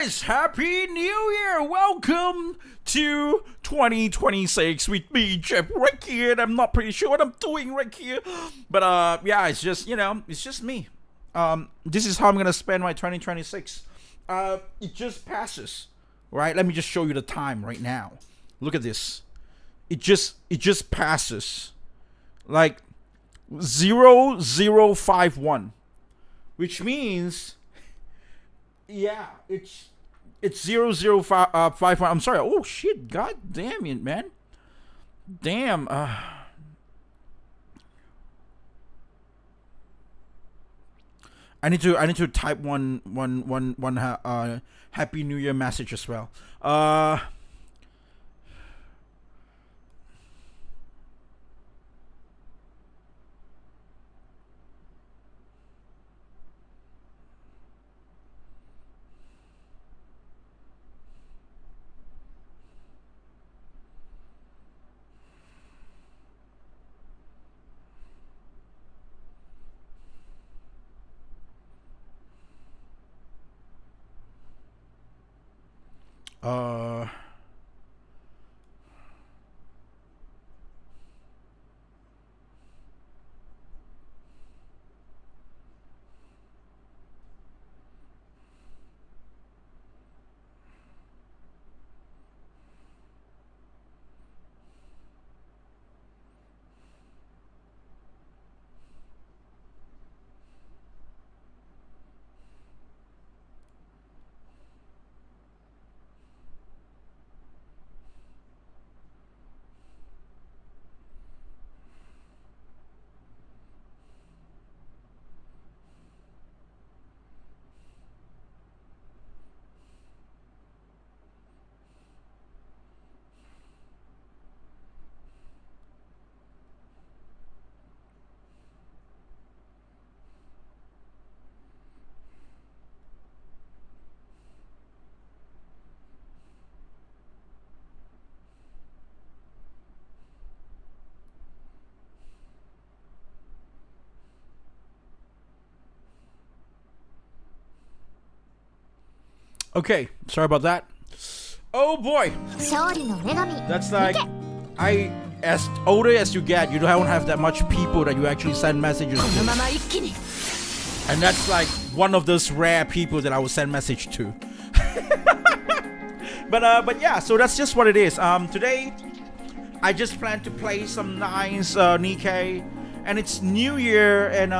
Happy New Year! Welcome to 2026 with me, Jeff, right here. And I'm not pretty sure what I'm doing right here, but yeah, it's just it's just me. This is how I'm gonna spend my 2026. It just passes, right? Let me just show you the time right now. Look at this. It just passes, like 0051, which means. Yeah, it's 0051. I'm sorry. Oh shit! God damn it, man. Damn. I need to type one Happy New Year message as well. Uh. Okay, sorry about that. Oh boy, that's like as older as you get, you don't have that much people that you actually send messages to, and that's like one of those rare people that I will send message to. But yeah, so that's just what it is. Today I just plan to play some nice Nikke, and it's New Year, and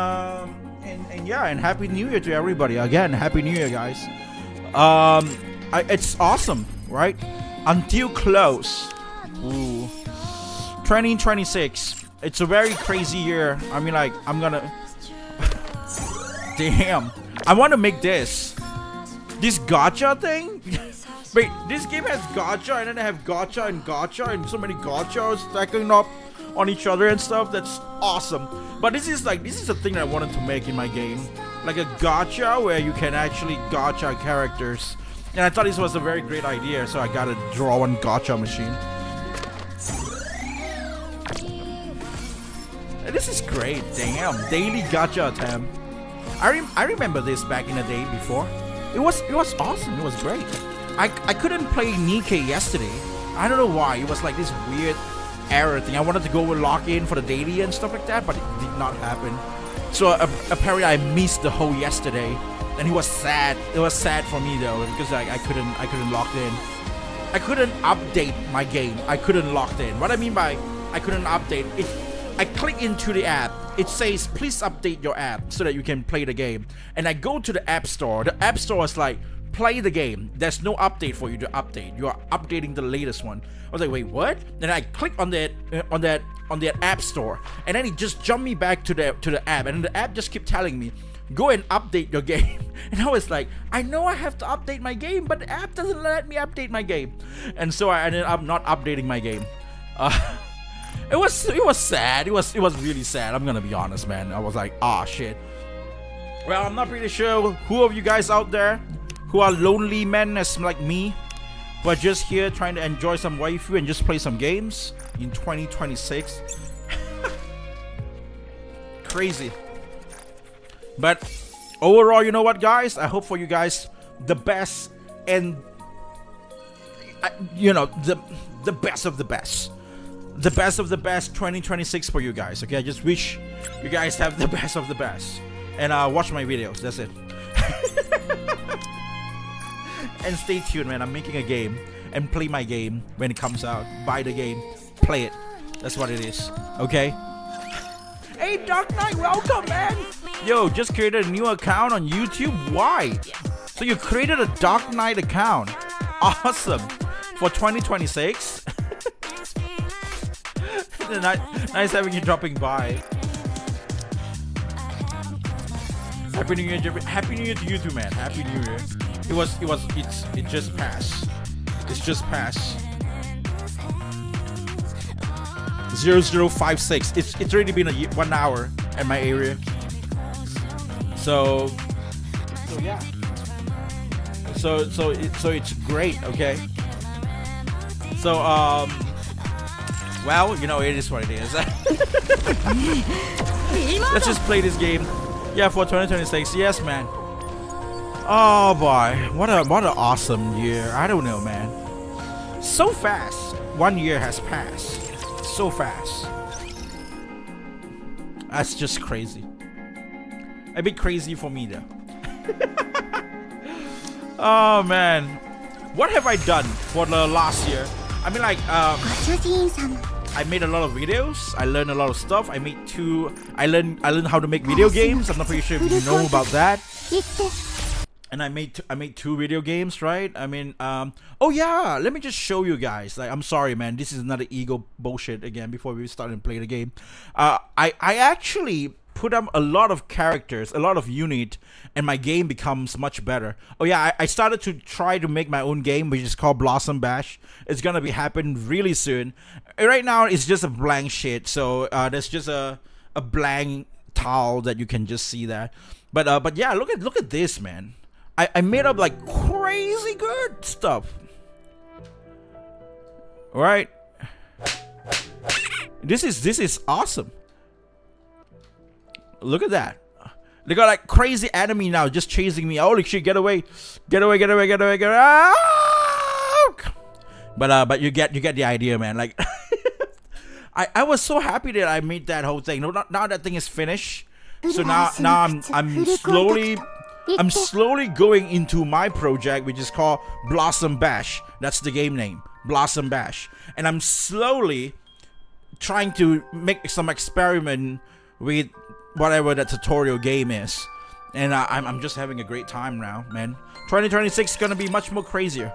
yeah, and Happy New Year to everybody again. Happy New Year, guys. It's awesome, right? Until close. Ooh. 2026. It's a very crazy year. I mean, like, I'm gonna. Damn. I want to make this gacha thing. Wait, this game has gacha, and then I have gacha, and so many gachas stacking up on each other and stuff. That's awesome. But this is a thing that I wanted to make in my game. Like a gacha where you can actually gacha characters. And I thought this was a very great idea, so I gotta draw one gacha machine. And this is great, damn. Daily gacha attempt. I remember this back in the day before. It was awesome, it was great. I couldn't play Nikke yesterday. I don't know why, it was like this weird error thing. I wanted to go and log in for the daily and stuff like that, but it did not happen. So apparently I missed the whole yesterday, and it was sad. It was sad for me though, because I couldn't log in. I couldn't update my game. I couldn't log in. What I mean by I couldn't update it, I click into the app. It says please update your app so that you can play the game. And I go to the app store. The app store is like play the game. There's no update for you to update. You are updating the latest one. I was like, wait, what? Then I click on that app store, and then it just jumped me back to the app, and the app just kept telling me, go and update your game. And I was like, I know I have to update my game, but the app doesn't let me update my game. And so I ended up not updating my game. It was sad. It was really sad. I'm gonna be honest, man. I was like, ah, shit. Well, I'm not pretty sure who of you guys out there who are lonely men as like me, who are just here trying to enjoy some waifu and just play some games in 2026. Crazy. But overall, you know what, guys? I hope for you guys the best and you know, the best of the best. The best of the best 2026 for you guys. Okay, I just wish you guys have the best of the best. And watch my videos. That's it. And stay tuned, man. I'm making a game and play my game when it comes out. Buy the game, play it. That's what it is. Okay. Hey, Dark Knight, welcome, man. Yo, just created a new account on YouTube. Why? So you created a Dark Knight account. Awesome. For 2026. Nice having you dropping by. Happy New Year, Happy New Year to you too, man. Happy New Year. It just passed. It's just passed. 0056. It's already been 1 hour at my area. So yeah. So it's great, okay? So well, you know, it is what it is. Let's just play this game. Yeah, for 2026. Yes, man. Oh boy, what an awesome year. I don't know, man. So fast. 1 year has passed. So fast. That's just crazy. A bit crazy for me though. Oh man, what have I done for the last year? I mean, like, I made a lot of videos. I learned a lot of stuff. I learned how to make video games. I'm not pretty sure if you know about that. And I made 2 video games, right? I mean, oh yeah, let me just show you guys. Like, I'm sorry, man. This is another ego bullshit again before we start and play the game. I actually put up a lot of characters, a lot of unit, and my game becomes much better. Oh yeah, I started to try to make my own game, which is called Blossom Bash. It's gonna be happening really soon. Right now, it's just a blank shit. So there's just a blank tile that you can just see that. But yeah, look at this, man. I made up like crazy good stuff. All right, this is awesome. Look at that. They got like crazy enemy now just chasing me. Holy shit, get away. Get away. Ah! But you get the idea, man. Like I was so happy that I made that whole thing. Now that thing is finished. So now I'm slowly going into my project, which is called Blossom Bash. That's the game name. Blossom Bash. And I'm slowly trying to make some experiment with whatever that tutorial game is, and I'm just having a great time now, man. 2026 is gonna be much more crazier.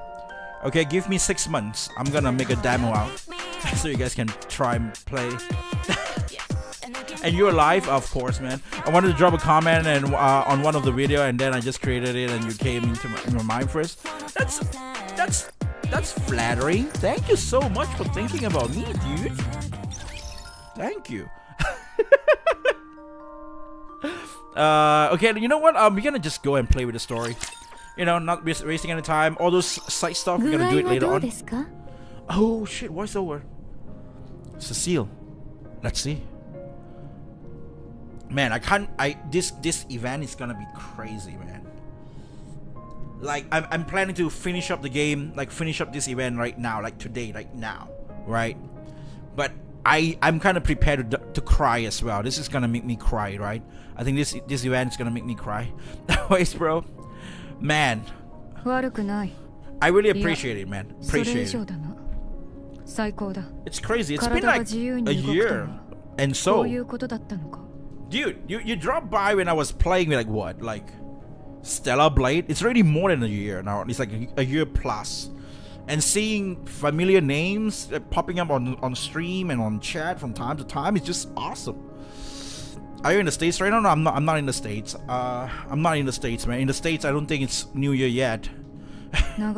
Okay, give me 6 months. I'm gonna make a demo out so you guys can try and play. And you're live, of course, man. I wanted to drop a comment and on one of the video, and then I just created it, and you came into my mind first. That's flattering. Thank you so much for thinking about me, dude. Thank you. Okay, you know what? We're gonna just go and play with the story. You know, not wasting any time. All those side stuff, we're gonna do it later on. Oh shit, voiceover. Cecile. Let's see. Man, this event is gonna be crazy, man. Like, I'm planning to finish up the game, like finish up this event right now, like today, right now, right? But I'm kind of prepared to cry as well. This is gonna make me cry, right? I think this event is gonna make me cry. Anyways, bro, man, I really appreciate it, man. Appreciate it. It's crazy. It's been like a year, and so, dude, you dropped by when I was playing with like Stellar Blade. It's already more than a year now. It's like a year plus. And seeing familiar names popping up on stream and on chat from time to time is just awesome. Are you in the States right now? No, I'm not in the States. I'm not in the States, man. In the States, I don't think it's New Year yet. In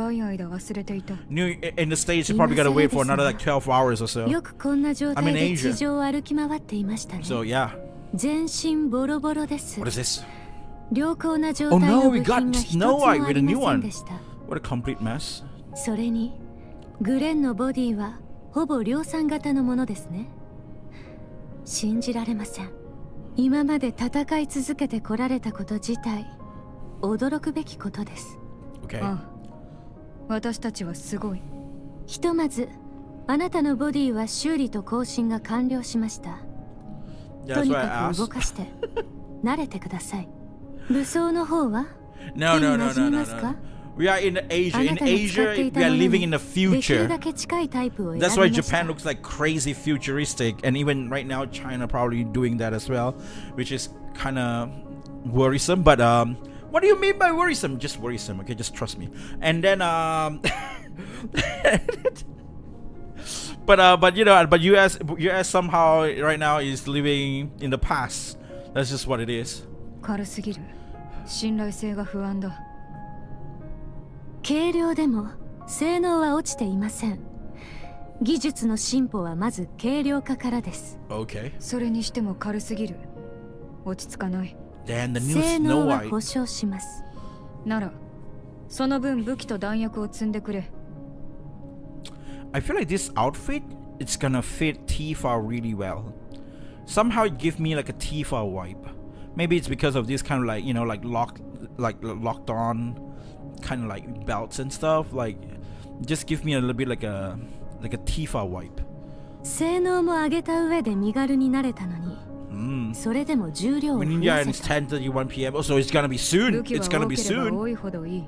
the States, you probably gotta wait for another like 12 hours or so. I'm in Asia. So yeah. What is this? Oh no, we got Snow White with a new one. What a complete mess. それにグレンのボディはほぼ量産型のものですね。信じられません。今まで戦い続けてこられたこと自体驚くべきことです。Okay. 私たちはすごい。ひとまずあなたのボディは修理と更新が完了しました。 Yeah, と that's に why I かく asked. 動かして慣れてください。武装の方は No, 手に no, no, 馴染 no, み no, ますか？ no. We are in Asia. あ In なたが使 Asia, っていた we are もの living に in the できる future. だけ近いタイプを選び That's ま why した。 Japan looks like crazy futuristic, and even right now, China probably doing that as well, which is kind of worrisome. But what do you mean by worrisome? Just worrisome, okay? Just trust me. And then but you know, but US somehow right now is living in the past. That's just what it is. 軽すぎる。信頼性が不安だ。軽量でも性能は落ちていません。技術の進歩はまず軽量化からです。 Okay. それにしても軽すぎる。落ち着かない。 Then the new 性 Snow 能は White. 保証します。なら、その分武器と弾薬を積んでくれ。I feel like this outfit it's gonna fit Tifa really well. Somehow it gives me like a Tifa vibe. Maybe it's because of this kind of like, you know, like locked on kind of like belts and stuff. Like just give me a little bit like a Tifa vibe. 性能も上げた上で身軽になれたのに、それでも重量を When 増 India や and せ it's た。 10:31 p.m. Oh, so it's gonna be soon. 武器 It's は gonna 多 be ければ soon. 多いほどいい。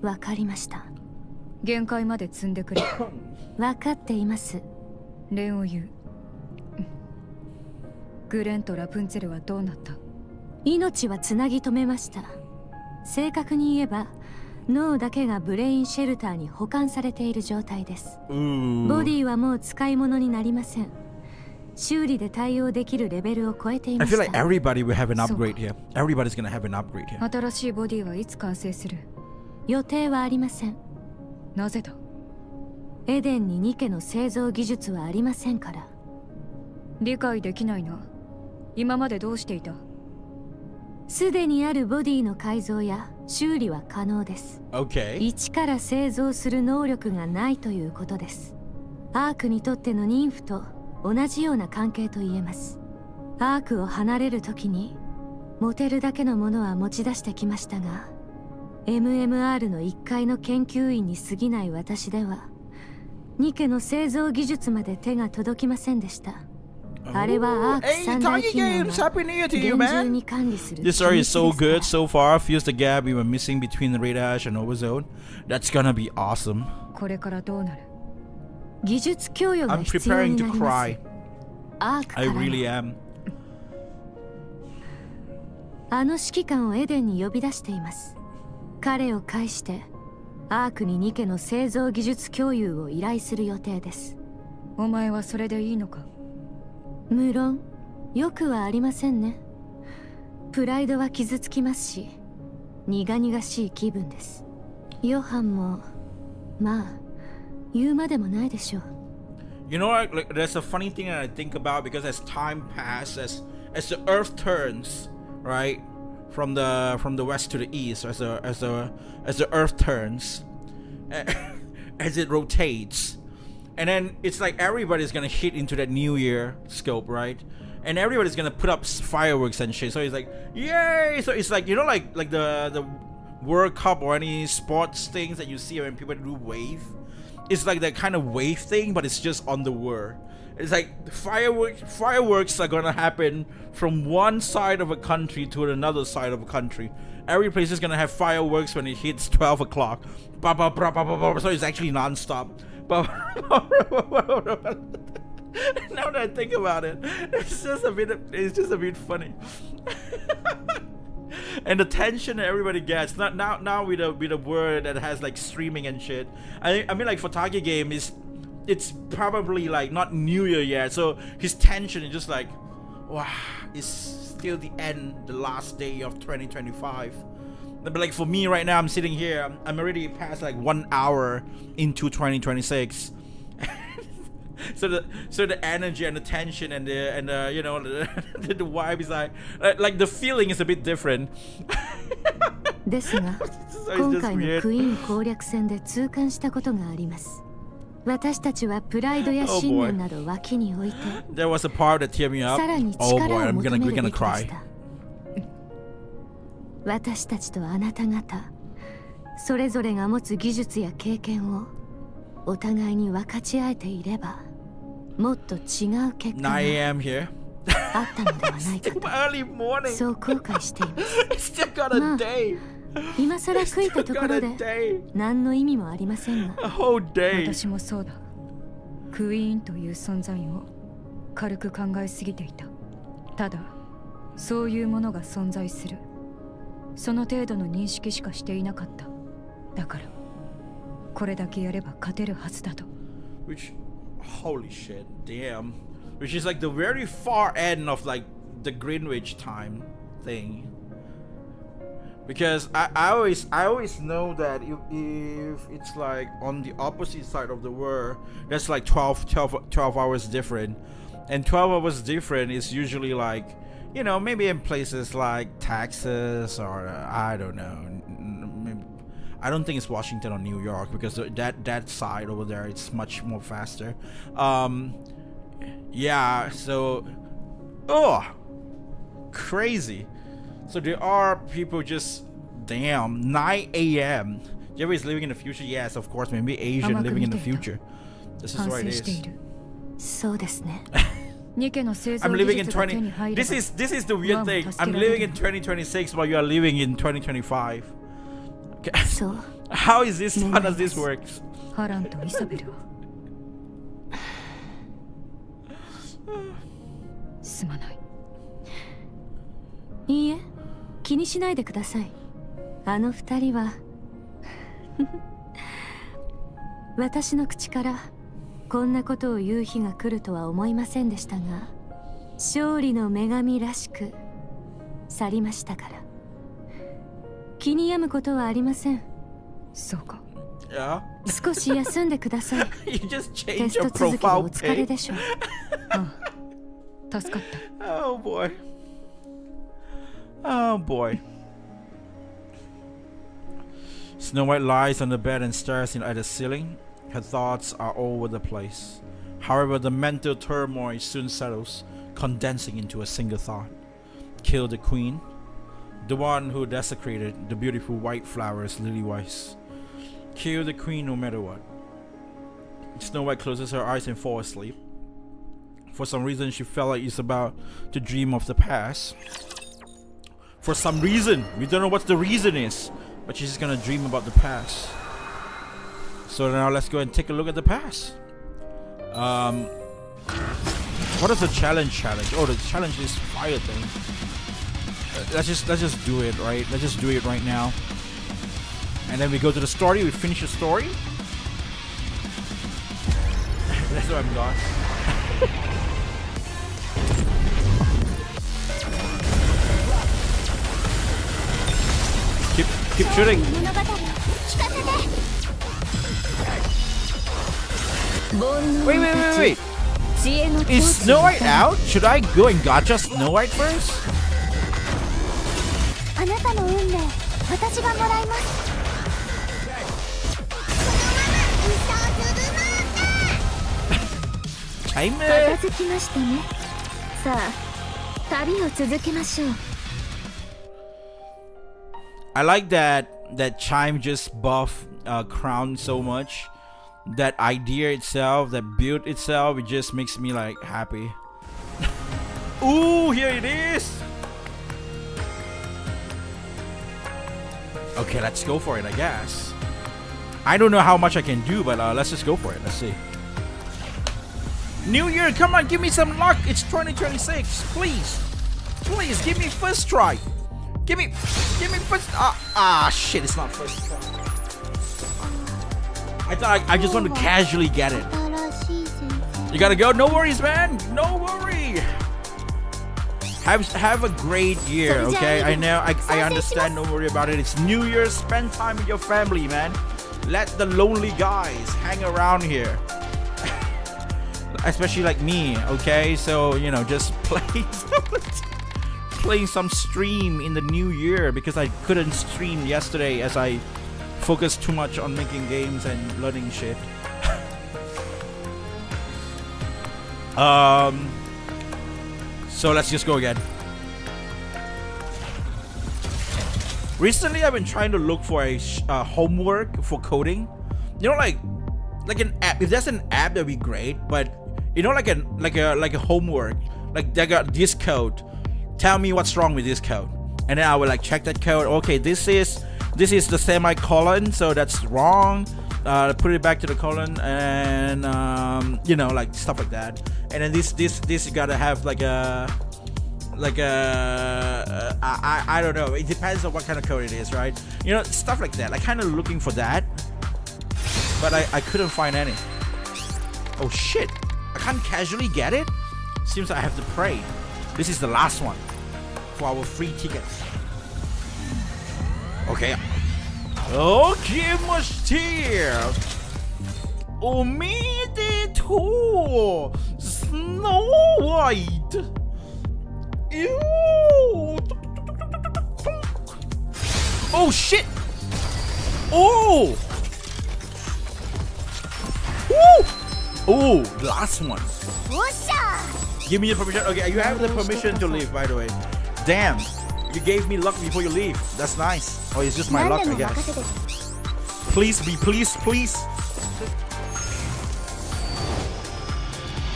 わかりました。限界まで積んでくれ。わかっています。礼を言う。グレンとラプンツェルはどうなった？命はつなぎ止めました。正確に言えば脳だけがブレインシェルターに保管されている状態です。 Ooh. ボディはもう使い物になりません。修理で対応できるレベルを超えてい I ま feel し like た。 everybody will have an upgrade here. Everybody's gonna have an upgrade here. 新しいボディはいつ完成する？予定はありません。なぜだ？エデンにニケの製造技術はありませんから。理解できないな。今までどうしていた？すでにあるボディの改造や修理は可能です。 Okay. 一から製造する能力がないということです。アークにとっての妊婦と同じような関係と言えます。アークを離れるときに持てるだけのものは持ち出してきましたが、 MMR の1階の研究員に過ぎない私ではニケの製造技術まで手が届きませんでした。あれはアーク Hey, 三大 Tiny 企業 Games, が Happy New Year to you, 厳重 man. に管理する This story is so 秘密で good すから。 so far. Fills the gap we were missing between the Red Ash and Overzone. That's gonna be awesome. これからどうなる？技術供与が I'm 必要 preparing に to なります。 cry. アークか I らの really am. あの指揮官をエデンに呼び出しています。彼を介してアークにニケの製造技術共有を依頼する予定です。お前はそれでいいのか？無論よくはありませんね。プライドは傷つきますし、苦々しい気分です。ヨハンもまあ言うまでもないでしょう。 You know what? Like, there's a funny thing that I think about because as time passes, as the Earth turns, right, from the west to the east, as the Earth turns, as it rotates, and then it's like everybody's gonna hit into that New Year scope, right? And everybody's gonna put up fireworks and shit. So it's like, yay! So it's like, you know, like the World Cup or any sports things that you see when people do wave. It's like that kind of wave thing, but it's just on the world. It's like fireworks are gonna happen from one side of a country to another side of a country. Every place is gonna have fireworks when it hits 12 o'clock. So it's actually non-stop. Now that I think about it, it's just a bit funny. And the tension that everybody gets now with a word that has like streaming and shit. I mean, like for Target game it's probably like not New Year yet, so his tension is just like, wow, it's still the last day of 2025. But like for me right now, I'm sitting here, I'm already past like 1 hour into 2026. So the energy and the tension and the you know the vibe is like the feeling is a bit different. ですが So 今 it's just 回の weird. クイーン攻略戦で痛感したことがあります。私たちはプライドや Oh, 信念など脇に置いて、 There was a part that teared me up. さらに Oh 力 boy, を求め we're るべ gonna きでし cry. た。私たちとあなた方それぞれが持つ技術や経験をお互いに分かち合えていればもっと違う結果が 9 a.m. here. あったのではないか Still early morning. とそう後悔しています Still got a day. 今更悔いた Still とこ got ろ a で day. 何の意味もありませんが A whole day. 私もそうだ。クイーンという存在を軽く考えすぎていた。ただそういうものが存在する、その程度の認識しかしていなかった。だからこれだけやれば勝てるはずだと。 Which, holy shit, damn. Which is like the very far end of like the Greenwich time thing. Because I always know that if it's like on the opposite side of the world, that's like 12 hours different. And 12 hours different is usually like, you know, maybe in places like Texas or I don't know. I don't think it's Washington or New York because that side over there it's much more faster. Yeah, so crazy. So there are people just damn 9 a.m. Jerry is living in the future. Yes, of course, maybe Asian living in the future. This is 反 what 省 it してい is. る。そうですねニケの製造 I'm 技 living in 術が手に 20. 入れ This ば is the weird thing. I'm living in 2026 while you are living in 2025. Okay. そう How is this? How does this work? ハランとイサベルはすまない。いいえ気にしないでください。あの二人は私の口からこんなことを言う日が来るとは思いませんでしたが、勝利の女神らしく去りましたから気に病むことはありません。そうか。Yeah. 少し休んでください。 You just テ changed ス your ト続きで profile お疲れ pic. でしょう。ああ、助かった。 Oh boy. Oh boy. Snow White lies on the bed and stares at the ceiling. Her thoughts are all over the place. However, the mental turmoil soon settles, condensing into a single thought. Kill the queen. The one who desecrated the beautiful white flowers lily-wise. Kill the queen no matter what. Snow White closes her eyes and falls asleep. For some reason, she felt like it's about to dream of the past. For some reason, we don't know what the reason is, but she's just gonna dream about the past. So now let's go and take a look at the past. What is the challenge? Oh, the challenge is fire thing. Let's just do it, right? Let's just do it right now. And then we go to the story. We finish the story. That's where I'm gone. Keep shooting. Wait. Is Snow White out? Should I go and gacha Snow White first? あなたの運命、私がもらいます。 Chime 片付きましたね。さあ、旅を続けましょう。 I like that Chime just buff Crown so much. That idea itself, that build itself, it just makes me like happy. Ooh, here it is. Okay, let's go for it, I guess. I don't know how much I can do, but let's just go for it. Let's see. New Year, come on, give me some luck. It's 2026. Please, give me first try. Give me first. Shit, it's not first try. I thought I just want to casually get it. 新しい先生。 You gotta go. No worries, man. No worry. Have a great year, okay? I know. I understand. Don't worry about it. It's New Year. Spend time with your family, man. Let the lonely guys hang around here. Especially like me, okay? So, you know, just playing some stream in the new year because I couldn't stream yesterday as I focused too much on making games and learning shit. So let's just go again. Recently, I've been trying to look for a homework for coding. You know, like an app. If there's an app, that'd be great. But you know, like a homework. Like they got this code. Tell me what's wrong with this code, and then I will like check that code. Okay, this is the semicolon, so that's wrong. Put it back to the colon, and you know, like stuff like that. And then this you gotta have like a I don't know. It depends on what kind of code it is, right? You know, stuff like that. Like kind of looking for that, but I couldn't find any. Oh shit! I can't casually get it. Seems I have to pray. This is the last one for our free tickets. Okay. Okay, Mushtir. Omede to Snow White. Ew. Oh shit. Oh. Woo. Oh, last one. Give me your permission. Okay, you have the permission to leave, by the way. Damn, you gave me luck before you leave. That's nice. Oh, it's just my luck, I guess. Please be, please.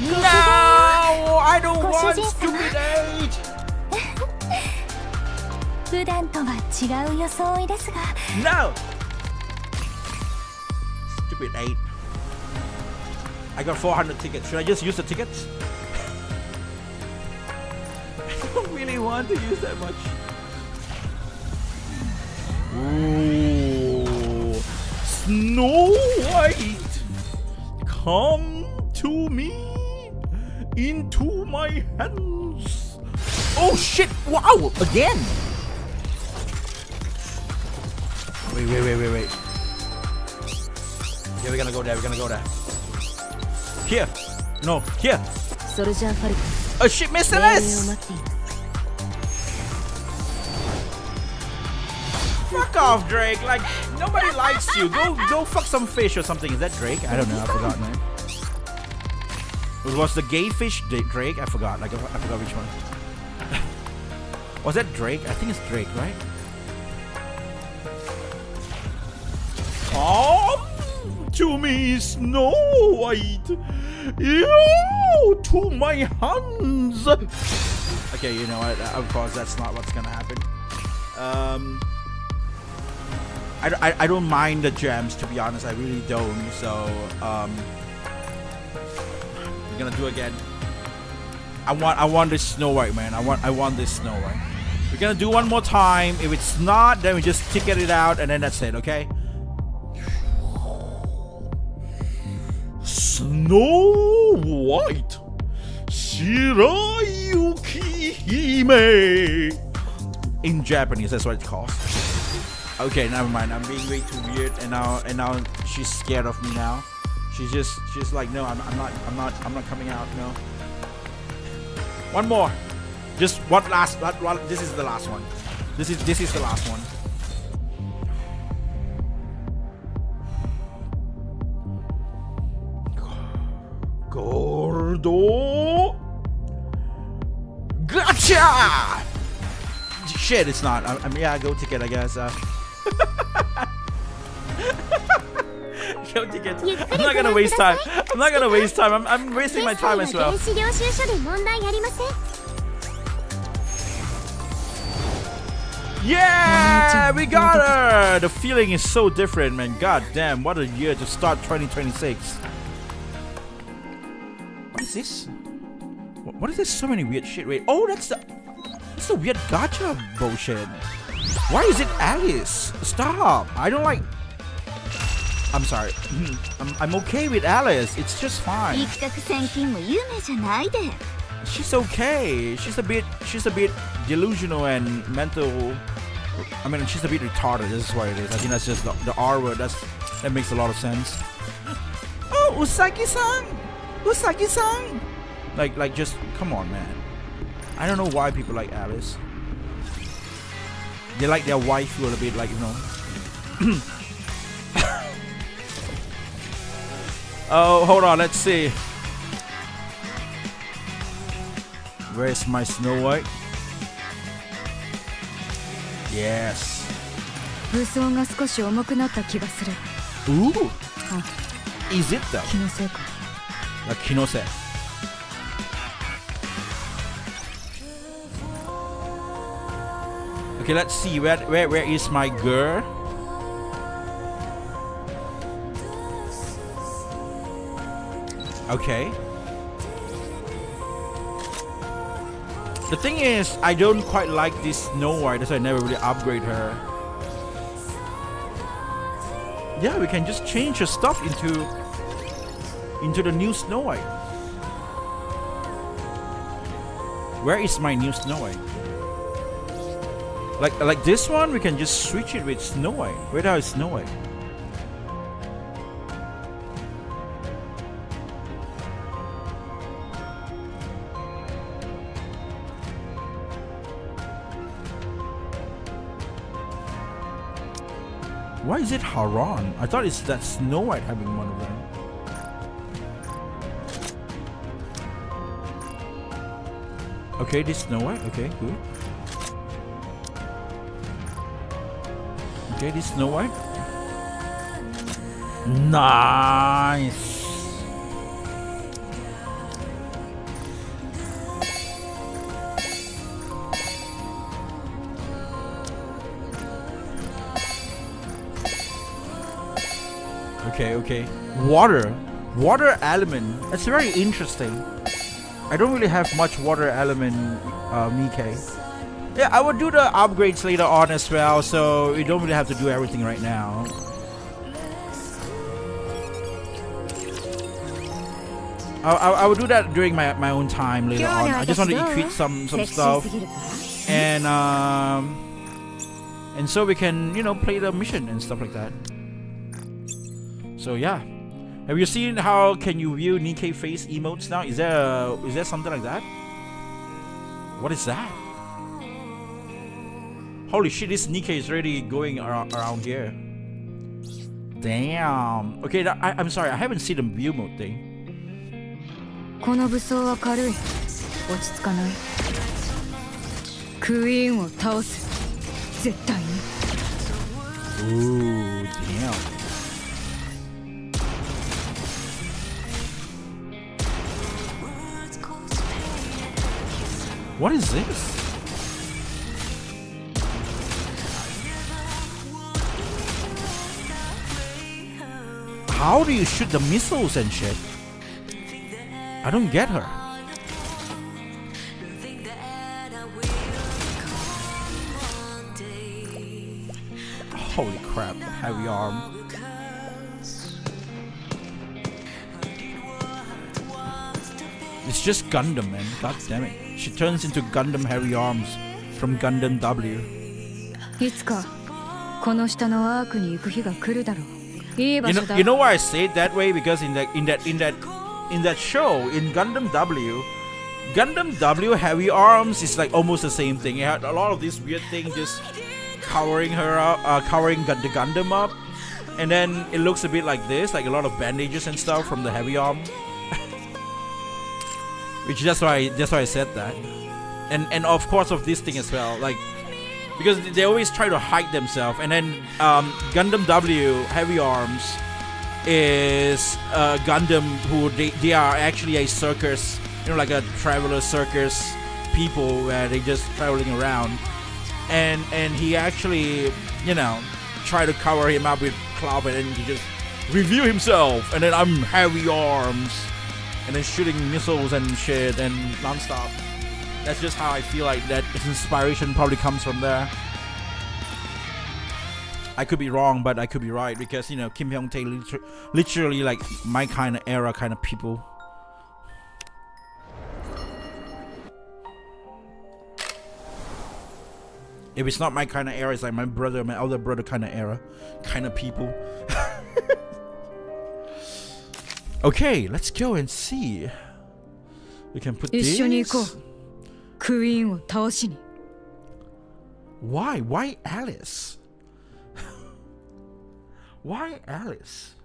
No, I don't want stupid age. 普段とは違う装いですが No. Stupid 8. I got 400 tickets. Should I just use the tickets? I don't really want to use that much. Ooh. Snow White, come to me into my hands. Oh shit! Wow! Again! Wait. Yeah, we're gonna go there. Here. No, here. Oh shit, Mr. S! Fuck off, Drake. Like, nobody likes you. Go fuck some fish or something. Is that Drake? I don't know. I forgot, man. Was the gay fish Drake? I forgot. Like, I forgot which one. Was that Drake? I think it's Drake, right? Come to me, Snow White. You to my hands. Okay, you know what? Of course, that's not what's gonna happen. I don't mind the gems, to be honest. I really don't. So we're gonna do again. I want this Snow White, man. I want this Snow White. We're gonna do one more time. If it's not, then we just ticket it out, and then that's it. Okay. Snow White, Shirayuki Hime. In Japanese, that's what it's called. Okay, never mind. I'm being way too weird, and now she's scared of me now. She's like, no, I'm not coming out. No. One more. Just one last. This is the last one. This is the last one. Gordo. Gotcha! Shit, it's not. I mean, yeah, go ticket, I guess. Go ticket. I'm not gonna waste time. I'm wasting my time as well. Yeah, we got her. The feeling is so different, man. God damn, what a year to start 2026. What is this? What is this? So many weird shit. Wait. Oh, that's the weird gacha bullshit. Why is it Alice? Stop. I don't like. I'm sorry. I'm okay with Alice. It's just fine. She's okay. She's a bit delusional and mental. I mean, she's a bit retarded. This is what it is. I think that's just the R word. That makes a lot of sense. Oh, Usagi-san. Like just come on, man. I don't know why people like Alice. They like their wife a little bit, like, you know. Oh, hold on, let's see. Where's my Snow White? Yes. 武装が少し重くなった気がする。 Ooh. あ、 Is it though? 気のせいか。 Like Kinose. Okay, let's see. Where is my girl? Okay. The thing is, I don't quite like this Snow White, so I never really upgrade her. Yeah, we can just change her stuff into the new Snow White. Where is my new Snow White? Like this one, we can just switch it with Snow White. Where the hell is Snow White? Why is it Haran? I thought it's that Snow White having one of them. Okay, this Snow White. Okay, good. Okay, this Snow White. Nice. Okay. Water element. That's very interesting. I don't really have much water element, Nikke. Yeah, I would do the upgrades later on as well, so you don't really have to do everything right now. I would do that during my own time later on. I just want to equip some stuff, and so we can play the mission and stuff like that. So yeah, have you seen how can you view Nikke face emotes now? Is there something like that? What is that? Holy shit, this Nikke is already going around here. Damn. Okay, I'm sorry, I haven't seen the view mode thing. この武装は軽い。落ち着かない。クイーンを倒す。絶対に。Ooh, damn. What is this? How do you shoot the missiles and shit? I don't get her. Holy crap, heavy arm. It's just Gundam, man. God damn it. She turns into Gundam heavy arms from Gundam W. いつかこの下のアークに行く日が来るだろう。いい場所だ。You know why I say it that way? Because in that show in Gundam W heavy arms is like almost the same thing. It had a lot of this weird thing just covering her up, covering the Gundam up, and then it looks a bit like this, like a lot of bandages and stuff from the heavy arm. Which that's why I said that, and of course of this thing as well, like because they always try to hide themselves, and then Gundam W heavy arms is Gundam who they are actually a circus, like a traveler circus people where they just traveling around, and he actually try to cover him up with cloth, and then he just reveal himself, and then I'm heavy arms. And then shooting missiles and shit and non-stop. That's just how I feel like that inspiration probably comes from there. I could be wrong, but I could be right because Kim Hyung-tae literally like my kind of era kind of people. If it's not my kind of era, it's like my older brother kind of era, kind of people. Okay, let's go and see. We can put this. 一緒に行こう。クイーンを倒しに。Why? Why Alice? Why Alice?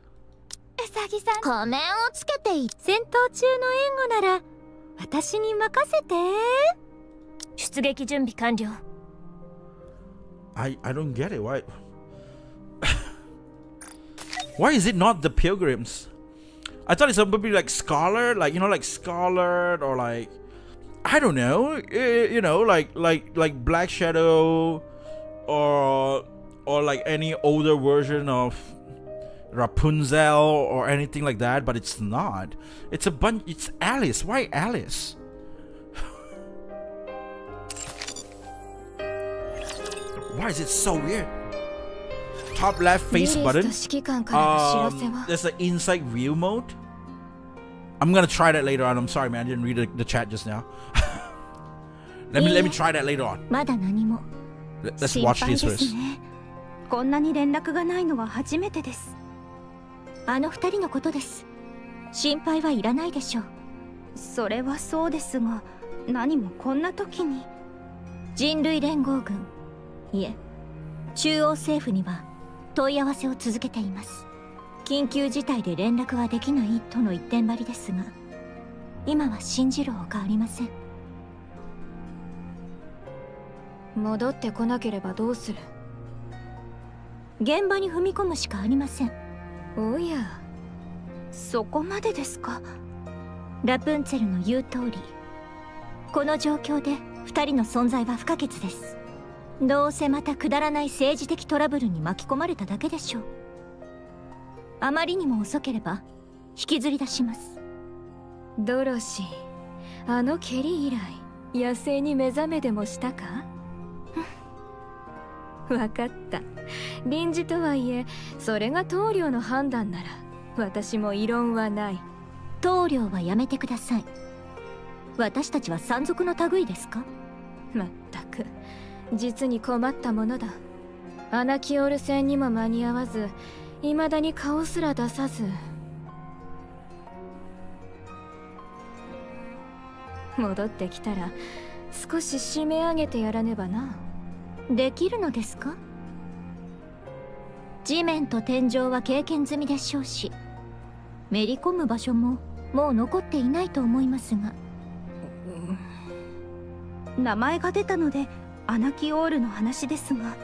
うさぎさん、仮面をつけてい戦闘中の援護なら私に任せて。出撃準備完了。I don't get it. Why? Why is it not the pilgrims? I thought it's supposed to be like Scarlet, like, you know, like Scarlet, or like, I don't know, you know, like Black Shadow, or like any older version of Rapunzel or anything like that. But it's not. It's a bunch. It's Alice. Why Alice? Why is it so weird? Top left face button. There's an inside view mode. I'm gonna try that later on. I'm sorry, man. I didn't read the chat just now. let me try that later on. Let's watch this first. こんなに連絡がないのは初めてです。あの二人のことです。心配はいらないでしょう。それはそうですが、何もこんな時に。人類連合軍、いえ、中央政府には問い合わせを続けています。緊急事態で連絡はできないとの一点張りですが、今は信じるほかありません。戻ってこなければどうする？現場に踏み込むしかありません。おや、そこまでですか。ラプンツェルの言う通り、この状況で2人の存在は不可欠です。どうせまたくだらない政治的トラブルに巻き込まれただけでしょう。あまりにも遅ければ引きずり出します。ドロシー、あの蹴り以来野生に目覚めでもしたか？わかった。臨時とはいえ、それが棟梁の判断なら私も異論はない。棟梁はやめてください。私たちは山賊の類ですか？まったく実に困ったものだ。アナキオール戦にも間に合わず、未だに顔すら出さず。戻ってきたら少し締め上げてやらねばな。できるのですか？地面と天井は経験済みでしょうし、めり込む場所ももう残っていないと思いますが。名前が出たのでアナキオールの話ですが、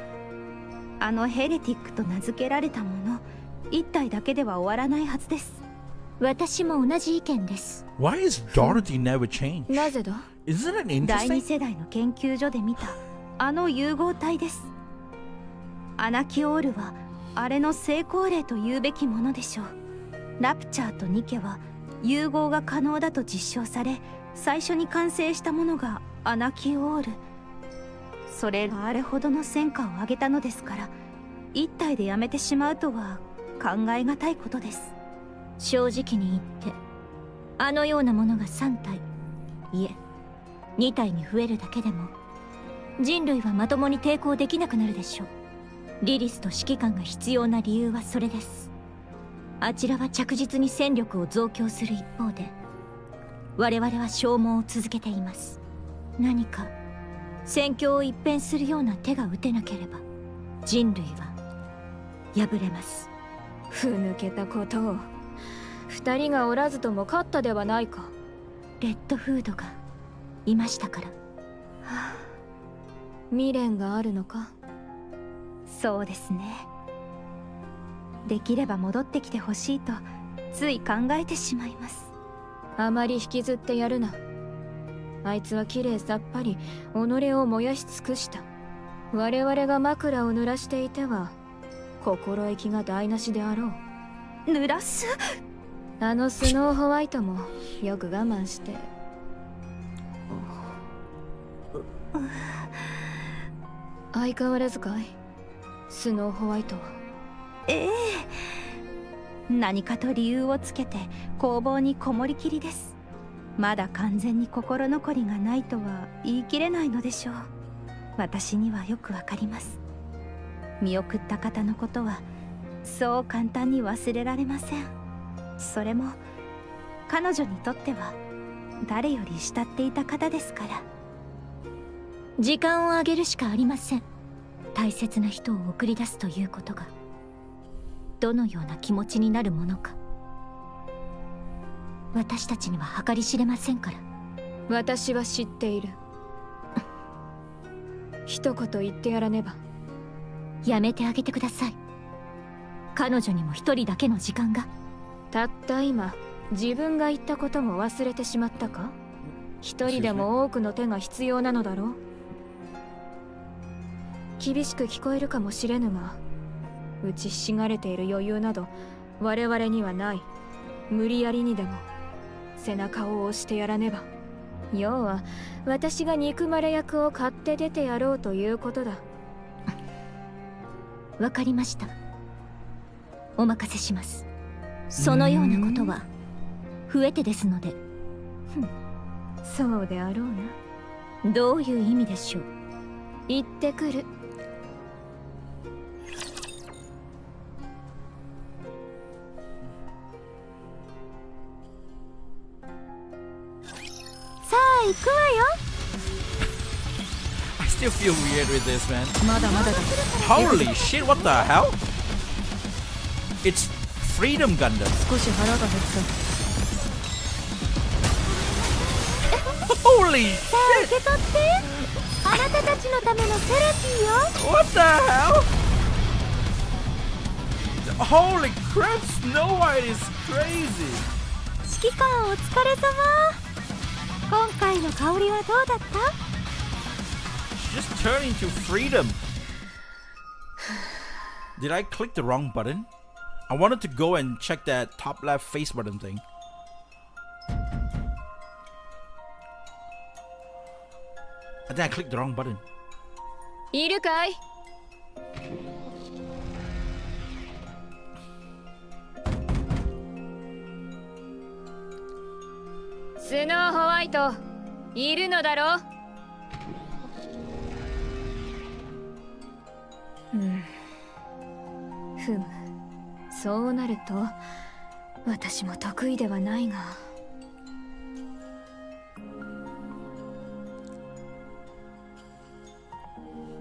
あのヘレティックと名付けられたもの一体だけでは終わらないはずです。私も同じ意見です。 Why is Dorothy never changed? なぜだ？ Isn't it interesting? 第二世代の研究所で見たあの融合体です。アナキオールはあれの成功例と言うべきものでしょう。ラプチャーとニケは融合が可能だと実証され、最初に完成したものがアナキオール。それがあれほどの戦果を上げたのですから、一体でやめてしまうとは考えがたいことです。正直に言って、あのようなものが3体、いえ2体に増えるだけでも人類はまともに抵抗できなくなるでしょう。リリスと指揮官が必要な理由はそれです。あちらは着実に戦力を増強する一方で、我々は消耗を続けています。何か戦況を一変するような手が打てなければ人類は敗れます。ふぬけたことを。二人がおらずとも勝ったではないか。レッドフードがいましたから。未練があるのか？そうですね。できれば戻ってきてほしいとつい考えてしまいます。あまり引きずってやるな。あいつはきれいさっぱり己を燃やし尽くした。我々が枕を濡らしていては心意気が台無しであろう。濡らす？あのスノーホワイトもよく我慢して。相変わらずかい、スノーホワイトは。ええ、何かと理由をつけて工房にこもりきりです。まだ完全に心残りがないとは言い切れないのでしょう。私にはよくわかります。見送った方のことはそう簡単に忘れられません。それも彼女にとっては誰より慕っていた方ですから。時間をあげるしかありません。大切な人を送り出すということがどのような気持ちになるものか、私たちには計り知れませんから。私は知っている。一言言ってやらねば。やめてあげてください。彼女にも一人だけの時間が。たった今自分が言ったことも忘れてしまったか。一人でも多くの手が必要なのだろう。厳しく聞こえるかもしれぬが、打ちひしがれている余裕など我々にはない。無理やりにでも背中を押してやらねば。要は私が憎まれ役を買って出てやろうということだ。わかりました。お任せします。そのようなことは増えてですので。そうであろうな。どういう意味でしょう。行ってくる。さあ行くわよ。I still feel weird with this, man. まだまだだ。 Holy shit, what the hell? It's Freedom Gundam. 少し腹が減った。Holy さあ受け取って。あなたたちのためのセラピーよ。 what the hell? Holy crap, Snow White is crazy. 指揮官お疲れ様。今回の香りはどうだった？ She just turned into Freedom. Did I click the wrong button? I wanted to go and check that top left face button thing. I think I clicked the wrong button. いるかい？スノーホワイト、いるのだろう？ふむ、そうなると私も得意ではないが。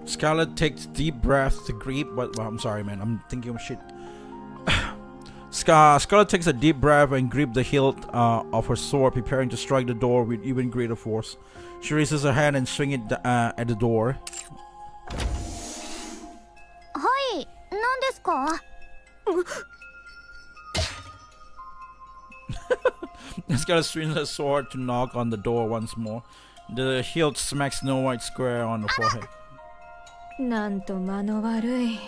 Scarlet takes deep breath to greet. Well, I'm sorry, man. I'm thinking of shit. Scarlet takes a deep breath and grips the hilt of her sword, preparing to strike the door with even greater force. She raises her hand and swings it at the door. はい、何ですか？ Scarlet swings her sword to knock on the door once more. The hilt smacks Snow White square on the forehead. なんと間の悪い。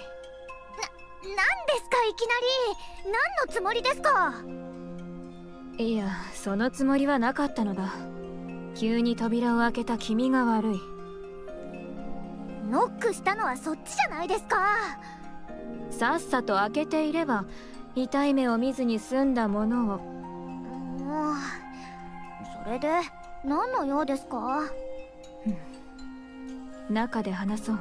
何ですかいきなり。何のつもりですか？いや、そのつもりはなかったのだ。急に扉を開けた君が悪い。ノックしたのはそっちじゃないですか。さっさと開けていれば痛い目を見ずに済んだものを。もうそれで何の用ですか？中で話そう。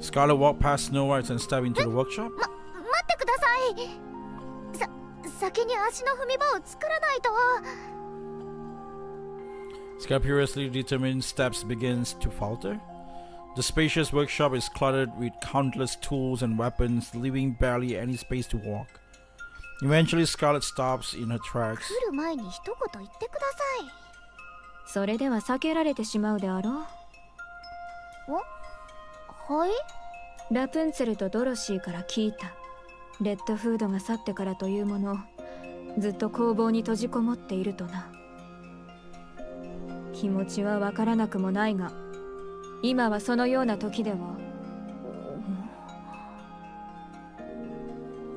Scarlet walked past Snow White and stepped into the workshop. 待ってください。先に足の踏み場を作らないと。Scarlet furiously determined steps begins to falter. The spacious workshop is cluttered with countless tools and weapons, leaving barely any space to walk. Eventually, Scarlet stops in her tracks. 来る前に一言言ってください。それでは避けられてしまうであろう。はい？ラプンツェルとドロシーから聞いた。レッドフードが去ってからというもの、ずっと工房に閉じこもっているとな。気持ちはわからなくもないが、今はそのような時では。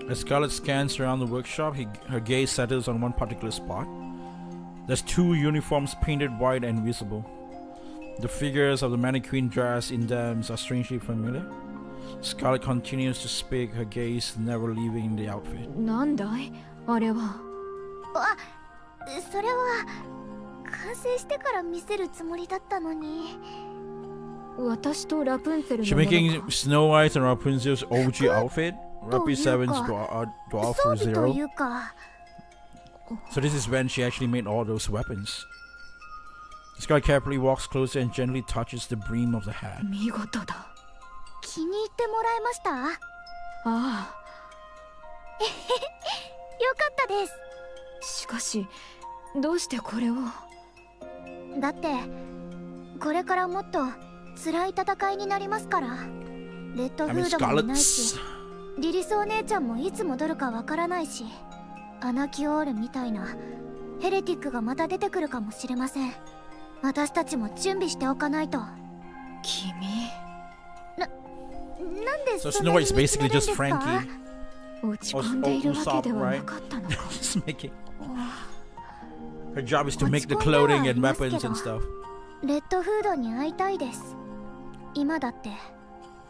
As Scarlet scans around the workshop, her gaze settles on one particular spot. There's two uniforms painted white and visible. The figures of the mannequin dressed in them are strangely familiar. Scarlet continues to speak, her gaze never leaving the outfit. なんだいあれは。それは完成してから見せるつもりだったのに。私とラプンツェル She's のもの making か。 Snow White and Rapunzel's OG outfit. Represents Dwarf 装備と Zero. いうか。So this is when she actually made all those weapons. Scarlet carefully walks closer and gently touches the brim of the hat. 見事だ。気に入ってもらえました？ああ。よかったです。しかし、どうしてこれを。だってこれからもっと辛い戦いになりますから。レッドフ I mean, ードもいないし Scarlet's. リリスお姉ちゃんもいつ戻るかわからないし、アナキオールみたいなヘレティックがまた出てくるかもしれません。私たちも準備しておかないと。君なんで So そんな Snow に is 見つめ basically るんで just すか？ Frankie. 落ち込んでいるわけではなかったのか。 Just making. Her job is to make the clothing and weapons and stuff. レッドフードに会いたいです。今だって。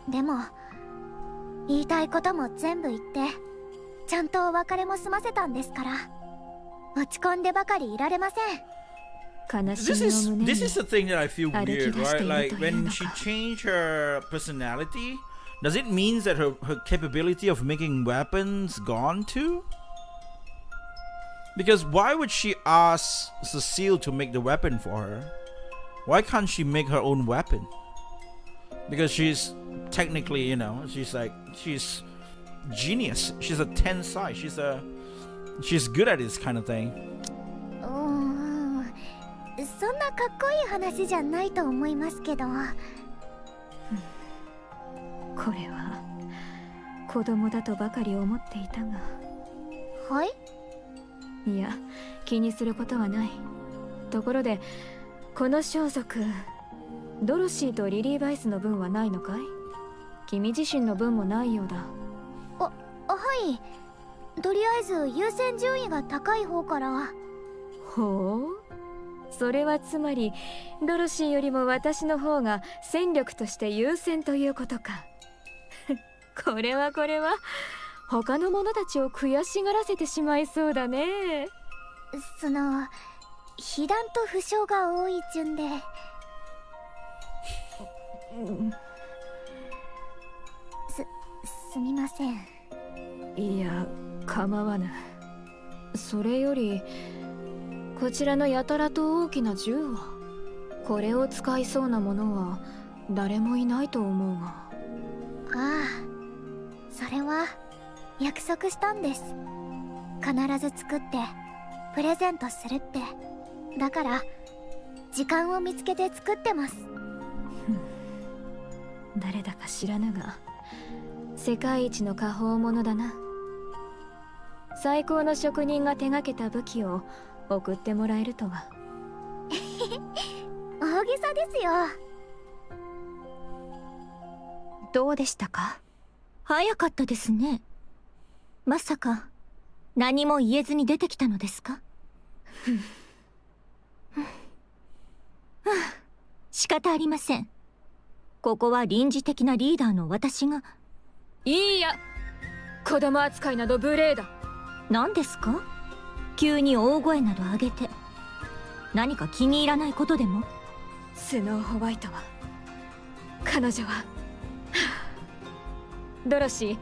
でも言いたいことも全部言ってちゃんとお別れも済ませたんですから、落ち込んでばかりいられません。悲しみを胸 This に is the thing that I feel weird, Ariki right? dashite Like iru to when iu she noka. changed her personality, does it mean that her capability of making weapons gone too? Because why would she ask Cecile to make the weapon for her? Why can't she make her own weapon? Because she's technically, you know, she's genius. She's a tensai. She's good at this kind of thing. そんなかっこいい話じゃないと思いますけど。これは子供だとばかり思っていたが、はい？いや気にすることはない。ところでこの装束、ドロシーとリリー・バイスの分はないのかい？君自身の分もないようだ。はい、とりあえず優先順位が高い方から。ほう、それはつまりドロシーよりも私の方が戦力として優先ということか。これは他の者たちを悔しがらせてしまいそうだね。その被弾と負傷が多い順で。すみません。いや構わぬ。それよりこちらのやたらと大きな銃は、これを使いそうなものは誰もいないと思うが。ああ、それは約束したんです。必ず作ってプレゼントするって。だから時間を見つけて作ってます。誰だか知らぬが世界一の果報者だな。最高の職人が手がけた武器を送ってもらえるとは。大げさですよ。どうでしたか？早かったですね。まさか何も言えずに出てきたのですか？仕方ありません。ここは臨時的なリーダーの私が。いいや、子供扱いなど無礼だ。何ですか？急に大声など上げて。何か気に入らないことでも？スノーホワイトは、彼女はドロシー、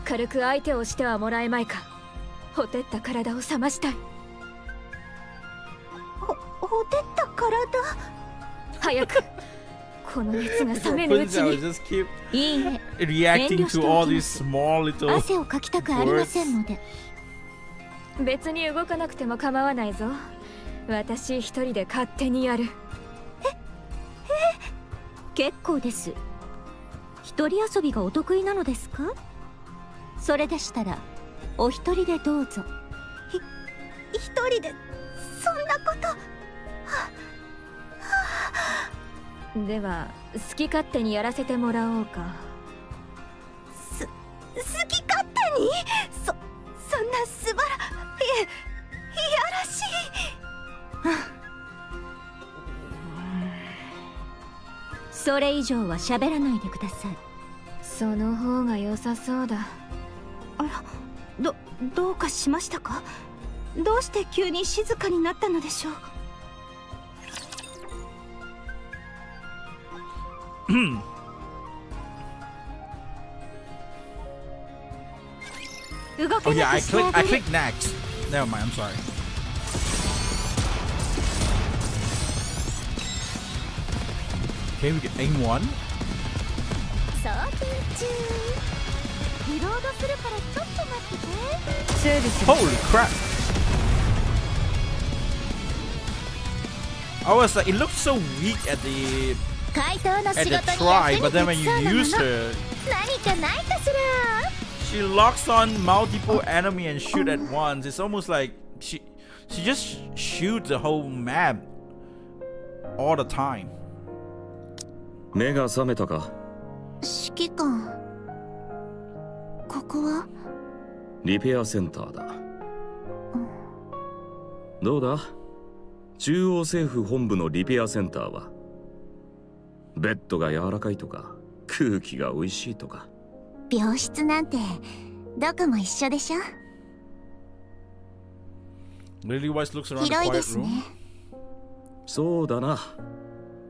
軽く相手をしてはもらえまいか。ほてった体を冷ましたい。ほてった体？早くこの熱が冷めぬうち Punjao に。 just keep いいえ、 reacting to all these small little 汗をかきたくありませんので。別に動かなくても構わないぞ。私一人で勝手にやる。結構です。一人遊びがお得意なのですか？それでしたらお一人でどうぞ。一人でそんなこと。では好き勝手にやらせてもらおうか。好き勝手に？そんな素晴らいやらしい。それ以上は喋らないでください。その方が良さそうだ。あら、どうかしましたか？どうして急に静かになったのでしょう。動 Oh け yeah, な I くしてあ clicked げる。 next. Never mind, I'm sorry. Okay, we can aim one. 装填中。リロードするからちょっと待ってて。整理する。 Holy crap! I was like, it looked so weak at the 怪盗の仕事に try, 役 but then に when 立 you ちそうなも used の。 her 何かないかしら。 She locks on multiple enemy and shoot at once. It's almost like she just shoots the whole map all the time. 目が覚めたか。指揮官、ここは？リペアセンターだ。どうだ、中央政府本部のリペアセンターは。ベッドが柔らかいとか、空気が美味しいとか。病室なんてどこも一緒でしょ。 Lily Wise looks around the 広いで quiet す room. ね。そうだな。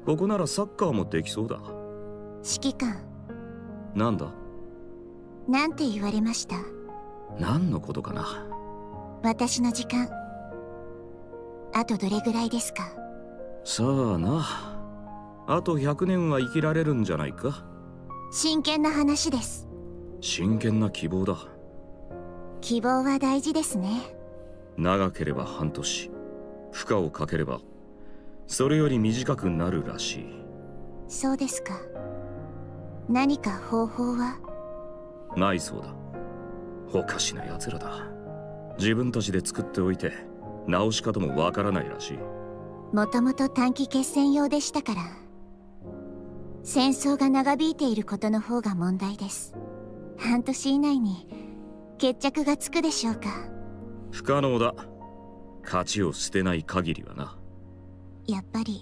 ここならサッカーもできそうだ。指揮官、なんだ、なんて言われました？何のことかな。私の時間、あとどれぐらいですか？さあな、あと100年は生きられるんじゃないか。真剣な話です。真剣な希望だ。希望は大事ですね。長ければ半年、負荷をかければそれより短くなるらしい。そうですか。何か方法は？ないそうだ。おかしな奴らだ。自分たちで作っておいて直し方もわからないらしい。もともと短期決戦用でしたから。戦争が長引いていることの方が問題です。半年以内に決着がつくでしょうか？不可能だ。勝ちを捨てない限りはな。やっぱり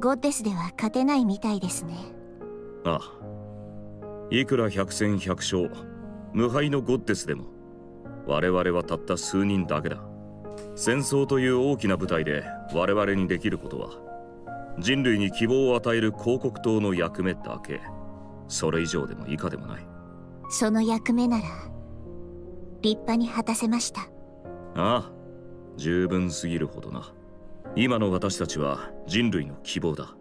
ゴッデスでは勝てないみたいですね。ああ、いくら百戦百勝無敗のゴッデスでも我々はたった数人だけだ。戦争という大きな舞台で我々にできることは人類に希望を与える広告塔の役目だけ。それ以上でも以下でもない。その役目なら立派に果たせました。ああ、十分すぎるほどな。今の私たちは人類の希望だ。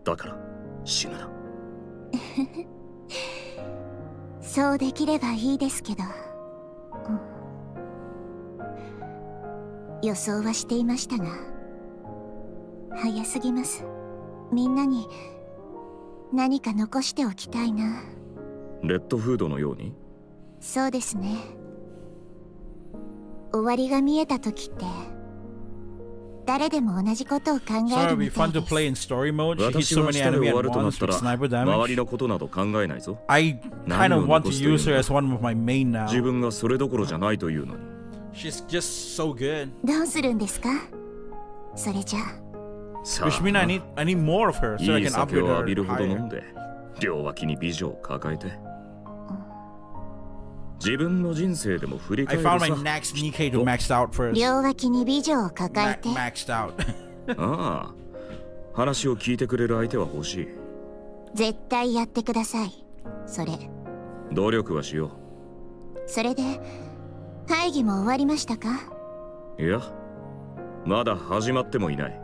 だから死ぬな。そうできればいいですけど、予想はしていましたが早すぎます。みんなに何か残しておきたいな。レッドフードのように。そうですね。終わりが見えた時って誰でも同じことを考え So it'll る be みた fun いで to play す。 in story mode. She hits 私 so は many 下で enemy 終 at わるとなっ once た with ら sniper 周り damage. のことなど考えないぞ。 I kind of want to use her as one of my main now. 自分がそれどころじゃないというのに。 She's just so good. どうするんですか？それじゃあ。さ Which means I need more of her so い I い can 酒 upgrade を浴び her るほど飲ん higher. で両脇に美女を抱えて自分の人生でも振り I 返るさ。 found my next Nikke to max out first. 両脇に美女を抱えて。 Maxed out. ああ、話を聞いてくれる相手は欲しい。絶対やってください。それ。努力はしよそれで会議も終わりましたか？う。いや、まだ始まってもいない。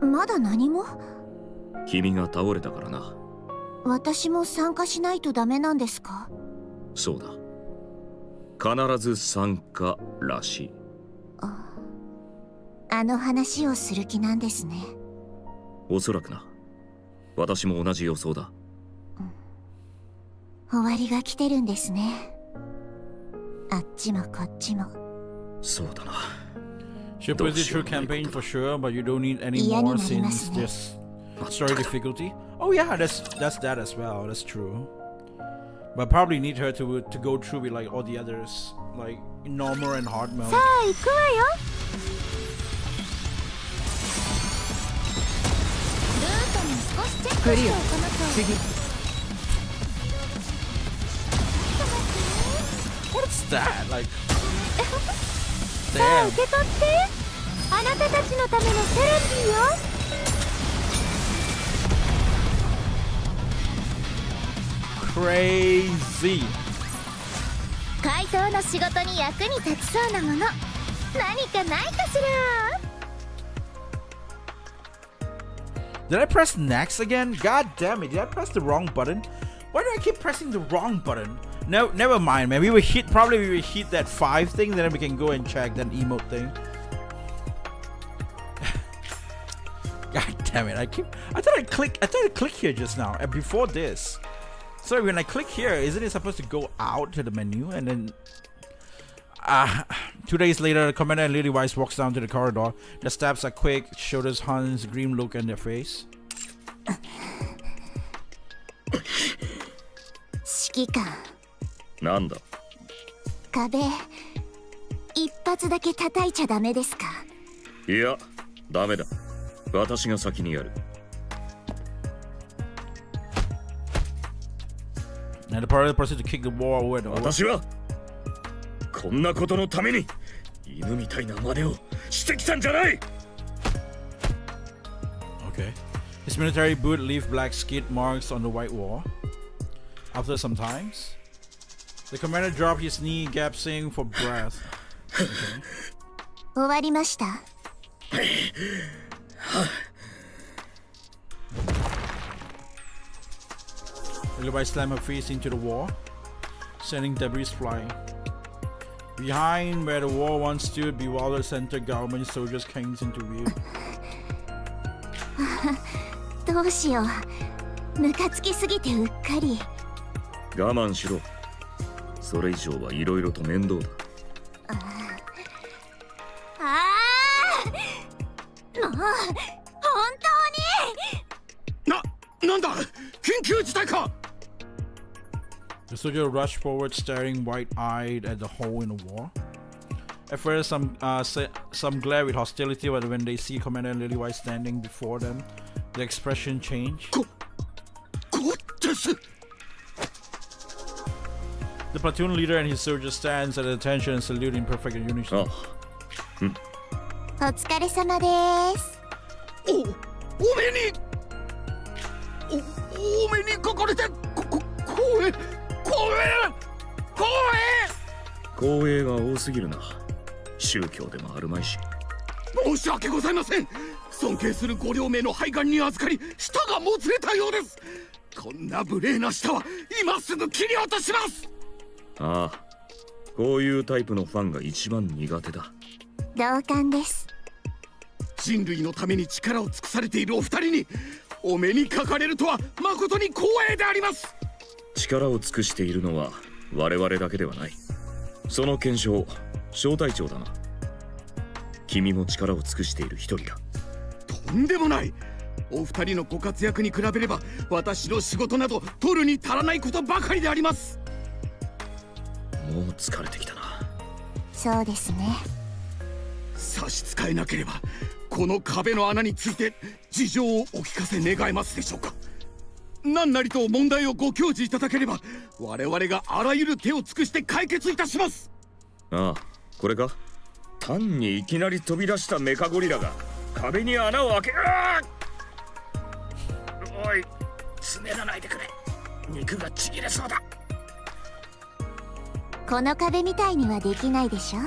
まだ何も？君が倒れたからな。私も参加しないとダメなんですか？そうだ、必ず参加らしい。あの話をする気なんですね。おそらくな。私も同じ予想だ。終わりが来てるんですね。あっちもこっちも。そうだな。 She'll push it through campaign for sure, but you don't need any more since this story difficulty. Oh yeah, that's that as well. That's true. But probably need her to go through with like all the others, like normal and hard mode. さあ行くわよ。ルートも少しチェックしておかなきゃ。次。 What's that? Like, さあ damn. 受け取って。あなたたちのためのセラピーよ。 Crazy. 怪盗の仕事に役に立ちそうなもの何かないかしら。 Did I press next again? God damn it! Did I press the wrong button? Why do I keep pressing the wrong button? No, never mind, man. We will hit that 5 thing, then we can go and check that emote thing. God damn. damn it! I thought I click here just now, and before this. So when I click here, isn't it supposed to go out to the menu and then? 2 days later, Commander and Lily Weiss walks down to the corridor. The steps are quick, shoulders hunts, grim look on their face. 指揮官。なんだ。壁一発だけ叩いちゃダメですか。いや、ダメだ。私が先にやる。And the party proceeds to kick the wall away. 私はこんなことのために犬みたいな真似をしてきたんじゃない。Okay. His military boot leave black skid marks on the white wall. After some times, the commander dropped his knee, gasping for breath. Okay. 終わりました。Levi slammed her face into the wall, sending debris flying. Behind where the wall once stood, bewildered center government soldiers came into view. どうしよう。ムカつきすぎてうっかり。我慢しろ。それ以上はいろいろと面倒だ。もう本当に。なんだ。緊急事態か。The soldier rushed forward, staring wide-eyed at the hole in the wall. At first, some glare with hostility, but when they see Commander and Lily White standing before them, the expression changed. The platoon leader and his soldier stands at attention and salute in perfect unison. お疲れ様です。お目にかかれて光栄が多すぎるな。宗教でもあるまいし。申し訳ございません。尊敬するご両名の肺がんに預かり舌がもつれたようです。こんな無礼な舌は今すぐ切り落とします。ああ、こういうタイプのファンが一番苦手だ。同感です。人類のために力を尽くされているお二人にお目にかかれるとは誠に光栄であります。力を尽くしているのは我々だけではない。その検証、小隊長だな。君も力を尽くしている一人だ。とんでもない。お二人のご活躍に比べれば私の仕事など取るに足らないことばかりであります。もう疲れてきたな。そうですね。差し支えなければこの壁の穴について事情をお聞かせ願えますでしょうか。何なりと問題をご教示いただければ我々があらゆる手を尽くして解決いたします。ああ、これか。単にいきなり飛び出したメカゴリラが壁に穴を開け。おい、詰めらないでくれ。肉がちぎれそうだ。この壁みたいにはできないでしょ。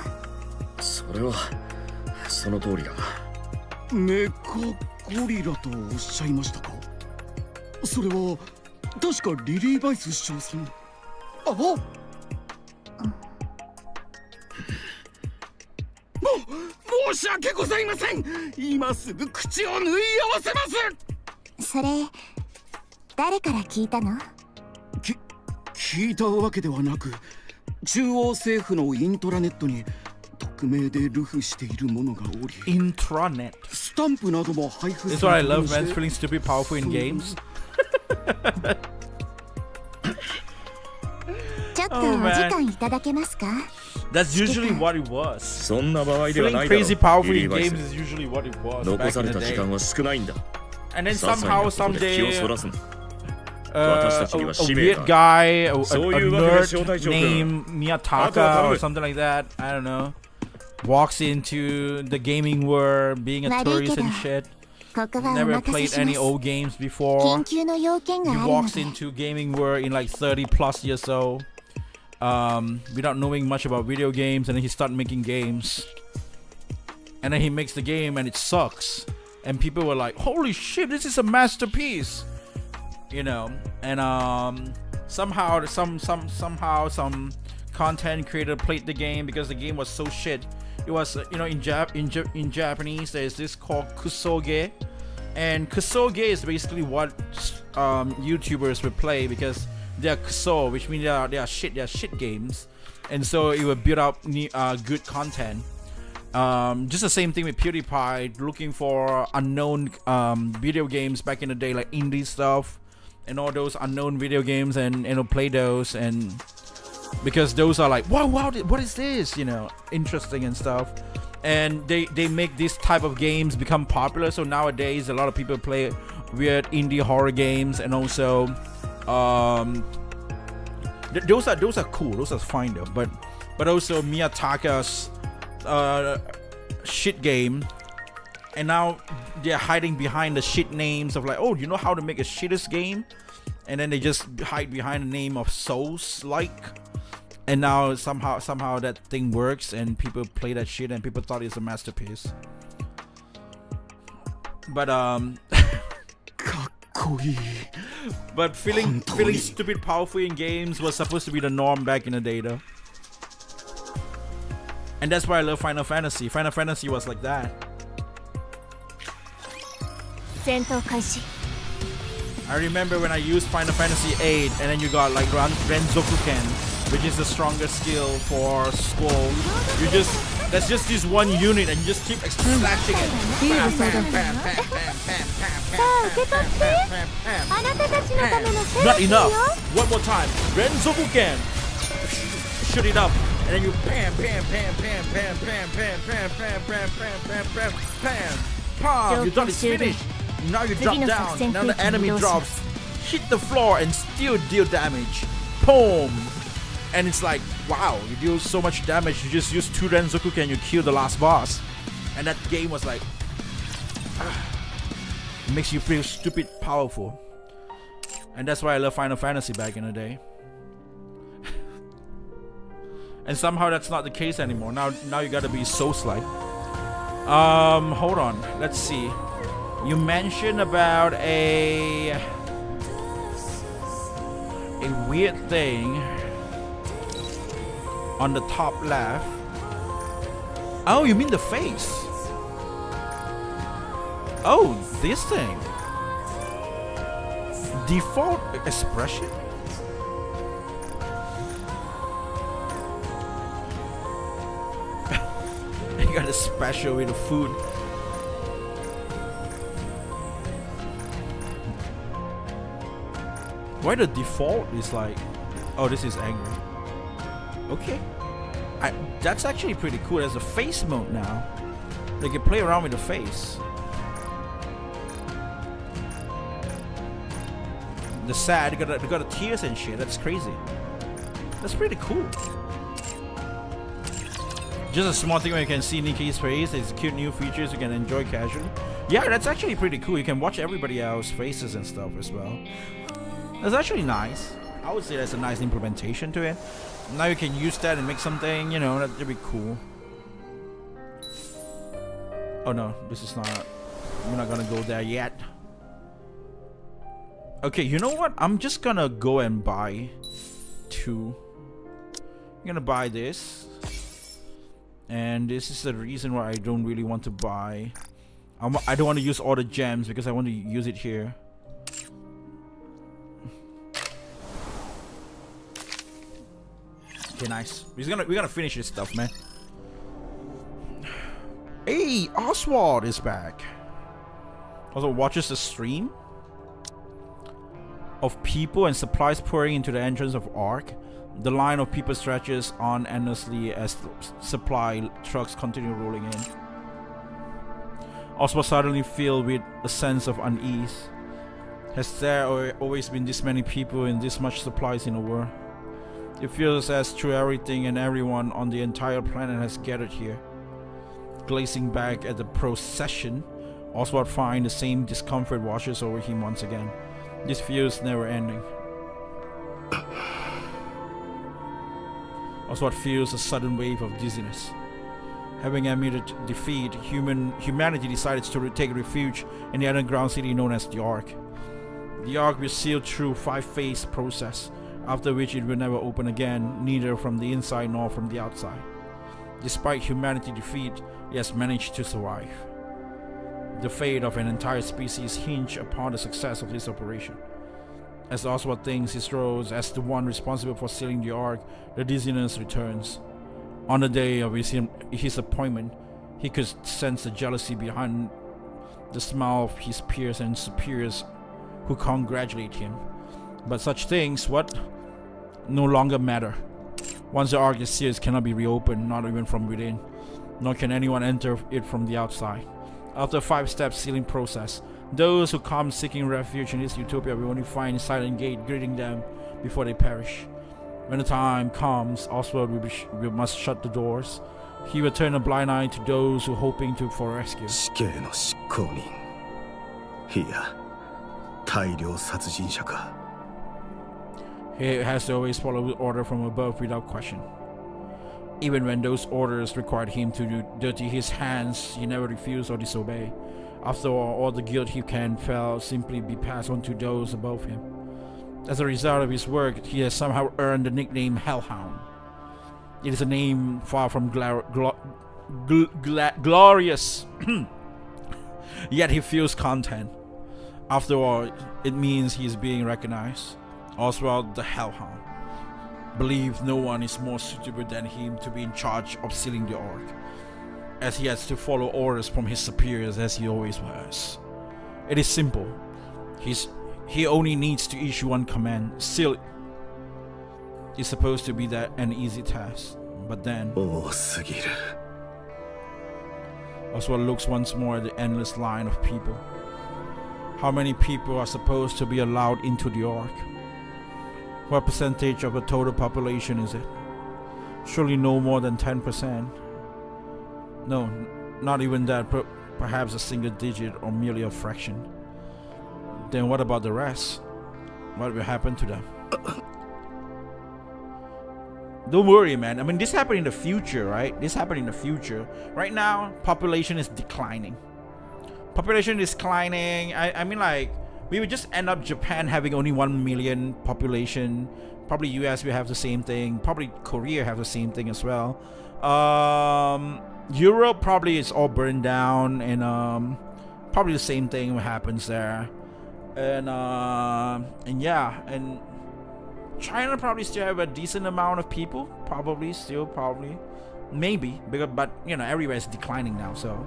それはその通りだ。メカゴリラとおっしゃいましたか。それは確かリリー・バイス首相さん。申し訳ございません。今すぐ口を縫い合わせます。それ誰から聞いたの？聞いたわけではなく、中央政府のイントラネットに匿名で流布しているものがおり、 Intranet. スタンプなども配布 That's さ what I れてい love, まして man. Feeling stupid powerful in games. ちょっとお時間いただけますか？ That's usually what it was. そんな場合では Feeling ないだろう。 crazy powerful リリ in ーバイス games is usually what it was 残 back さ in れ the た時 day. 間は少ないんだ。 And then 些細 somehow, なことで気を someday, そらすな。 a 私たちには使命 weird がある。 guy, a そういうわけで招 nerd 待状か。 named あとは Miyataka 頼 or む。 something like that, I don't know, walks into the gaming world being a 悪いけ tourist ど and shit. ここはお Never 任せ played しま any す。 old games before. 緊急の要件 He があるの walks で。 into gaming world in like 30 plus years old, without knowing much about video games, and then he started making games. And then he makes the game and it sucks. And people were like, holy shit, this is a masterpiece. You know, and somehow some content creator played the game because the game was so shit. It was in Japanese there's this called kusoge, And Kusoge is basically what YouTubers would play because they're Kuso, which means they are shit games, and so it would build up good content. Just the same thing with PewDiePie, looking for unknown video games back in the day, like indie stuff and all those unknown video games, and play those, and because those are like wow, what is this, interesting and stuff, and they make this type of games become popular. So nowadays a lot of people play weird indie horror games, and also those are cool, those are fine though, but also Miyataka's shit game, and now they're hiding behind the shit names of like, oh, you know how to make a shittest game, and then they just hide behind the name of Souls like, and now somehow that thing works and people play that shit and people thought it's a masterpiece. But but feeling stupid powerful in games was supposed to be the norm back in the day though. And that's why I love Final Fantasy. Final Fantasy was like that. I remember when I used Final Fantasy 8 and then you got like Renzokuken, which is the strongest skill for Skull. That's just this one unit and you just keep slashing it. Bam, bam, bam, bam, bam, bam, bam. Not enough. One more time. Renzokuken. Shoot it up. And then you bam, bam, bam, bam, bam, bam, bam, bam, bam, bam, bam, bam, bam, bam, bam. You thought it's finished. Now you drop down. Now the enemy drops, hit the floor, and still deal damage. Boom. And it's like, wow, you deal so much damage. You just use 2 Renzokuken and you kill the last boss. And that game was like, it makes you feel stupid powerful. And that's why I love Final Fantasy back in the day. And somehow that's not the case anymore. Now you gotta be Souls-like. Hold on. Let's see. You mentioned about a weird thing on the top left. Oh, you mean the face? Oh, this thing. Default expression? You got a special with the food. Why the default is like, oh, this is angry. Okay. That's actually pretty cool. There's a face mode now. They can play around with the face. The sad, they got the tears and shit. That's crazy. That's pretty cool. Just a small thing where you can see Nikke's face. It's cute new features you can enjoy casually. Yeah, that's actually pretty cool. You can watch everybody else's faces and stuff as well. That's actually nice. I would say that's a nice implementation to it. Now you can use that and make something, that'd be cool. Oh no, this is not. We're not gonna go there yet. Okay, you know what? I'm just gonna go and buy 2. I'm gonna buy this. And this is the reason why I don't really want to buy. I don't want to use all the gems because I want to use it here. Okay, nice. We're gonna finish this stuff, man. Hey, Oswald is back. Also watches the stream of people and supplies pouring into the entrance of Ark. The line of people stretches on endlessly as supply trucks continue rolling in. Oswald suddenly filled with a sense of unease. Has there always been this many people and this much supplies in the world? It feels as though everything and everyone on the entire planet has gathered here. Gazing back at the procession, Oswald finds the same discomfort washes over him once again. This feels never ending. Oswald feels a sudden wave of dizziness. Having admitted defeat, humanity decided to take refuge in the underground city known as the Ark. The Ark was sealed through 5-phase process, after which it will never open again, neither from the inside nor from the outside. Despite humanity's defeat, it has managed to survive. The fate of an entire species hinge upon the success of this operation. As Oswald thinks his role as the one responsible for sealing the Ark, the dizziness returns. On the day of his appointment, he could sense the jealousy behind the smile of his peers and superiors who congratulate him. But such things, no longer matter. Once the Ark is sealed, it cannot be reopened, not even from within, nor can anyone enter it from the outside. After a 5-step sealing process, those who come seeking refuge in this utopia will only find a silent gate greeting them before they perish. When the time comes, Oswald must shut the doors. He will turn a blind eye to those who are hoping for rescue. 死刑の執行人いや大量殺人者か He has to always follow order from above without question. Even when those orders required him to dirty his hands, he never refused or disobeyed. After all the guilt he can feel simply be passed on to those above him. As a result of his work, he has somehow earned the nickname Hellhound. It is a name far from glorious, yet he feels content. After all, it means he is being recognized. Oswald the Hellhound believes no one is more suitable than him to be in charge of sealing the Ark, as he has to follow orders from his superiors as he always was. It is simple. He only needs to issue one command: seal it. It's supposed to be an easy task, but then 多すぎる Oswald looks once more at the endless line of people. How many people are supposed to be allowed into the Ark? What percentage of the total population is it? Surely no more than 10%. No, not even that, perhaps a single digit or merely a fraction. Then what about the rest? What will happen to them? Don't worry, man. I mean, this happened in the future, right? This happened in the future. Right now, population is declining. Population is declining. I mean, like, we would just end up Japan having only 1 million population. Probably US will have the same thing. Probably Korea have the same thing as well. Europe probably is all burned down, and probably the same thing happens there. And yeah, and China probably still have a decent amount of people. Probably, maybe, because, but you know, everywhere is declining now, so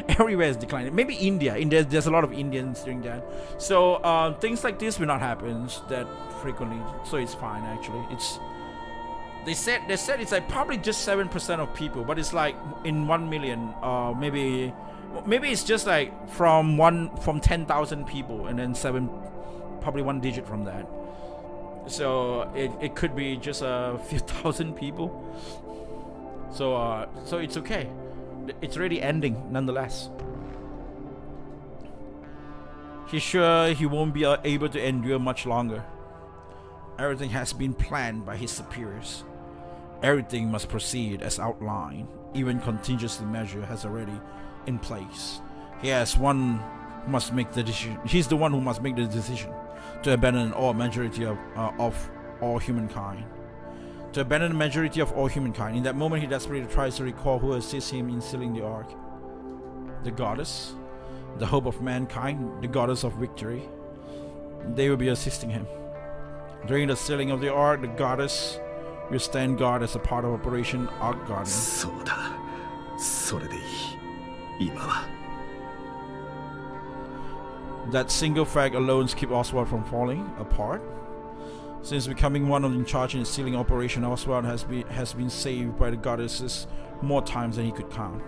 everywhere is declining. Maybe India. There's a lot of Indians doing that. So things like this will not happen that frequently. So it's fine actually. They said it's like probably just 7% of people, but it's like in 1 million. Maybe it's just like from 10,000 people, and then probably one digit from that. So it could be just a few thousand people. So it's okay. It's already ending nonetheless. He's sure he won't be able to endure much longer. Everything has been planned by his superiors. Everything must proceed as outlined. Even contingency measure has already in place. He's the one who must make the decision to abandon all majority of all humankind. To abandon the majority of all humankind. In that moment, he desperately tries to recall who assists him in sealing the Ark. The goddess, the hope of mankind, the goddess of victory. They will be assisting him. During the sealing of the Ark, the goddess will stand guard as a part of Operation Ark Guardian. そうだそれでいい今は That single fact alone keeps Oswald from falling apart. Since becoming one of in charge in the sealing operation, Oswald has been saved by the goddesses more times than he could count.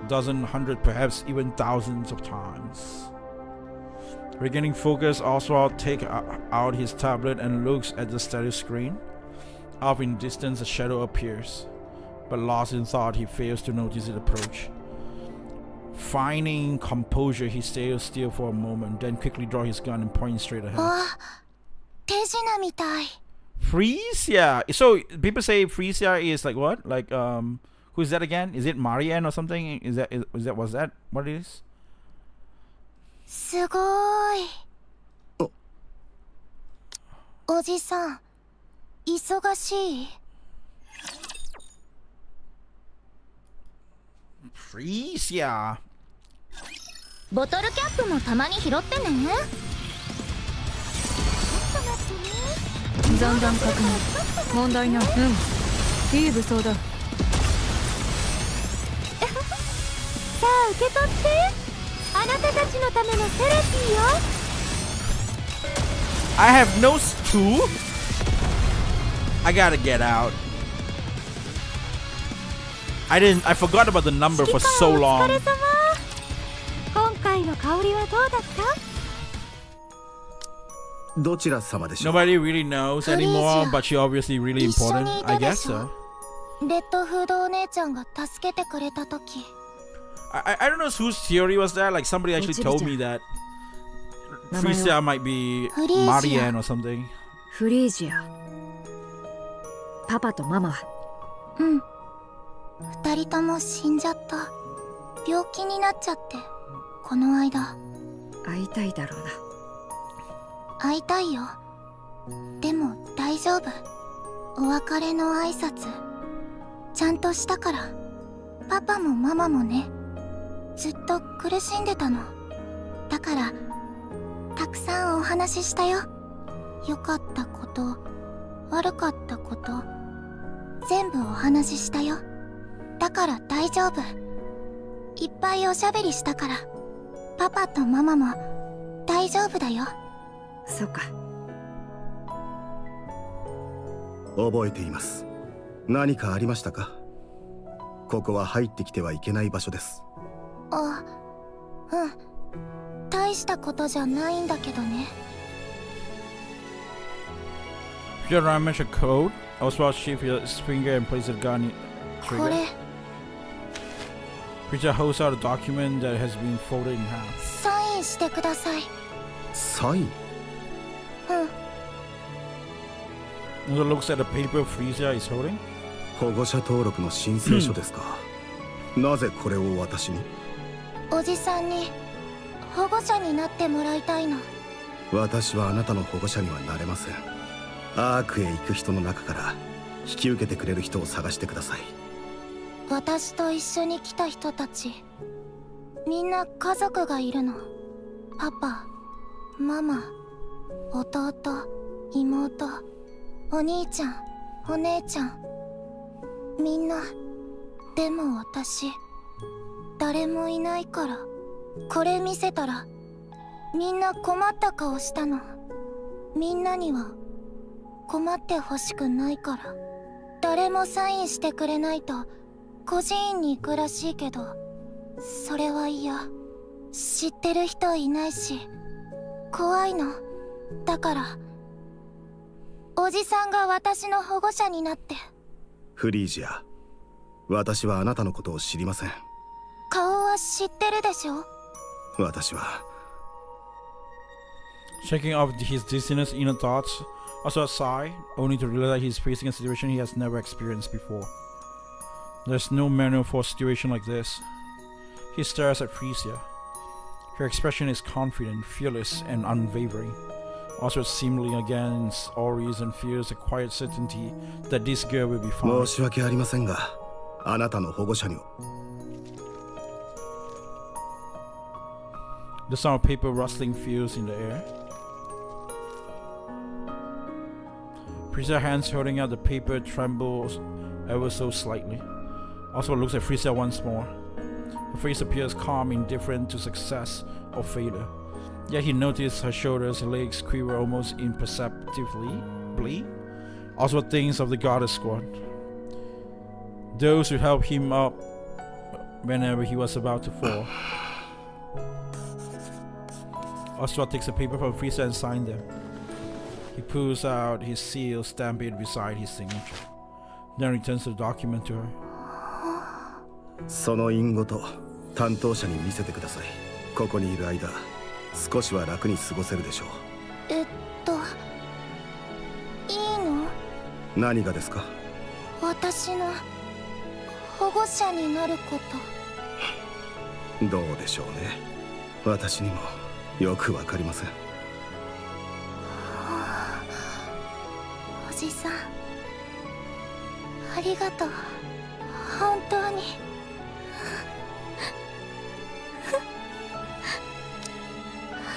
Dozen, 100, perhaps even thousands of times. Regaining focus, Oswald takes out his tablet and looks at the status screen. Off in the distance, a shadow appears, but lost in thought, he fails to notice it approach. Finding composure, he stays still for a moment, then quickly draws his gun and points straight ahead. 手品みたい Frisia. So people say Frisia is like what? Like who is that again? Is it Marianne or something? Was that what it is? すごいおじさん忙しい Frisia. ボトルキャップもたまに拾ってね。ちょっと待ってね。残弾確認。問題ない。いい武装だ。さあ受け取って。あなたたちのためのセラピーよ。I have no stool. I gotta get out. I forgot about the number for so お long. 疲れ様。今回の香りはどうだった？どちら様でしょう。 Nobody really knows anymore, but she obviously really 一緒 important. にい I たで guess しょ so. レッドフードお姉ちゃんが助けてくれた時。I don't know whose theory was that. Like somebody actually told me that Frisia might be Marianne or something. フリージア。パパとママはうん。二人とも死んじゃった。病気になっちゃって、この間。会いたいだろうな。会いたいよ。でも大丈夫。お別れの挨拶ちゃんとしたから。パパもママもね、ずっと苦しんでたの。だからたくさんお話ししたよ。良かったこと、悪かったこと、全部お話ししたよ。だから大丈夫。いっぱいおしゃべりしたから、パパとママも大丈夫だよ。そうか。覚えています。何かありましたか？ここは入ってきてはいけない場所です。あ、うん。大したことじゃないんだけどね。If you damage a code, also shift your finger and place the gun in こ trigger. れ Frisia holds out a document that has been folded in half. サインしてください。サイン？うん。 Also looks at the paper Frisia is holding. 保護者登録の申請書ですか。なぜこれを私に？おじさんに保護者になってもらいたいの。私はあなたの保護者にはなれません。アークへ行く人の中から引き受けてくれる人を探してください。私と一緒に来た人たち、みんな家族がいるの。パパ、ママ、弟、妹、お兄ちゃん、お姉ちゃん、みんな。でも私、誰もいないから。これ見せたらみんな困った顔したの。みんなには困ってほしくないから。誰もサインしてくれないと孤児院に行くらしいけど、それは嫌。知ってる人いないし怖いの。だからおじさんが私の保護者になって。フリージア、私はあなたのことを知りません。顔は知ってるでしょ。私は Shaking off his dizziness, inner thoughts, also a sigh, only to realize he's facing a situation he has never experienced before. There's no manual for a situation like this. He stares at Frisia. Her expression is confident, fearless, and unwavering. Also seemingly against all reason feels a quiet certainty that this girl will be 申 fine. し訳ありませんが、あなたの保護者に The sound of paper rustling fills in the air. Frisia's hands holding out the paper trembles ever so slightly. Also looks at Frisia once more. Her face appears calm, indifferent to success or failure. Yet he noticed her shoulders and legs quiver almost imperceptibly. Also thinks of the goddess squad. Those who helped him up whenever he was about to fall. Oswald takes a paper from Frisia and signs them. He pulls out his seal, stamp it beside his signature. Then returns the document to her. その印ごと担当者に見せてください。ここにいる間、少しは楽に過ごせるでしょう。いいの？何がですか？私の保護者になること。どうでしょうね。私にもよくわかりません。おじさん、ありがとう。本当に。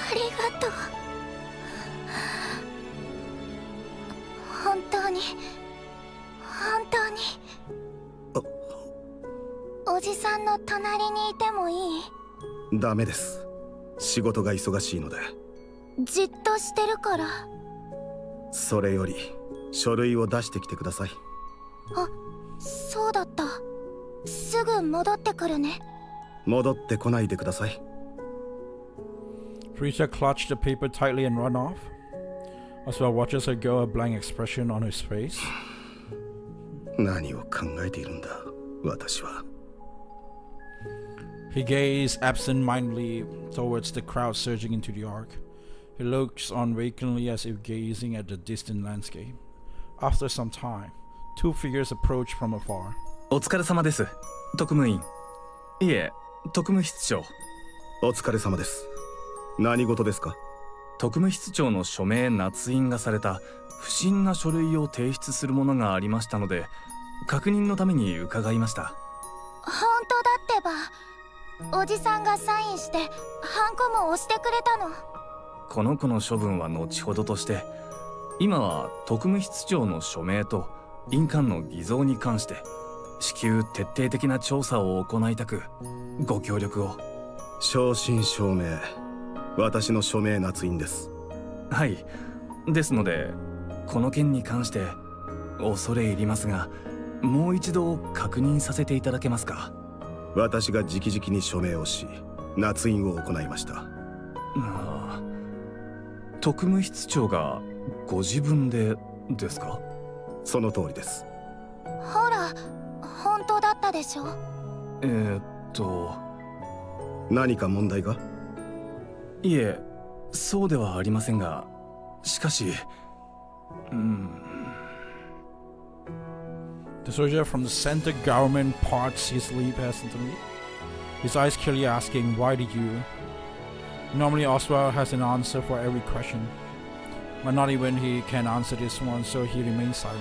ありがとう。本当に本当に。おじさんの隣にいてもいい？ダメです。仕事が忙しいので。じっとしてるから。それより書類を出してきてください。あ、そうだった。すぐ戻ってくるね。戻ってこないでください。Freezer clutched the paper tightly and run off. Oswald watches her go, a blank expression on his face. 何を考えているんだ、私は。He gazed absent-mindedly towards the crowd surging into the Ark. He looks on vacantly as if gazing at the distant landscape. After some time, two figures approach from afar. お疲れ様です、特務員。いえ、特務室長。お疲れ様です。何事ですか？特務室長の署名捺印がされた不審な書類を提出するものがありましたので、確認のために伺いました。本当だってば。おじさんがサインしてハンコも押してくれたの。この子の処分は後ほどとして、今は特務室長の署名と印鑑の偽造に関して至急徹底的な調査を行いたく、ご協力を。正真正銘、私の署名捺印です。はい。ですので、この件に関して恐れ入りますが、もう一度確認させていただけますか？私が直々に署名をし、捺印を行いました。特務室長がご自分でですか？その通りです。ほら、本当だったでしょ。何か問題が？いえ、そうではありませんが、しかし、The soldier from the center government parts his lip hesitantly, his eyes clearly asking, "Why did you?" Normally Oswald has an answer for every question, but not even he can answer this one, so he remains silent.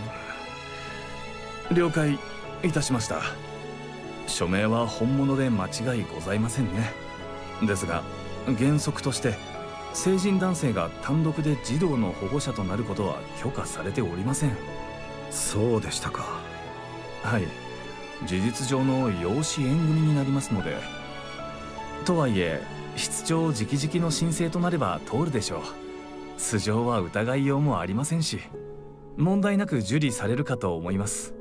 了解いたしました。署名は本物で間違いございませんね。ですが、原則として成人男性が単独で児童の保護者となることは許可されておりません。そうでしたか。はい、事実上の養子縁組になりますので。とはいえ、室長直々の申請となれば通るでしょう。素性は疑いようもありませんし、問題なく受理されるかと思います。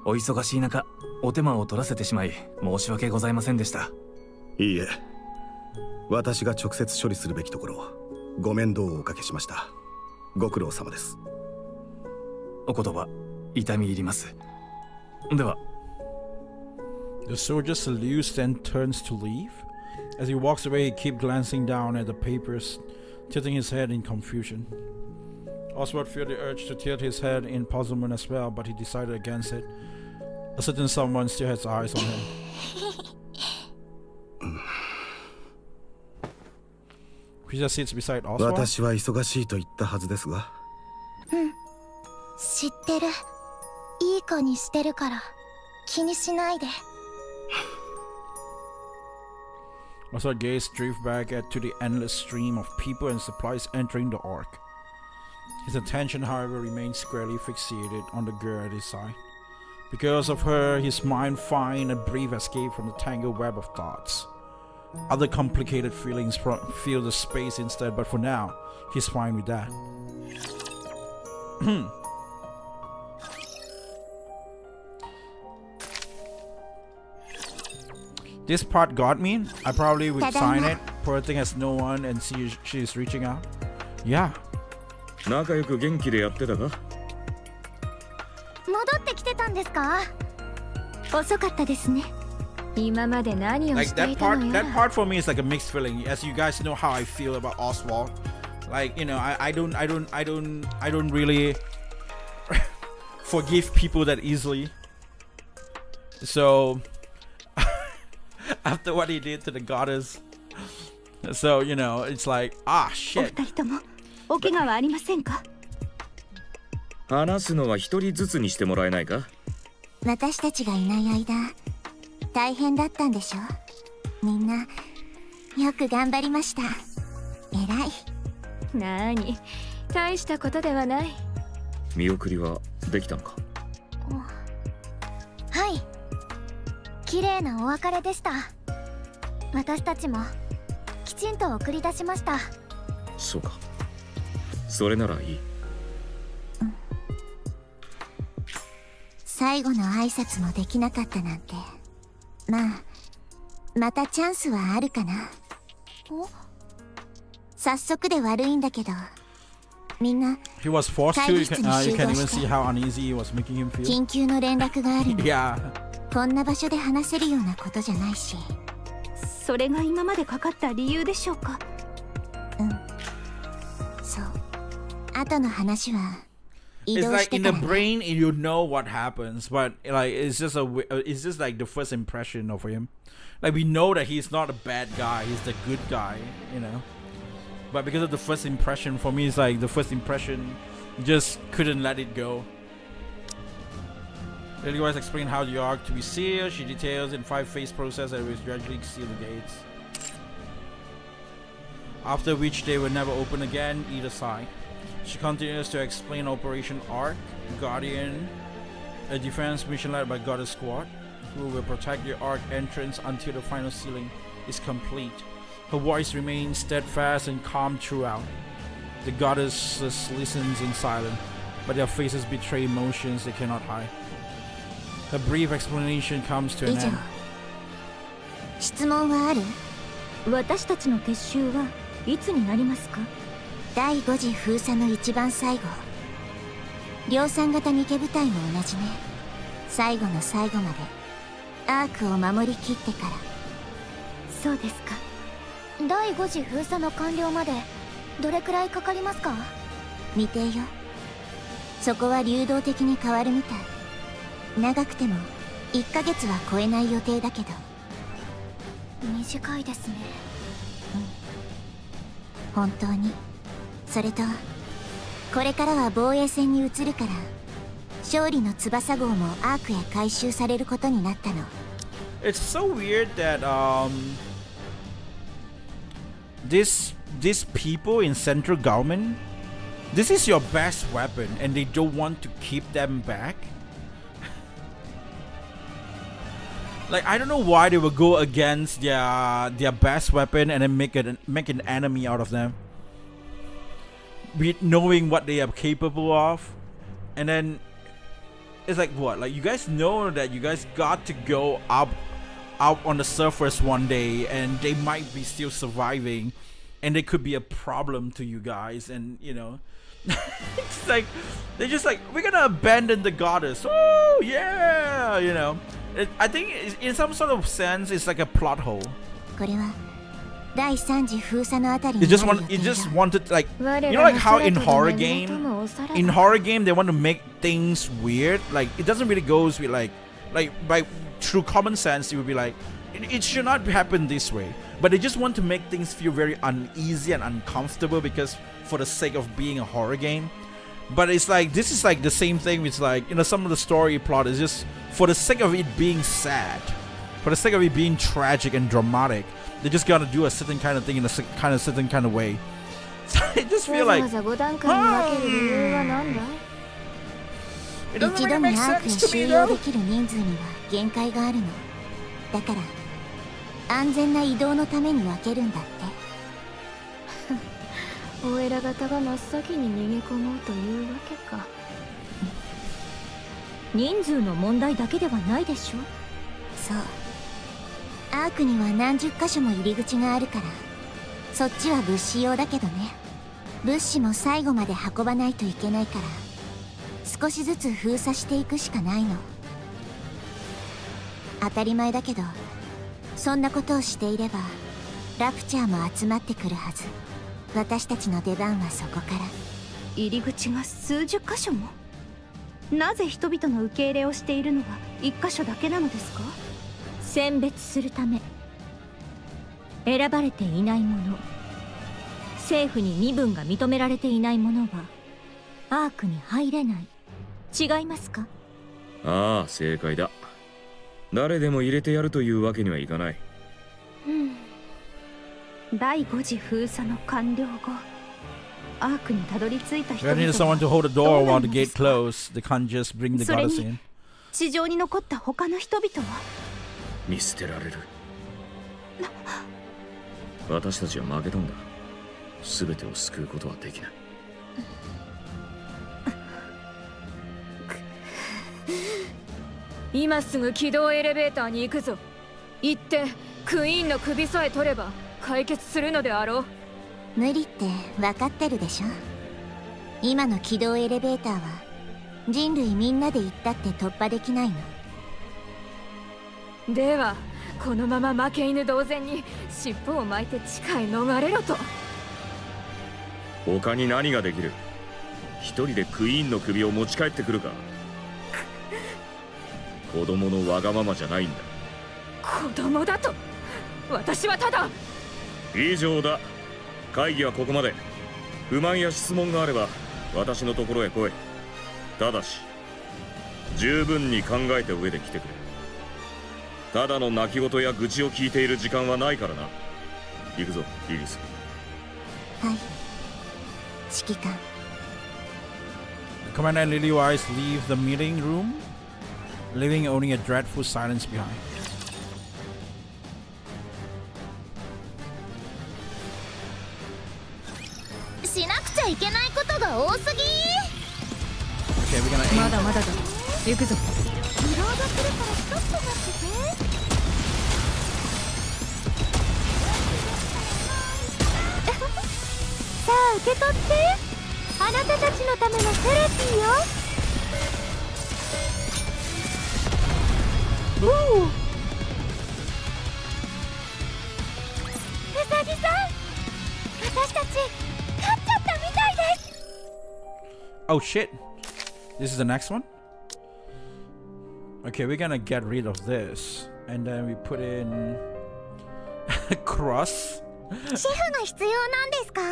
お忙しい中、お手間を取らせてしまい申し訳ございませんでした。いいえ、私が直接処理するべきところ、ご面倒をおかけしました。ご苦労様です。お言葉痛み入ります。では。 The soldier salutes then turns to leave. As he walks away, he keeps glancing down at the papers, tilting his head in confusion. Oswald felt the urge to tilt his head in puzzlement as well, but he decided against it. A certain someone still has eyes on him. Freezer sits beside Oswald. 私は忙しいと言ったはずですが。知ってる。いい子にしてるから気にしないで。Oswald gazed drift back to the endless stream of people and supplies entering the Ark. His attention, however, remained squarely fixated on the girl at his side. Because of her, his mind finds a brief escape from the tangled web of thoughts. Other complicated feelings fill the space instead, but for now, he's fine with that. This part got me. I probably would sign it. Poor thing has no one and she's reaching out. Yeah. 仲良く元気でやってたか？戻ってきてたんですか？遅かったですね。今まで何を Like してい that たの part や that part for me is like a mixed feeling. As you guys know how I feel about Oswald. Like, you know, I don't really forgive people that easily. So after what he did to the goddess, so you know, it's like, ah お shit. 二人ともお怪我はありませんか？話すのは一人ずつにしてもらえないか？私たちがいない間大変だったんでしょ。みんなよく頑張りました。偉い。なーに、大したことではない。見送りはできたのか？はい、綺麗なお別れでした。私たちもきちんと送り出しました。そうか、それならいい。最後の挨拶もできなかったなんて、またチャンスはあるかな。早速で悪いんだけど、みんな He was forced to. You can even see how uneasy it was making him feel. 緊急の連絡があるの。Yeah. こんな場所で話せるようなことじゃないし。それが今までかかった理由でしょうか？そう。後の話は移 It's 動 like して in か the ら。 brain, you know what happens, but like it's just like the first impression of him. Like we know that he's not a bad guy; he's the good guy, you know. But because of the first impression, for me, it's like the first impression just couldn't let it go. Lily was explain how the arc to be sealed. She details in 5-phase process that will gradually seal the gates, after which they will never open again either side. She continues to explain Operation Ark Guardian, a defense mission led by Goddess Squad, who will protect the Ark entrance until the final sealing is complete. Her voice remains steadfast and calm throughout. The goddesses listens in silence, but their faces betray emotions they cannot hide. Her brief explanation comes to 以 an 上。 end. 質問はある？私たちの撤収はいつになりますか？第5次封鎖の一番最後。量産型ニケ部隊も同じね。最後の最後までアークを守りきってから。そうですか。第5次封鎖の完了までどれくらいかかりますか？未定よ。そこは流動的に変わるみたい。長くても1ヶ月は超えない予定だけど。短いですね。本当に。それとこれからは防衛戦に移るから、勝利の翼号もアークへ回収されることになったの。 It's so weird that these people in central government, this is your best weapon and they don't want to keep them back. Like I don't know why they would go against their best weapon and then make an enemy out of them, knowing what they are capable of. And then it's like, what, like you guys know that you guys got to go out on the surface one day and they might be still surviving and they could be a problem to you guys, and you know. It's like they're just like, we're gonna abandon the goddess. Oh yeah, you know. I think in some sort of sense it's like a plot hole. これは第3次封鎖のあたり It に just なる予 it 定 just だ。 wanted, like, you know, like how in horror game they want to make things weird. Like it doesn't really goes with like by through common sense it would be like it should not happen this way, but they just want to make things feel very uneasy and uncomfortable because for the sake of being a horror game. But it's like this is like the same thing. It's like, you know, some of the story plot is just for the sake of it being sad, for the sake of it being tragic and dramatic. They just gotta do a certain kind of thing in a certain kind of way. So I just feel like, it doesn't 一 really 度 make にアーク sense へ to me 収容 though. できる人数には限界があるの。だから安全な移動のために分けるんだって。お偉方が真っ先に逃げ込もうというわけか。人数の問題だけではないでしょ。そう。アークには何十箇所も入り口があるから、そっちは物資用だけどね。物資も最後まで運ばないといけないから、少しずつ封鎖していくしかないの。当たり前だけど、そんなことをしていればラプチャーも集まってくるはず。私たちの出番はそこから。入り口が数十箇所も？なぜ人々の受け入れをしているのは一箇所だけなのですか？選別するため。選ばれていないもの、政府に身分が認められていないものはアークに入れない。違いますか？ああ、正解だ。誰でも入れてやるというわけにはいかない。第5次封鎖の完了後、アークにたどり着いた人 We 々 need someone to は hold the ど door うな while る the ので gate すか？ closed. They can't just bring the それ goddess に in. 地上に残った他の人々は見捨てられる。私たちは負けたんだ。全てを救うことはできない。今すぐ起動エレベーターに行くぞ。行ってクイーンの首さえ取れば解決するのであろう。無理って分かってるでしょ。今の起動エレベーターは人類みんなで行ったって突破できないの。ではこのまま負け犬同然に尻尾を巻いて地下へ逃れろと。他に何ができる？一人でクイーンの首を持ち帰ってくるか。子供のわがままじゃないんだ。子供だと？私はただ。以上だ。会議はここまで。不満や質問があれば私のところへ来い。ただし十分に考えた上で来てくれ。ただの泣き言や愚痴を聞いている時間はないからな。行くぞリリス。はい、指揮官。 Commander and Lilywise leave the meeting room, leaving only a dreadful silence behind. Okay, we're gonna ま aim. だまだだ。行くぞ。リロードするからちょっと待ってて。さあ受け取って。あなたたちのためのセラピーよ。うさぎさん、私たち勝っちゃったみたいです。 Oh shit! This is the next one? Okay, we're gonna get rid of this. And then we put in cross. シェフが必要なんですか？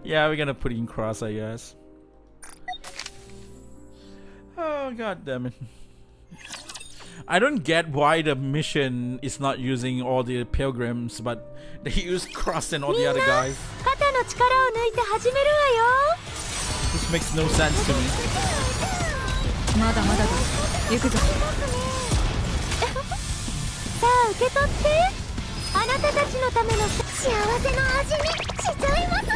Yeah, we're gonna put in cross, I guess. Oh god damn it. I don't get why the mission is not using all the pilgrims, but they use cross and all the other guys. 肩の力を抜いて始めるわよ。 This makes no sense to me. まだまだだ。行くぞ。さあ受け取って。あなたたちのための幸せの味にしちゃいます。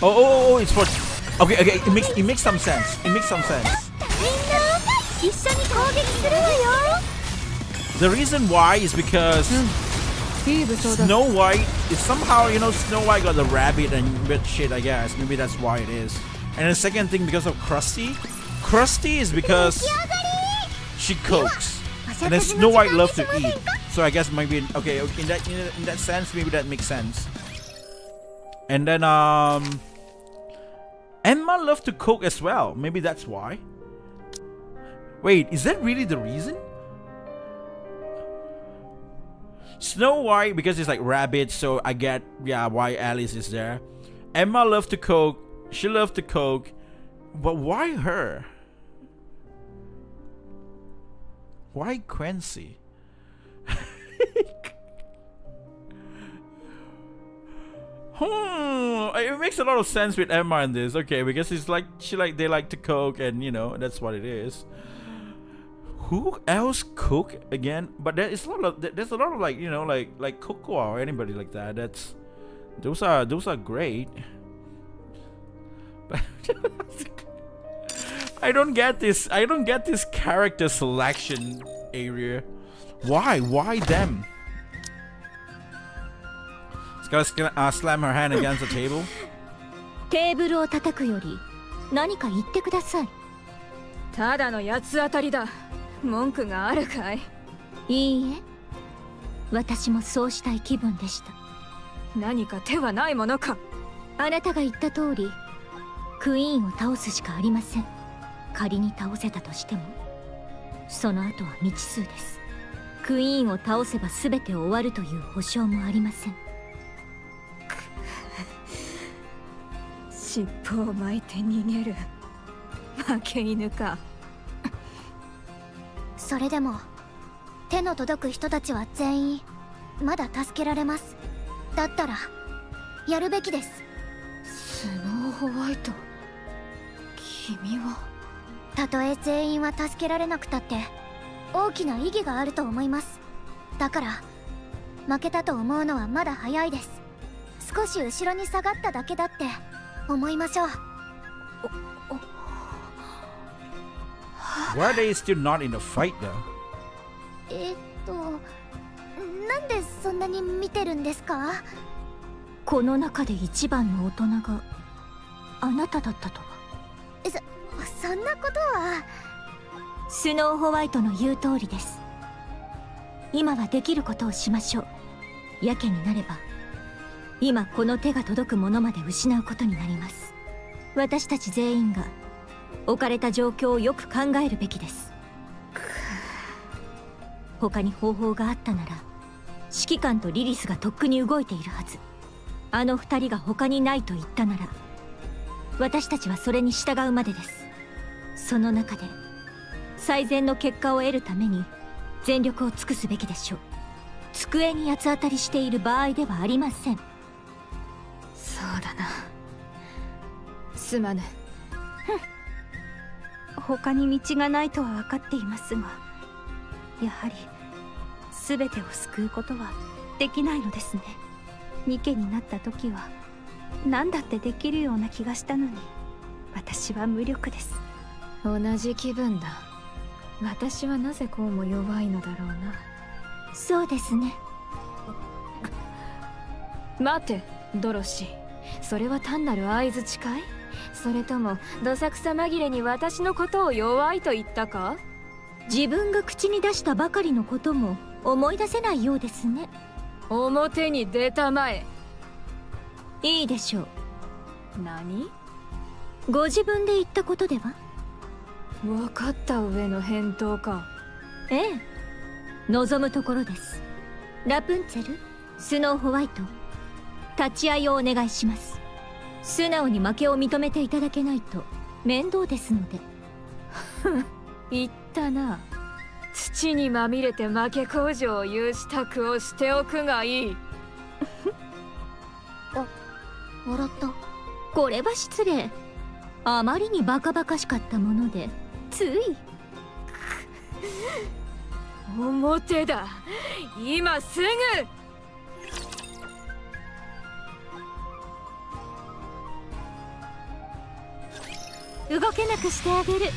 Oh, it's for. Okay, it makes some sense. It makes some sense. みんな一緒に攻撃するわよ。 The reason why is because いい武装だ。 Snow White is somehow, you know, Snow White got the rabbit and weird shit, I guess. Maybe that's why it is. And the second thing, because of Krusty. Krusty is because she cooks. And then Snow White loves to eat. So I guess maybe, okay, in that sense, maybe that makes sense. And then, Emma loved to cook as well. Maybe that's why. Wait, is that really the reason? Snow White, because it's like rabbit, so I get, yeah, why Alice is there. Emma loved to cook. She loved to cook. But why her? Why Quincy? It makes a lot of sense with Emma in this. Okay, because it's like they like to cook, and you know that's what it is. Who else cook again? But there's a lot of like, you know, like Coco or anybody like that. Those are great. But I don't get this character selection area. Why them? Slam her hand against the table. テーブルを叩くより何か言ってください。ただの八つ当たりだ。文句があるかい？いいえ、私もそうしたい気分でした。何か手はないものか？あなたが言った通り、クイーンを倒すしかありません。仮に倒せたとしても、その後は未知数です。クイーンを倒せば全て終わるという保証もありません。尻尾を巻いて逃げる負け犬か。それでも手の届く人たちは全員まだ助けられます。だったらやるべきです。スノーホワイト、君は。たとえ全員は助けられなくたって大きな意義があると思います。だから負けたと思うのはまだ早いです。少し後ろに下がっただけだって思いましょう。Why are they still not in the fight though? なんでそんなに見てるんですか？この中で一番の大人があなただったとは。そんなことは。スノーホワイトの言う通りです。今はできることをしましょう。やけになれば今この手が届くものまで失うことになります。私たち全員が置かれた状況をよく考えるべきです。他に方法があったなら指揮官とリリスがとっくに動いているはず。あの二人が他にないと言ったなら私たちはそれに従うまでです。その中で最善の結果を得るために全力を尽くすべきでしょう。机に八つ当たりしている場合ではありません。そうだな、すまぬ。他に道がないとは分かっていますが、やはり全てを救うことはできないのですね。ニケになった時は何だってできるような気がしたのに、私は無力です。同じ気分だ。私はなぜこうも弱いのだろうな。そうですね。待てドロシー、それは単なる相づちかい？それともどさくさ紛れに私のことを弱いと言ったか？自分が口に出したばかりのことも思い出せないようですね。表に出たまえ。いいでしょう。何？ご自分で言ったことでは？分かった上の返答か。ええ、望むところです。ラプンツェル、スノーホワイト、立ち会いをお願いします。素直に負けを認めていただけないと面倒ですので。言ったな。土にまみれて負け工場を有したくをしておくがいい。笑った。これは失礼。あまりにバカバカしかったものでつい。表だ、今すぐ。動けなくしてあげる。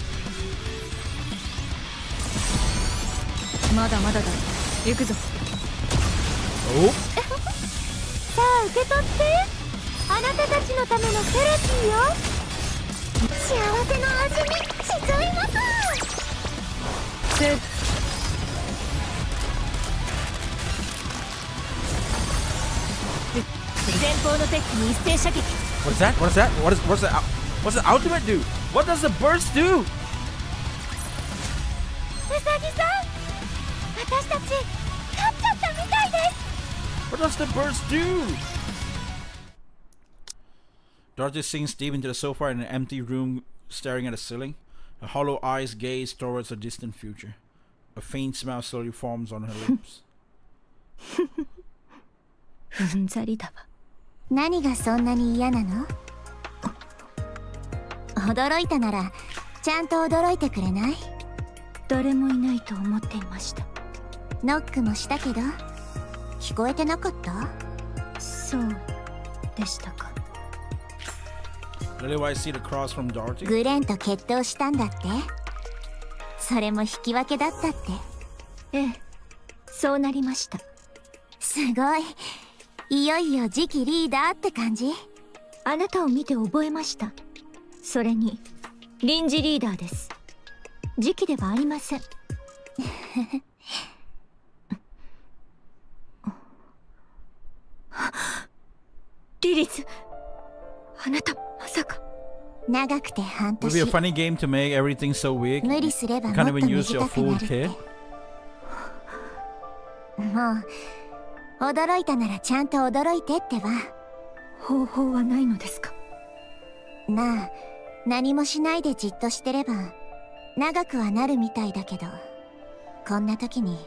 まだまだだ、行くぞ。さあ受け取って。あなたたちのためのセラピーよ。幸せの味にしちゃいます。前方の敵に一斉射撃。 What's that? What's that? What's the ultimate do? What does the burst do? ウサギさん、私たち勝っちゃったみたいです。 What does the burst do? Dorothy sinks deep into the sofa in an empty room, staring at the ceiling. Her hollow eyes gaze towards a distant future. A faint smile slowly forms on her lips. うんざりだわ。何がそんなに嫌なの？驚いたならちゃんと驚いてくれない？誰もいないと思っていました。ノックもしたけど聞こえてなかった？そうでしたか。 Really, why I see the cross from Dorothy? グレンと決闘したんだって？それも引き分けだったって？ええ、そうなりました。すごい。いよいよ次期リーダーって感じ？あなたを見て覚えました。それに臨時リーダーです。次期ではありません。リリス、あなたまさか。長くて半 Would be a 年。 funny game to make everything so weak. 無理すれば You もっ can't と even use your 短くな full るって。 kit. もう驚いたならちゃんと驚いてってば。方法はないのですか？まあ何もしないでじっとしてれば長くはなるみたいだけど、こんな時に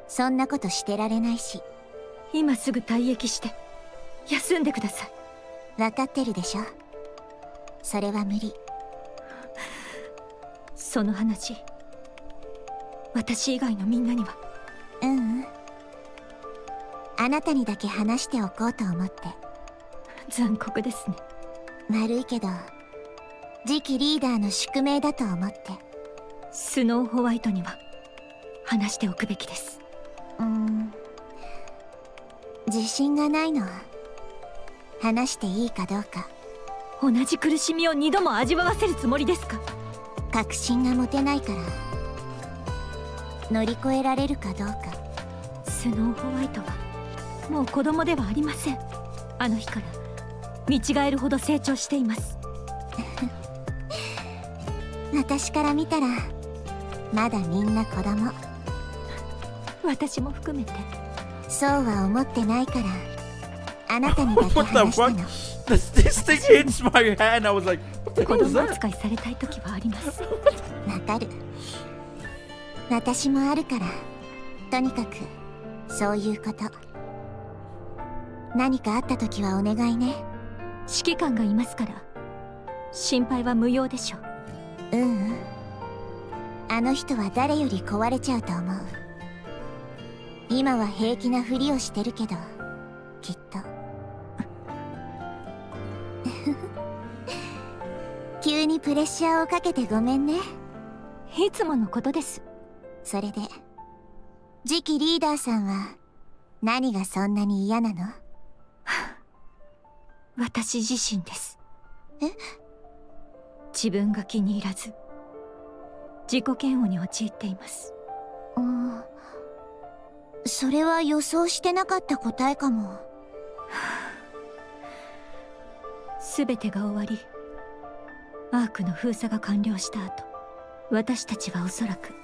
そんなことしてられないし。今すぐ退役して休んでください。分かってるでしょ。それは無理。その話私以外のみんなには。ううん、あなたにだけ話しておこうと思って。残酷ですね。悪いけど次期リーダーの宿命だと思って。スノーホワイトには話しておくべきです。自信がないの。話していいかどうか。同じ苦しみを2度も味わわせるつもりですか？確信が持てないから乗り越えられるかどうか。スノーホワイトはもう子供ではありません。あの日から見違えるほど成長しています。私から見たらまだみんな子供。私も含めて。そうは思ってないからあなたにだけ What the 話した fuck? の。 This thing hits my hand. I was like, what the 子 hell is 供 that? 扱いされたい時はあります。わかる。私もあるから。とにかくそういうこと。何かあった時はお願いね。指揮官がいますから心配は無用でしょう。うん、あの人は誰より壊れちゃうと思う。今は平気なふりをしてるけどきっと急にプレッシャーをかけてごめんね。いつものことです。それで次期リーダーさんは何がそんなに嫌なの？私自身です。え？自分が気に入らず自己嫌悪に陥っています。それは予想してなかった答えかも。全てが終わりアークの封鎖が完了した後、私たちはおそらく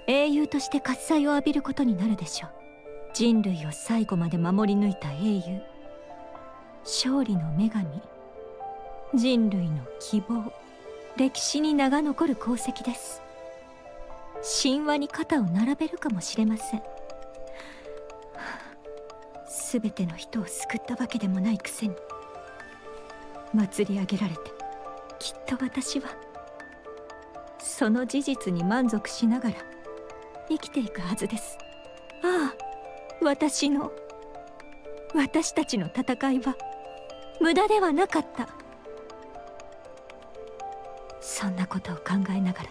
英雄として喝采を浴びることになるでしょう。人類を最後まで守り抜いた英雄、勝利の女神、人類の希望、歴史に名が残る功績です。神話に肩を並べるかもしれません。全ての人を救ったわけでもないくせに祭り上げられて、きっと私はその事実に満足しながら生きていくはずです。ああ、私たちの戦いは無駄ではなかった。そんなことを考えながら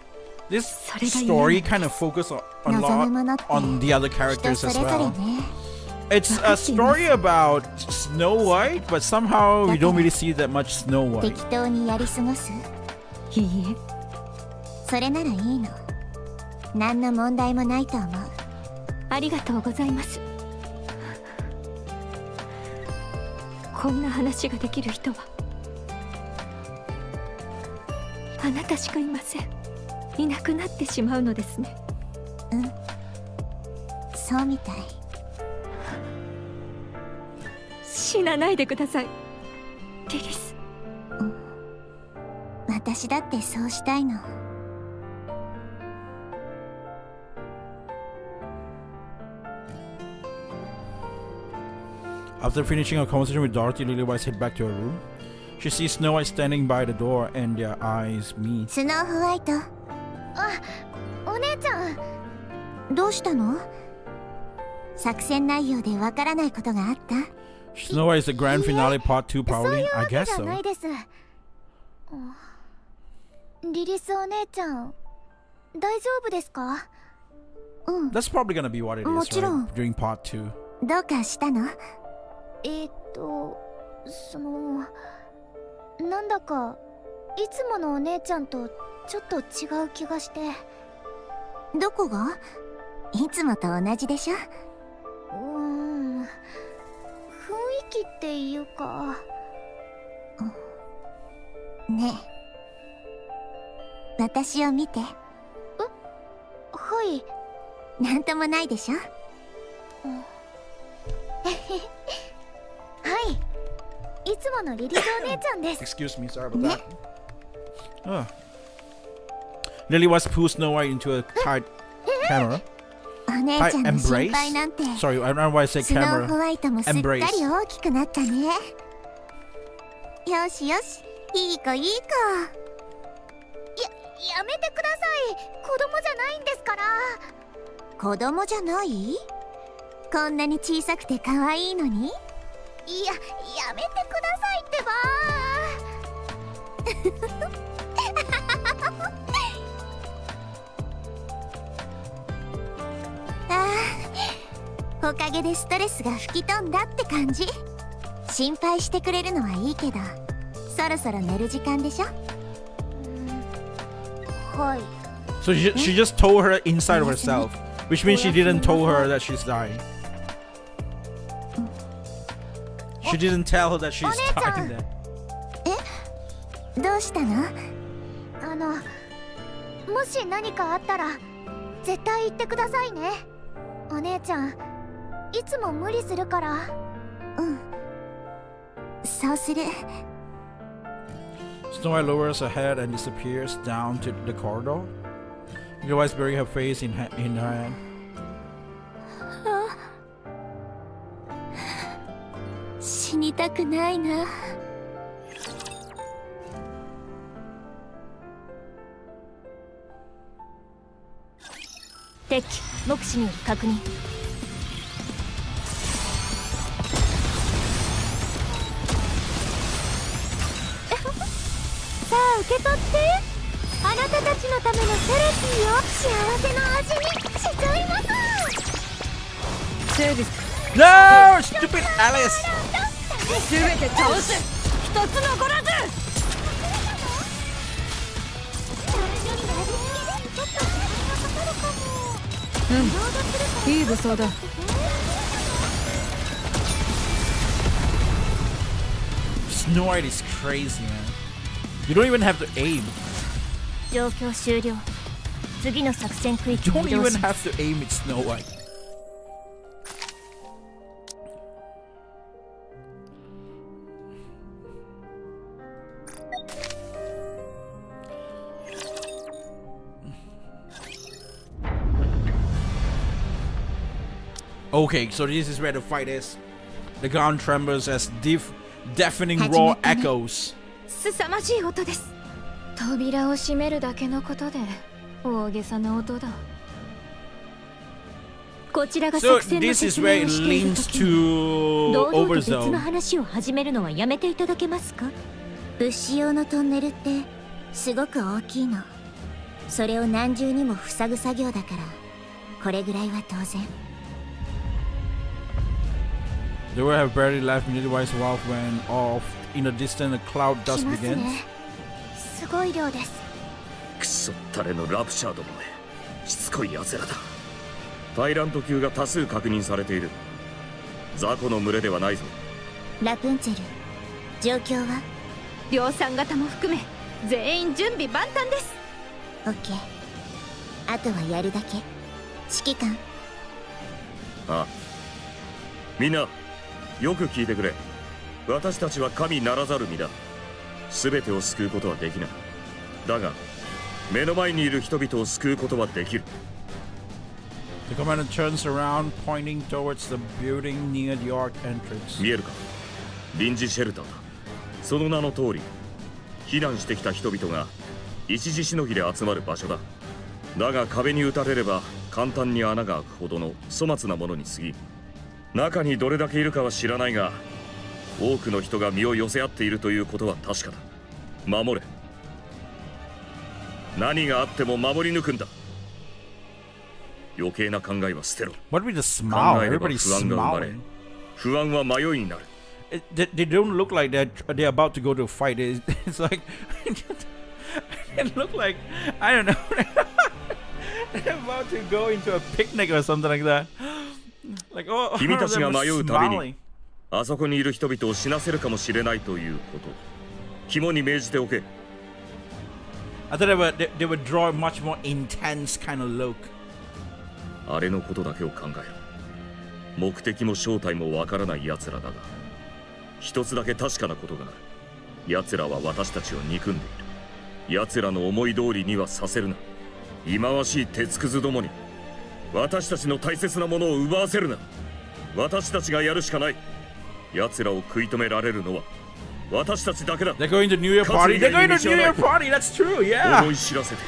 This story kind of focus a lot on the other characters as well. It's a story about Snow White, but somehow we don't really see that much Snow White. 適当にやり過ごす？いいえ、それならいいの。何の問題もないと思う。ありがとうございます。こんな話ができる人はあなたしかいません。いなくなってしまうのですね。うん、そうみたい。死なないでください、リリス。私だってそうしたいの。After finishing a conversation with Dorothy, Lilywhite head back to her room. She sees Snow White standing by the door, and their eyes meet. スノーホワイト。お姉ちゃん。どうしたの？作戦内容でわからないことがあった？ Snow White is the grand finale part 2 probably. I guess じゃ so. ないです。リリスお姉ちゃん、大丈夫ですか？うん。 That's probably gonna be what it is, もちろん。 right? During part 2. どうかしたの？なんだかいつものお姉ちゃんとちょっと違う気がして。どこが？いつもと同じでしょ？雰囲気っていうか。ねえ、私を見て。はい。なんともないでしょ？はい、いつものリリスお姉ちゃんです。 Excuse me, sorry about that. Lilywhite pulls Snow White into a tight camera. お姉ちゃんの心 Embrace? 配なんて。 Sorry, I don't know why I say スノー camera. ホワイトもすっかり Embrace. 大きくなったね。よしよし、いい子いい子。やめてください。子供じゃないんですから。子供じゃない？こんなに小さくて可愛いのに？やめてくださいってば。おかげでストレスが吹き飛んだって感じ。心配してくれるのはいいけど、そろそろ寝る時間でしょ。はい。 So she just told her inside of herself, which means she didn't tell her that she's dying. She didn't tell her that she's dying there. どうしたの？もし何かあったら絶対言ってくださいね。お姉ちゃん、いつも無理するから。そうする。 Snow White lowers her head and disappears down to the corridor. Nikke White's burying her face in her hand. 死にたくないな。敵目視による確認。さあ受け取って。あなたたちのためのセレティを幸せの味にしちゃいます。セービス No, stupid Alice! 全て倒す。一つ残らず。いい武装だ。 Snow White is crazy, man. You don't even have to aim. 状況終了。次の作戦区域 You に don't 移動 even しま have す。 to aim at Snow White. Okay, so this is where the fight is. The ground trembles as deafening roar echoes. 凄まじい音です。扉を閉めるだけのことで大げさな音だ。こちらが So 作戦の this is 説 where 明 it をしている leans 時に to 堂々と別の Overzone. 話を始めるのはやめていただけますか？物資用のトンネルってすごく大きいの。それを何重にも塞ぐ作業だから、これぐらいは当然。 They will have barely left Nikke White's walk when off in the distance a cloud 来 dust ます begins. ね。すごい量です。クソったれのラプシャーどもめ、しつこい奴らだ。タイラント級が多数確認されている。雑魚の群れではないぞ。ラプンツェル、状況は？量産型も含め全員準備万端です。オッケー。あとはやるだけ。指揮官。ああ、みんなよく聞いてくれ。私たちは神ならざる身だ。全てを救うことはできない。だが目の前にいる人々を救うことはできる。 The commander turns around, pointing towards the building near the Ark entrance. 見えるか、臨時シェルターだ。その名の通り、避難してきた人々が一時しのぎで集まる場所だ。だが壁に打たれれば簡単に穴が開くほどの粗末なものに過ぎ、中にどれだけいるかは知らないが、多くの人が身を寄せ合っているということは確かだ。守れ。何があっても守り抜くんだ。余計な考えは捨てろ。 What with the 考 smile? えれば Everybody's 不安が生まれ、 smiling. 不安は迷いになる。They don't look like they're about to go to a fight. It's like it look like, I don't know. They're about to go into a picnic or something like that. Like, oh, 君たちが迷うたび smiling. にあそこにいる人々を死なせるかもしれないということ、肝に銘じておけ。 I thought they would draw a much more intense kind of look. あれのことだけを考えろ。目的も正体もわからない奴らだが、一つだけ確かなことがある。奴らは私たちを憎んでいる。奴らの思い通りにはさせるな。忌まわしい鉄くずどもに。私たちの大切なものを奪わせるな。私たちがやるしかない。奴らを食い止められるのは私たちだけだ。 They're going to New Year party. They're going to New Year party. That's true. Yeah. 思い知らせて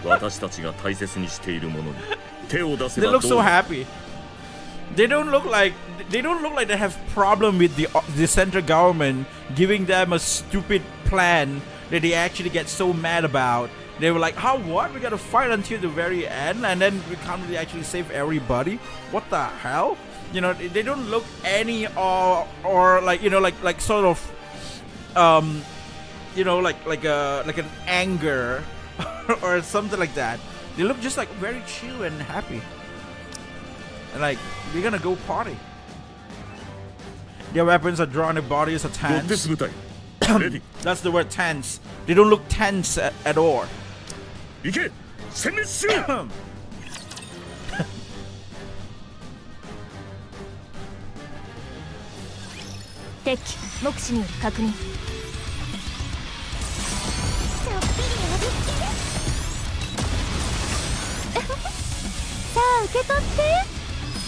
私たちが大切にしているものに手を出せ They ば look どう so だ。 happy. They don't look like they have problem with the central government giving them a stupid plan that they actually get so mad about. They were like, "How what? We gotta fight until the very end, and then we can't really actually save everybody. What the hell?" You know, they don't look any or like like sort of like an anger or something like that. They look just like very chill and happy. And like, we're gonna go party. Their weapons are drawn, their bodies are ゴッテス tense. 部隊レディ That's the word tense. They don't look tense at all. 行け殲滅しろ。敵機目視による確認。ちょっぴりやりつけるさあ受け取って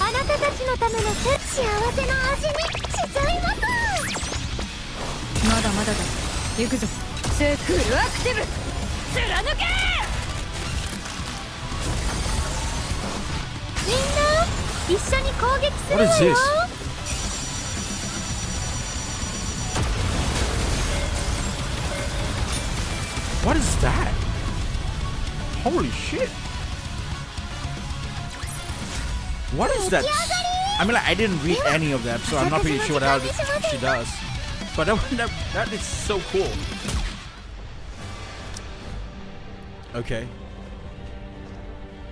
あなたたちのための幸せの味にしちゃいますまだまだだ。行くぞ。セークルアクティブ貫け。みんな一緒に攻撃する What わ is よ this? What is that? Holy shit. What is that? I mean, like, I didn't read any of that, so I'm not pretty sure what else she does. But that is so cool. Okay.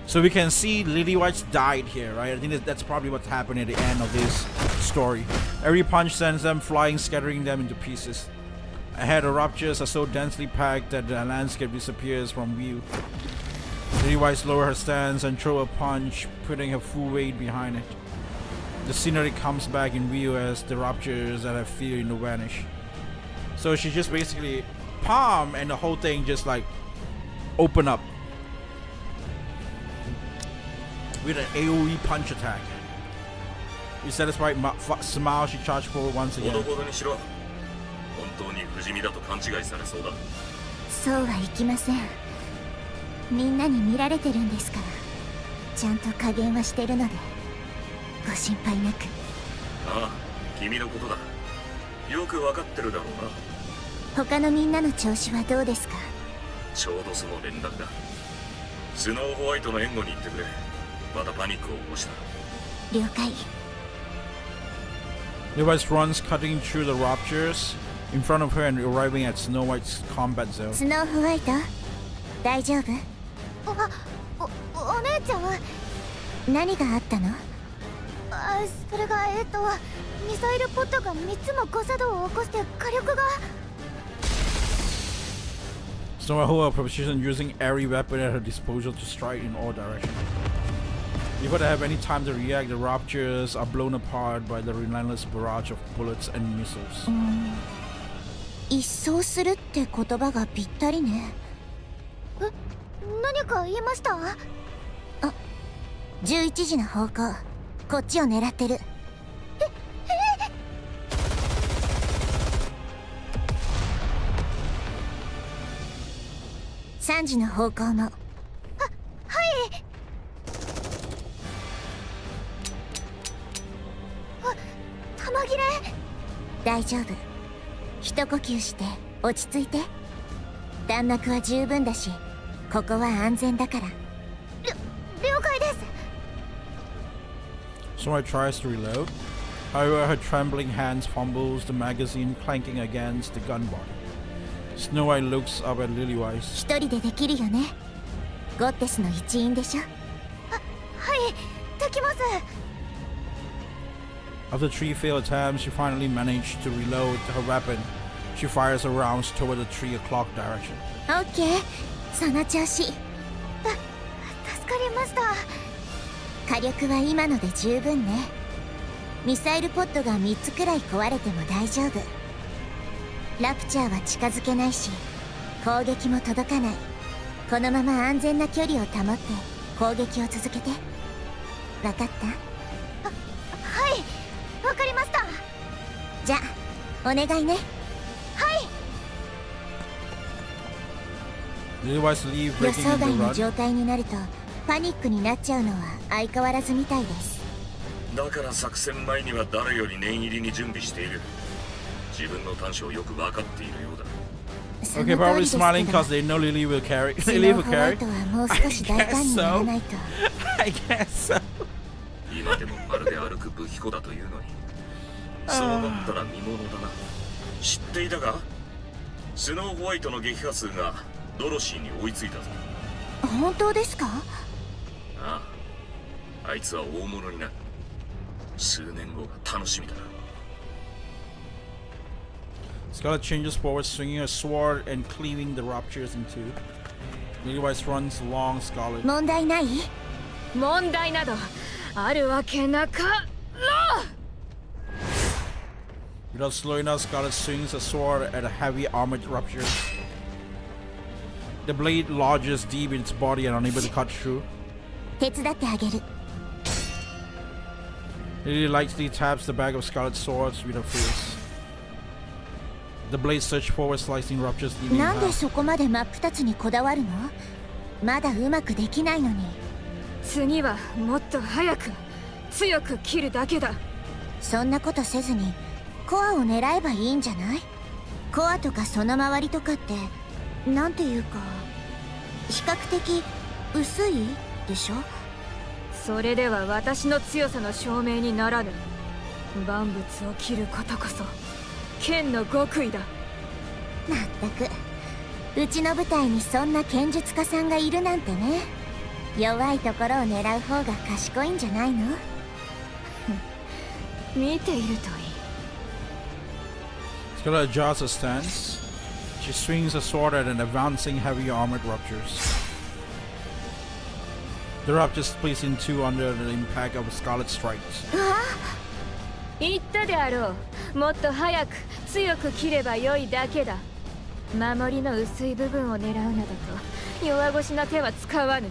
So we can see Lily White's died here, right? I think that's probably what happened at the end of this story. Every punch sends them flying, scattering them into pieces. Ahead, the ruptures are so densely packed that the landscape disappears from view. Lily White lowers her stance and throw a punch, putting her full weight behind it. The scenery comes back in view as the ruptures that have feared to vanish. So she just basically palm and the whole thing just like open up with an AoE punch attack. With satisfied smile, she charged forward once ほど again. ほどにしろ。本当に不死身だと勘違いされそうだ。そうはいきませんみんなに見られてるんですからちゃんと加減はしてるのでご心配なくああ、君のことだ。よくわかってるだろうな。他のみんなの調子はどうですかちょうどその連絡だ。スノーホワイトの援護に行ってくれ。またパニックを起こした。了解 Levi's runs cutting through the ruptures in front of her and arriving at Snow White's combat zone. スノーホワイト大丈夫お姉ちゃん何があったのそれがミサイルポットが3つも誤作動を起こして火力が Snow White holds a proficient using every weapon at her disposal to strike in all directions. Before they have any time to react, the ruptures are blown apart by the relentless barrage of bullets and missiles. 一掃するって言葉がぴったりね何か言いました11時の方向こっちを狙ってる3時の方向もはい弾切れ大丈夫一呼吸して落ち着いて弾幕は十分だしここは安全だから了解です Snow White tries to reload. However, her trembling hands fumbles the magazine clanking against the gun body. Snow White looks up at Lily White. 一人でできるよねゴッテスの一員でしょはいできます After 3 failed attempts, she finally managed to reload her weapon. She fires her rounds toward the 3 o'clock direction. オッケーその調子助かりました火力は今ので十分ねミサイルポットが3つくらい壊れても大丈夫ラプチャーは近づけないし攻撃も届かないこのまま安全な距離を保って攻撃を続けてわかった？はい、わかりました。じゃあお願いね。はい。 Otherwise, leave 予 breaking 想 in 外 the の run. 状態になるとパニックになっちゃうのは相変わらずみたいです。だから作戦前には誰より念入りに準備している。自分の短所をよく分かっているようだ。 Okay, probably smiling because they know Lily will carry. Lily will carry. もう少し大胆にならないと。I guess so. 今でもまるで歩く武器庫だというのに。そうなったら見ものだな。知っていたか？スノーホワイトの撃破数がドロシーに追いついたぞ。本当ですか？ああ、あいつは大物になる。数年後が楽しみだな。 Scarlet changes forward, swinging her sword and cleaving the ruptures in two. Lily-Wise runs along Scarlet. 問題ない？問題などあるわけなかろう。 Without slowing down, Scarlet swings a sword at a heavy armored ruptures. The blade lodges deep in its body and unable to cut through. 手伝ってあげる。 Lily lightly taps the back of Scarlet's swords with her fist. The blade surges forward, slicing ruptures, leaving なんで half. そこまで真っ二つにこだわるの？まだうまくできないのに。次はもっと早く強く切るだけだ。そんなことせずにコアを狙えばいいんじゃない？コアとかその周りとかってなんていうか比較的薄いでしょ？それでは私の強さの証明にならぬ。万物を切ることこそ剣の極意だ。まったくうちの部隊にそんな剣術家さんがいるなんてね。弱いところを狙う方が賢いんじゃないの？見ているといい。 Scarlet adjusts her stance. She swings a sword at an advancing heavy armored ruptures. The ruptures split in two under the impact of Scarlet's strikes. 言ったであろう。もっと早く強く切ればよいだけだ。守りの薄い部分を狙うなどと弱腰な手は使わぬ。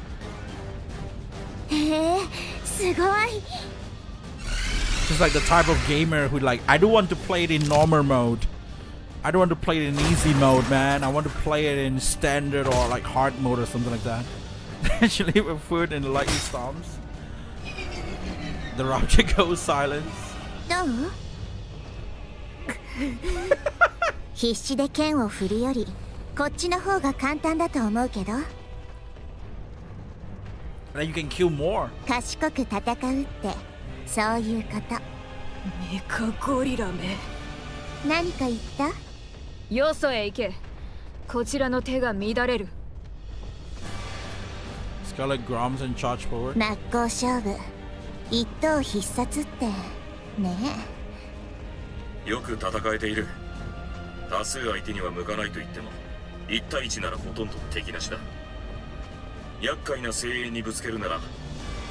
へえ、すごい。 She's like the type of gamer who like, I don't want to play it in normal mode. I don't want to play it in easy mode, man. I want to play it in standard or like hard mode or something like that. She leave her foot and lightly stomps. The rupture goes silent. どう？必死で剣を振るよりこっちの方が簡単だと思うけど。 And then you can kill more. 賢く戦うってそういうこと。メカゴリラめ。何か言った？よそへ行け。こちらの手が乱れる。 Scarlet grums and charge forward. 真っ向勝負一等必殺ってねよく戦えている。多数相手には向かないと言っても1対1ならほとんど敵なしだ。厄介な精鋭にぶつけるなら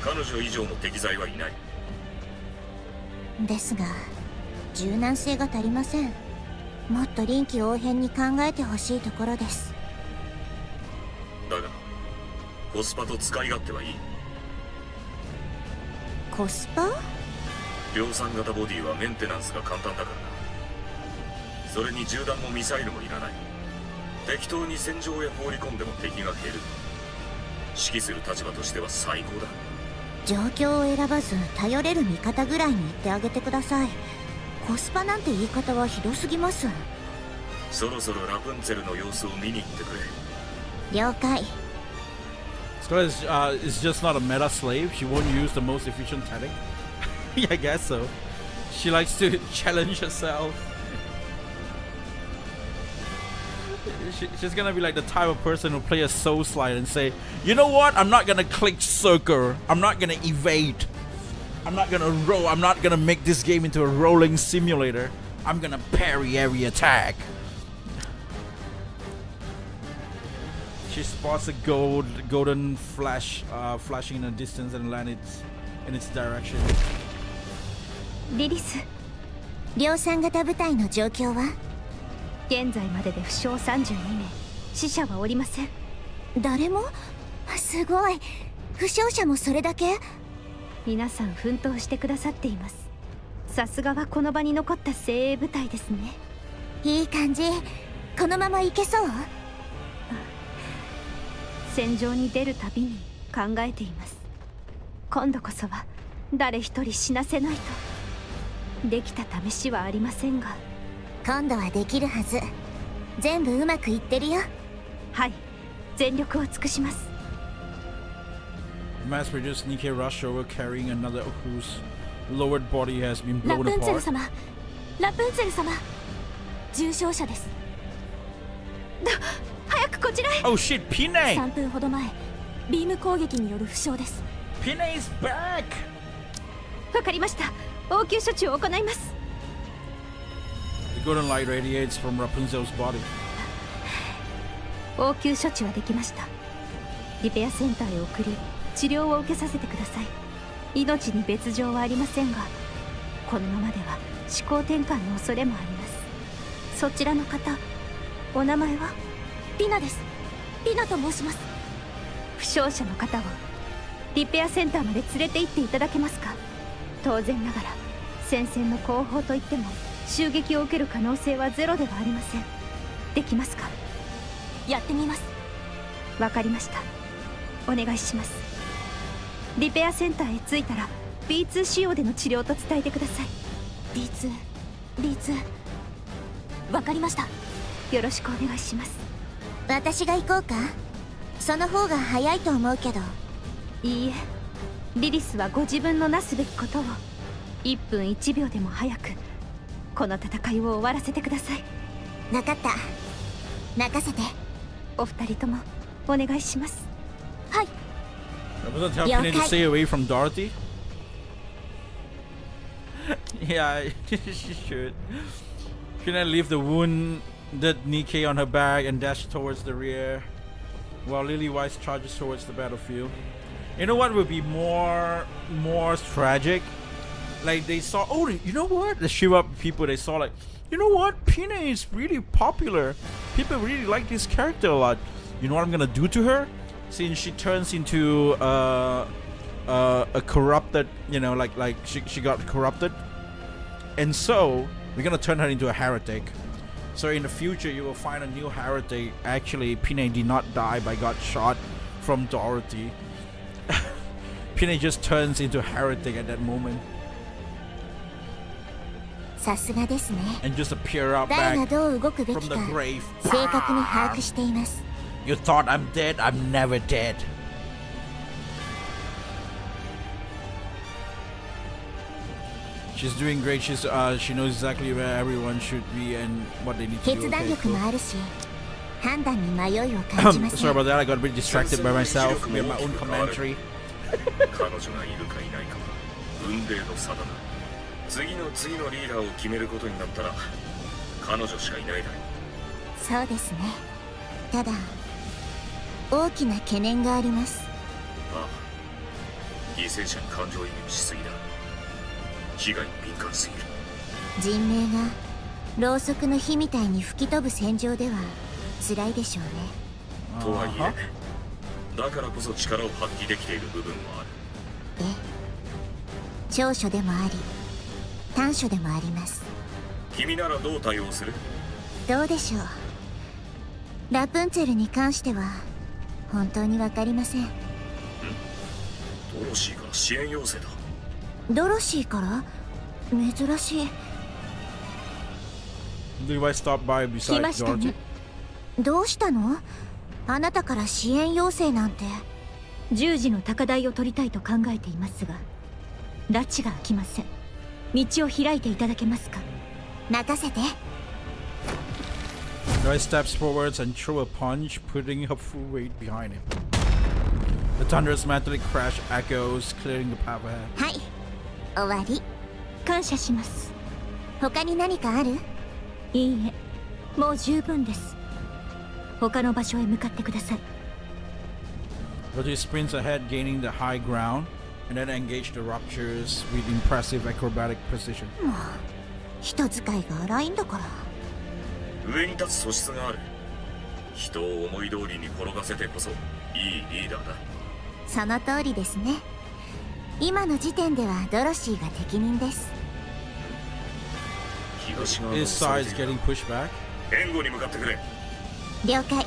彼女以上の適材はいない。え。ですが柔軟性が足りません。もっと臨機応変に考えてほしいところです。だがコスパと使い勝手はいい。コスパ？量産型ボディはメンテナンスが簡単だからな。それに銃弾もミサイルもいらない。適当に戦場へ放り込んでも敵が減る。指揮する立場としては最高だ。状況を選ばず頼れる味方ぐらいに言ってあげてください。コスパなんて言い方はひどすぎます。そろそろラプンツェルの様子を見に行ってくれ。了解。 Scarlet is just not a meta slave. She won't use the most efficient tactic. Yeah, I guess so. She likes to challenge herself. She's gonna be like the type of person who play a soul slide and say, you know what? I'm not gonna click circle. I'm not gonna evade. I'm not gonna roll. I'm not gonna make this game into a rolling simulator. I'm gonna parry every attack. She spots a golden flash flashing in the distance and lands in its direction. リリス、量産型部隊の状況は？現在までで負傷32名、死者はおりません。誰も？すごい。負傷者もそれだけ？皆さん奮闘してくださっています。さすがはこの場に残った精鋭部隊ですね。いい感じ。このまま行けそう？戦場に出るたびに考えています。今度こそは誰一人死なせないと。できた試しはありませんが、今度はできるはず。全部うまくいってるよ。はい、全力を尽くします。 Mass-produced Nikke rush over carrying another whose lowered body has been ラ blown プンツェル apart. 様、ラプンツェル様、重傷者です。早くこちらへ。 Oh shit, Pine! 3分ほど前、ビーム攻撃による負傷です。 Pine is back! わかりました。応急処置を行います。 The golden light radiates from Rapunzel's body. 応急処置はできました。リペアセンターへ送り治療を受けさせてください。命に別状はありませんが、このままでは思考転換の恐れもあります。そちらの方、お名前は？ピナです。ピナと申します。負傷者の方をリペアセンターまで連れて行っていただけますか？当然ながら戦線の後方といっても襲撃を受ける可能性はゼロではありません。できますか？やってみます。わかりました。お願いします。リペアセンターへ着いたら B2 仕様での治療と伝えてください。 B2、B2、わかりました。よろしくお願いします。私が行こうか？その方が早いと思うけど。いいえ、リリスはご自分のなすべきことを1分1秒でも早くこの戦いを終わらせてください。分かった、任せて。お二人ともお願いします。はい。 Rapunzel tells Pine to stay away from Dorothy. Yeah, she should. Pine leave the wounded Nikke on her back and dash towards the rear, while Lily-Wise charges towards the battlefield. You know what would be more tragic? Like they saw, oh, you know what? The Shiva people, they saw like, you know what? Pine is really popular. People really like this character a lot. You know what I'm gonna do to her? Since she turns into a corrupted, you know, like she got corrupted, and so we're gonna turn her into a heretic. So in the future, you will find a new heretic. Actually, Pine did not die, but got shot from Dorothy. Pine just turns into a heretic at that moment さすがですね。 and just appear out 誰が back どう動くべ from き the か grave. 正確に把握しています。 You thought I'm dead? I'm never dead. She's doing great. She knows exactly where everyone should be and what they need to do. 決断 Okay, 力 cool. もあるし、判断に迷いを感じませ Sorry ん。 about that. I got a bit distracted by myself with my own commentary. 彼女がいるかいないかは運命の差だな。次のリーダーを決めることになったら彼女しかいないだろう。そうですね。ただ大きな懸念があります。ああ、犠牲者に感情移入しすぎだ。被害に敏感すぎる。人命がろうそくの火みたいに吹き飛ぶ戦場では辛いでしょうね。とはいえ、だからこそ力を発揮できている部分もある。ええ、長所でもあり短所でもあります。君ならどう対応する？どうでしょう。ラプンツェルに関しては本当に分かりません。ドロシーから支援要請だ。ドロシーから？珍しい。 Levi stopped by 来 beside ました Dorothy. ね。どうしたの？あなたから支援要請なんて。十字の高台を取りたいと考えていますが、拉致が開きません。道を開いていただけますか？任せて。 Levi steps forwards and throws a punch, putting her full weight behind him. The thunderous metallic crash echoes, clearing the path ahead. はい、終わり。感謝します。他に何かある？いいえ、もう十分です。他の場所へ向かってください。Dorothy sprints ahead, gaining the high ground, and then engage the ruptures with impressive acrobatic precision. もう人使いが荒いんだから。上に立つ素質がある。人を思い通りに転がせてこそいいリーダーだ。その通りですね。今の時点ではドロシーが適任です。 His side is getting pushed back. 援護に向かってくれ。了解。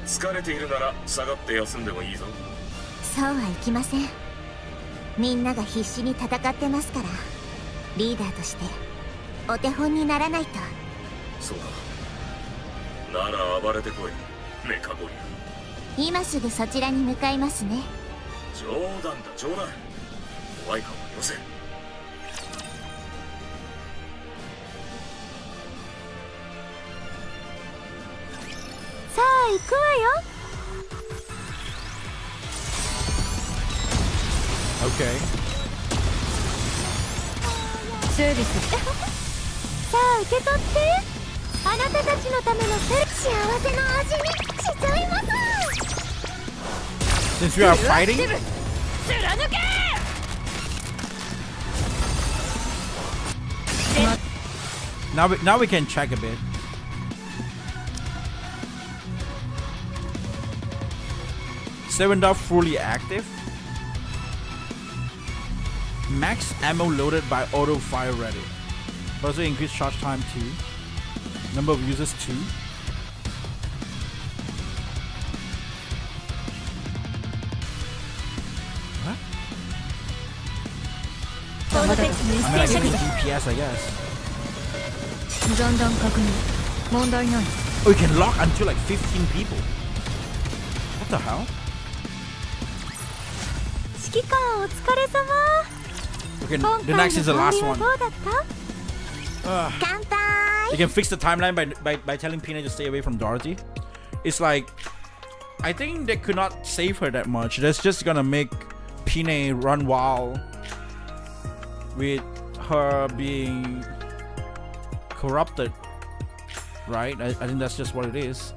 疲れているなら下がって休んでもいいぞ。そうはいきません。みんなが必死に戦ってますから、リーダーとしてお手本にならないと。そうだ。なら暴れてこい、メカゴリ。今すぐそちらに向かいますね。冗談だ冗談。怖い顔はよせ。さあ行くわよ。Okay. セービス。さあ受け取って。あなたたちのための幸せの味にしちゃいます。 Since we are fighting. Now we can check a bit. Seven Dot fully active. Max ammo loaded by auto fire ready. Also increased charge time 2. Number of users 2. What? I mean, I think it's DPS, I guess. 残弾確認。問題ない。 Oh, you can lock until like 15 people. What the hell? 指揮官お疲れ様。 Okay, the next is the last one. どうだった？乾杯。 You can fix the timeline by telling Pina to stay away from Dorothy. It's like, I think they could not save her that much. That's just gonna make Pina run wild with her being corrupted, right? I think that's just what it is.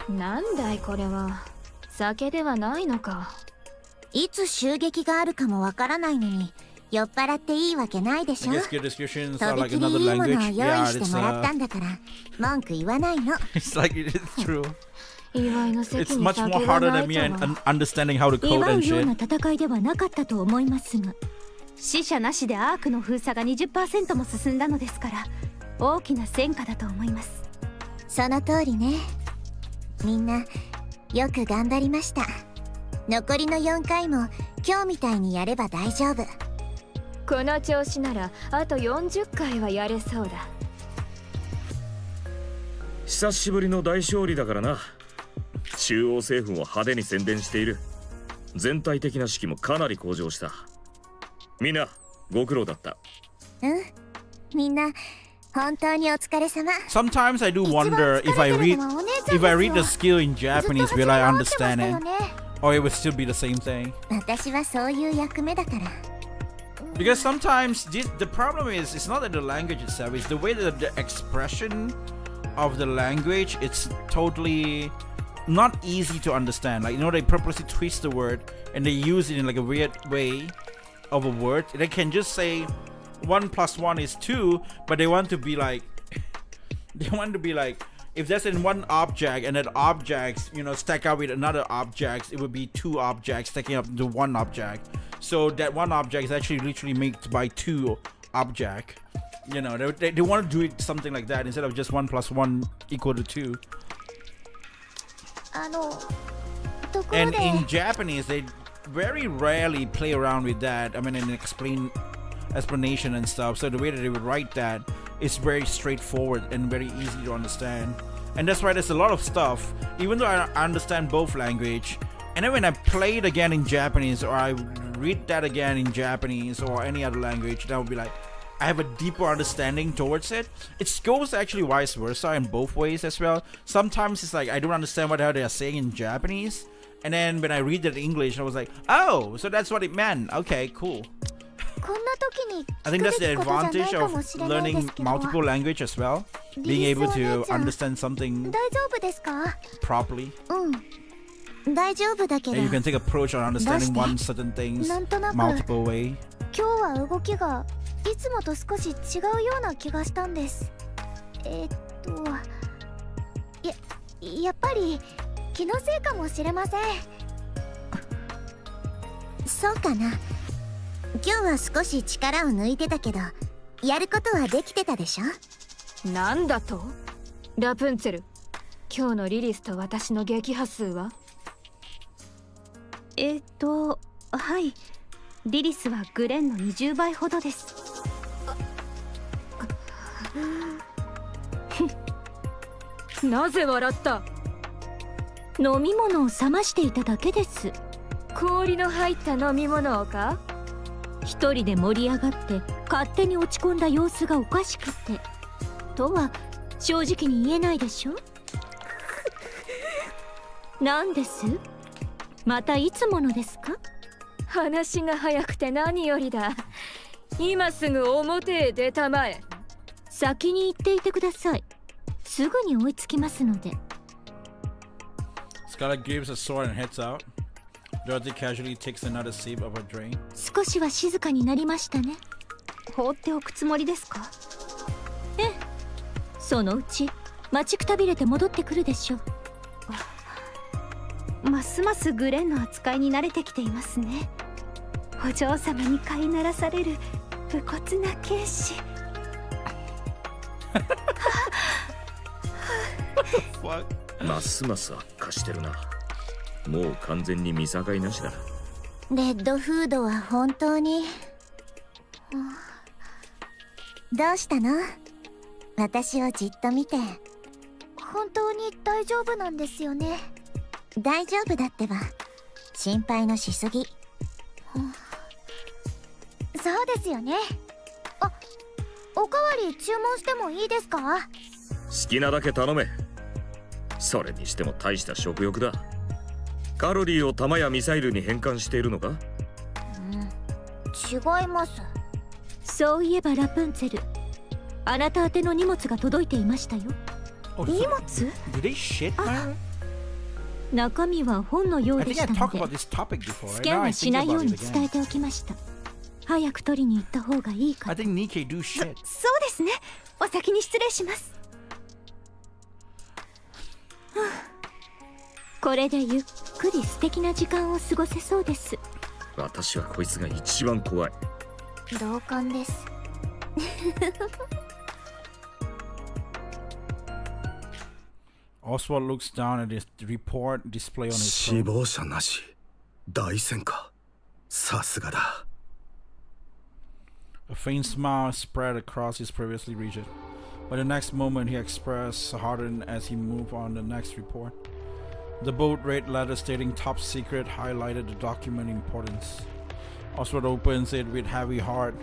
なんだいこれは。酒ではないのか。いつ襲撃があるかもわからないのに酔っ払っていいわけないでしょ。 I guess your descriptions と are び like きり another いいものを language. 用 Yeah, 意してもらったんだから文句言わないの。 it's like it is true. 祝いの席 It's に much 酒 more が harder な than い me と and は。 understanding how to 祝 code う and ような shit. 戦いではなかったと思いますが、死者なしでアークの封鎖が 20% も進んだのですから大きな戦果だと思います。その通りね。みんなよく頑張りました。残りの4回も今日みたいにやれば大丈夫。この調子ならあと40回はやれそうだ。久しぶりの大勝利だからな。中央政府も派手に宣伝している。全体的な士気もかなり向上した。みんなご苦労だった。うん。みんな本当にお疲れ様。 Sometimes I do wonder if I read the skill in Japanese, will I understand it, or it would still be the same thing. 私はそういう役目だから。 Because sometimes the problem is it's not that the language itself, it's the way that the expression of the language, it's totally not easy to understand. Like, you know, they purposely twist the word and they use it in like a weird way of a word. They can just say 1 + 1 is 2, but they want to be like if there's in one object and that objects, you know, stack up with another object, it would be 2 objects stacking up to 1 object. So that 1 object is actually literally made by 2 object. You know, they want to do it something like that instead of just 1 + 1 = 2. ところ And で in Japanese, they very rarely play around with that. I mean, in explanation and stuff. So the way that they would write that is very straightforward and very easy to understand. And that's why there's a lot of stuff, even though I understand both language, and then when I play it again in Japanese, or I read that again in Japanese or any other language, that would be like, I have a deeper understanding towards it. It goes actually vice versa in both ways as well. Sometimes it's like I don't understand what the hell they are saying in Japanese, and then when I read it in English, I was like, oh, so that's what it meant. Okay, cool. こんな時に I think that's the 聞くべきことじゃない advantage か of もしれないです learning けど、 multiple language as well. Being able to understand something 大丈夫ですか？ properly. うん。大丈夫だけど、 And you can take approach on understanding one certain things なんとなく multiple way. 今日は動きがいつもと少し違うような気がしたんです。やっぱり気のせいかもしれません。そうかな。今日は少し力を抜いてたけど、やることはできてたでしょ。なんだと？ラプンツェル、今日のリリスと私の撃破数は？はい。リリスはグレンの20倍ほどです。なぜ笑った？飲み物を冷ましていただけです。氷の入った飲み物をか？一人で盛り上がって勝手に落ち込んだ様子がおかしくてとは正直に言えないでしょ。なんです？またいつものですか？話が早くて何よりだ。今すぐ表へ出たまえ。先に行っていてください。すぐに追いつきますので。Scarlet gives a sword and heads out. Dorothy casually takes another sip of her drink. 少しは静かになりましたね。放っておくつもりですか？ええ、そのうち待ちくたびれて戻ってくるでしょう。ますますグレンの扱いに慣れてきていますね。お嬢様に飼いならされる武骨な剣士。ますます悪化してるな。もう完全に見境なしだ。レッドフードは本当に。どうしたの？私をじっと見て。本当に大丈夫なんですよね。大丈夫だってば。心配のしすぎ。そうですよね。あ、おかわり注文してもいいですか？好きなだけ頼め。それにしても大した食欲だ。カロリーを弾やミサイルに変換しているのか？違います。そういえばラプンツェル、あなた宛ての荷物が届いていましたよ。荷物？ Did they shit, man? 中身は本のよう I で think し I たの talked で about this topic before. ス Right? キャ Now ン I はし think ないよう about に it 伝え again. ておきました。早く取りに行った方がいいか I と。 think Nikke do shit. そうですね。お先に失礼します。これでゆっくり素敵な時間を過ごせそうです。私はこいつが一番怖い。同感です。Oswald looks down at his report display on his 死 phone. 亡者なし。大戦か。さすがだ。A faint smile spread across his previously region, but the next moment he expressed hardened as he moved on the next report. The bold red letter stating top secret highlighted the document importance. Oswald opens it with heavy heart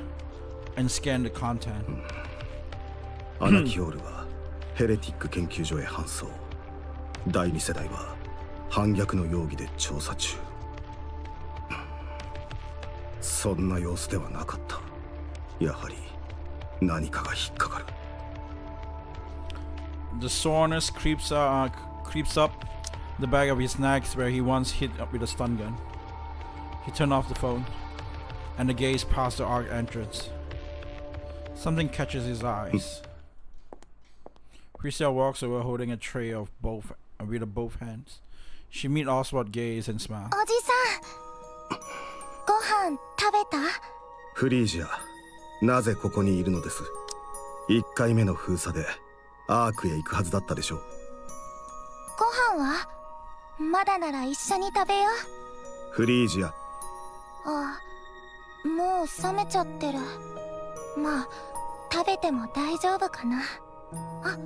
and scanned the content. アナキオールはヘレティック研究所へ搬送。第2世代は反逆の容疑で調査中。そんな様子ではなかった。やはり何かが引っかかる。 The soreness creeps up the back of his neck where he once hit up with a stun gun. He turned off the phone, and the gaze past the arc entrance. Something catches his eyes. Chriselle walks over holding a tray of both hands. She meets Oswald's gaze and smiles. おじさん、ご飯食べた？フリージア、なぜここにいるのです？1回目の封鎖でアークへ行くはずだったでしょう。ご飯は？まだなら一緒に食べよう。フリージア。あ、もう冷めちゃってる。まあ食べても大丈夫かな。あ、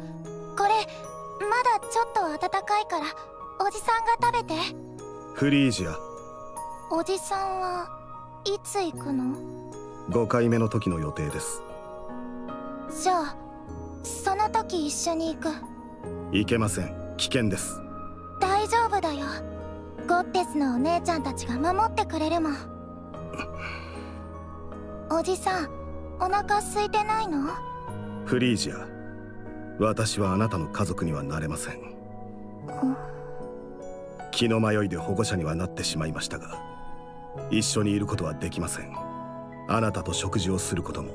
これまだちょっと温かいからおじさんが食べて。フリージア。おじさんはいつ行くの？5回目の時の予定です。じゃあその時一緒に行く。行けません。危険です。大丈夫だよ。ゴッテスのお姉ちゃんたちが守ってくれるもん。おじさん、お腹空いてないの？フリージア、私はあなたの家族にはなれません。気の迷いで保護者にはなってしまいましたが、一緒にいることはできません。あなたと食事をすることも、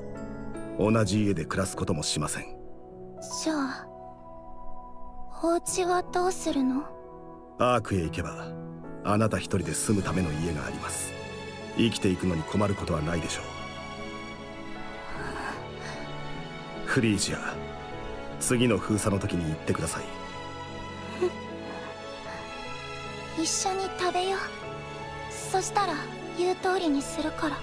同じ家で暮らすこともしません。じゃあお家はどうするの？アークへ行けばあなた一人で住むための家があります。生きていくのに困ることはないでしょう。フリージア、次の封鎖の時に言ってください。一緒に食べよう。そしたら言う通りにするから。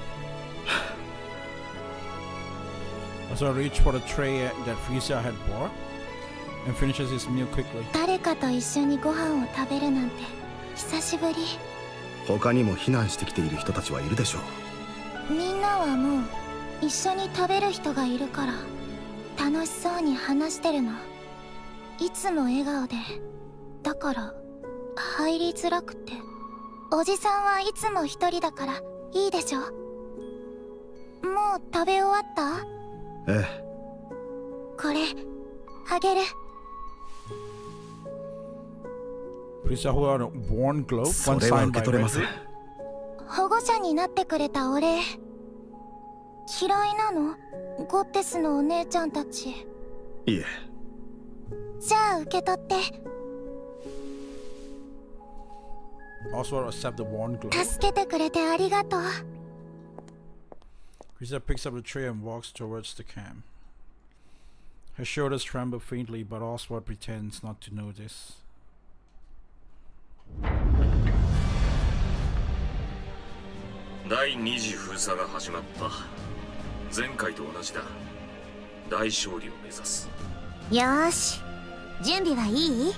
So I reach for the tray that Frieza had brought and finishes his meal quickly. 誰かと一緒にご飯を食べるなんて久しぶり。他にも避難してきている人たちはいるでしょう。みんなはもう一緒に食べる人がいるから楽しそうに話してるの。いつも笑顔で。だから入りづらくて。おじさんはいつも一人だからいいでしょ。もう食べ終わった？ええ。これあげる。Frieza who had a worn glove, そ one れは signed 受 by け取れません。 Red. 保護者になってくれたお礼。嫌いなの？ゴッテスのお姉ちゃんたち。いえ。じゃあ受け取って。 Oswald accepts the worn glove. 助けてくれてありがとう。 Frieza picks up the tray and walks towards the camp. Her shoulders tremble faintly, but Oswald pretends not to notice. 第2次封鎖が始まった。前回と同じだ。大勝利を目指す。よーし、準備はいい？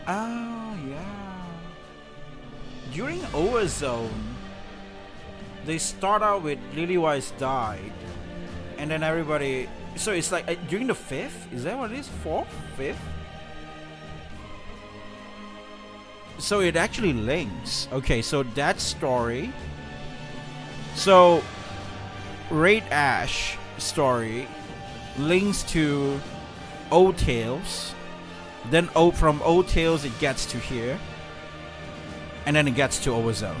Oh, yeah. During Overzone, they start out with Lillywise died, and then everybody. So it's like during the 5th? Is that what it is? 4th? 5th? So it actually links. Okay, so that story. So Raid Ash story links to Old Tales. Then from Old Tales it gets to here. And then it gets to Overzone.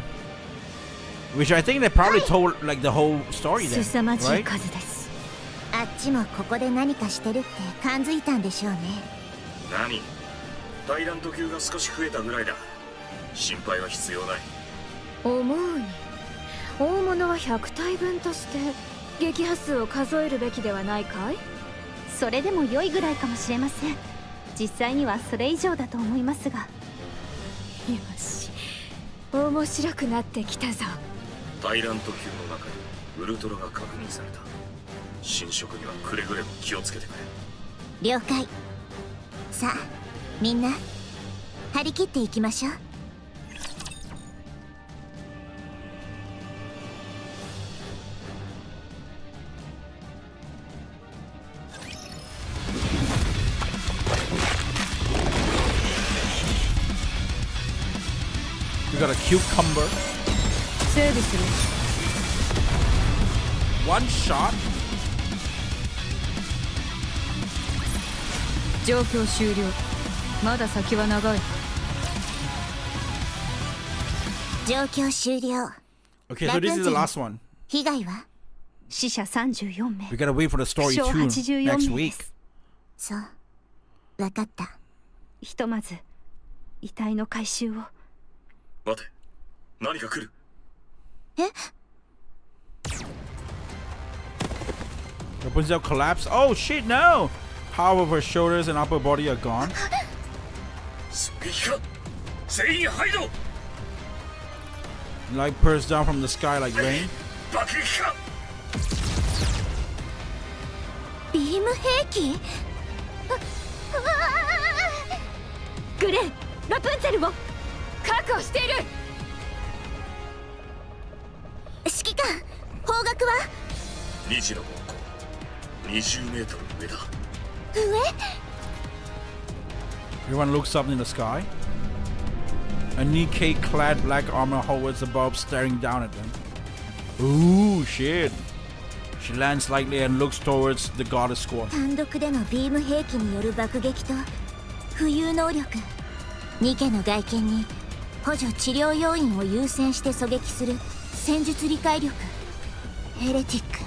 Which I think they probably told like the whole story then, 凄まじい right? 数です。あっちもここで何かしてるって感づいたんでしょうね。何？タイラント級が少し増えたぐらいだ。心配は必要ない。思うに大物は100体分として撃破数を数えるべきではないかい？それでも良いぐらいかもしれません。実際にはそれ以上だと思いますが。よし、面白くなってきたぞ。タイラント級の中にウルトラが確認された。侵食にはくれぐれも気をつけてくれ。了解。さあ、みんな張り切っていきましょう。We got a cucumber. 整備する。 One shot. 状況終了。まだ先は長い。状況終了。 Okay, so this is the last one. 被害は？死者34名。 We gotta wait for the story 負傷 2 84 next 名で week. す。そう。わかった。ひとまず遺体の回収を。待て、何か来る。え？ Rapunzel collapsed. Oh shit, no! Half of her shoulders and upper body are gone. 狙撃か。全員排除。 Light bursts down from the sky like rain. 爆撃か。ビーム兵器？グレン、ラプンツェルを確保している。指揮官、方角は？2時の方向。20メートル上だ。上？ Everyone looks up in the sky. A Nikke clad black armor hovers above, staring down at them. Ooh, shit. She lands lightly and looks towards the goddess squad. 単独でのビーム兵器による爆撃と浮遊能力。ニケの外見に補助治療要員を優先して狙撃する戦術理解力。ヘレティック。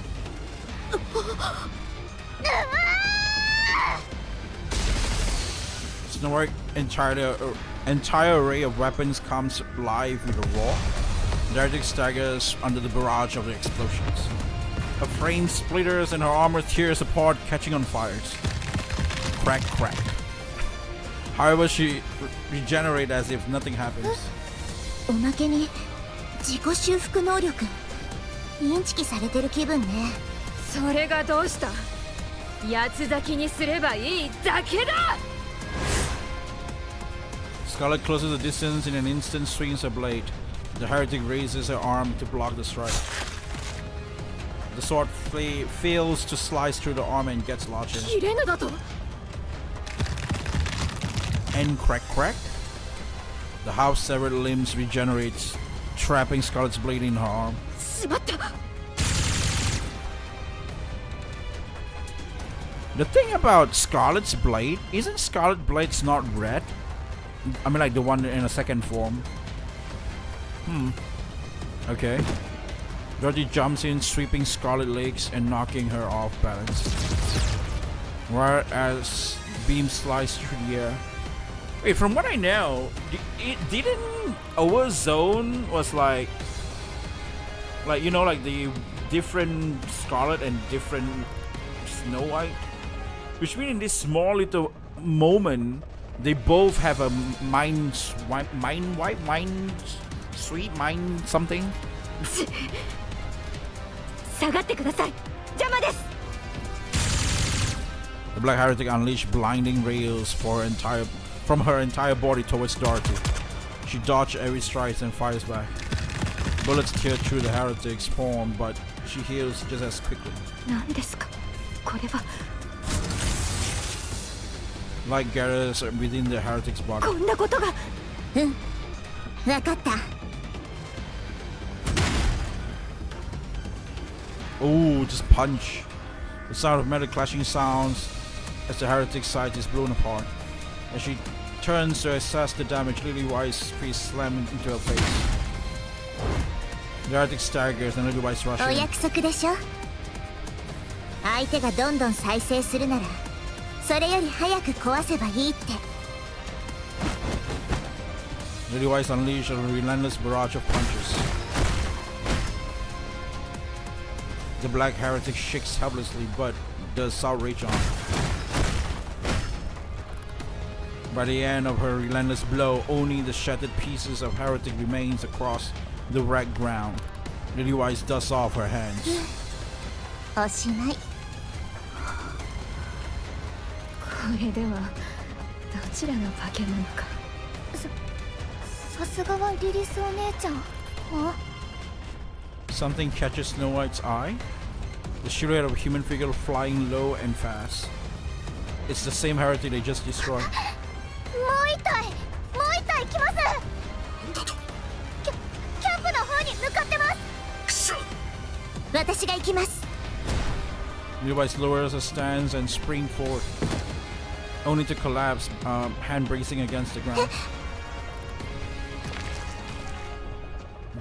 Snow White entirely entire array of weapons comes live with a roar. The heretic staggers under the barrage of the explosions. Her frame splitters and her armor tears apart, catching on fires. Crack, crack. However, she regenerates as if nothing happens. おまけに自己修復能力インチキされてる気分ね。それがどうした？八つ咲きにすればいいだけだ。 Scarlet closes the distance. In an instant, swings her blade. The heretic raises her arm to block the strike. The sword fails to slice through the armor and gets lodged in. 切れぬだと。 And crack, crack. The half-severed limbs regenerates, trapping Scarlet's blade in her arm. しまった。 The thing about Scarlet's blade, isn't Scarlet Blade's not red? I mean, like the one in a second form. Okay. Dorothy jumps in, sweeping Scarlet legs and knocking her off balance. Whereas beams slice through the air. Wait, from what I know, didn't our zone was like you know, like the different Scarlet and different Snow White, which means in this small little moment, they both have a mind sweet mind something. 下がってください。邪魔です。 The Black Heretic unleashed blinding rails from her entire body towards Dorothy. She dodges every strike and fires back. Bullets tear through the Heretic's form, but she heals just as quickly. 何ですか？これは。 Light gathers within the Heretic's body. こんなことが。わかった。 Oh, just punch. The sound of metal clashing sounds as the Heretic's side is blown apart. As she turns to assess the damage, Lily White's fist slams into her face. The Heretic staggers and Lily White's rushes. お約束でしょ。相手がどんどん再生するなら、それより早く壊せばいいって。 Lily White's unleashed a relentless barrage of punches. The Black Heretic shakes helplessly, but does outrage on. By the end of her relentless blow, only the shattered pieces of Heretic remains across the wrecked ground. Lily White dusts off her hands. おしまい。これではどちらが化け物か。さすがはリリスお姉ちゃん。あ？ Something catches Snow White's eye. The silhouette of a human figure flying low and fast. It's the same Heretic they just destroyed. もう一体来ます。キャンプの方に向かってます。私が行きます。 Lily White lowers her stance and springs forward, only to collapse, hand bracing against the ground.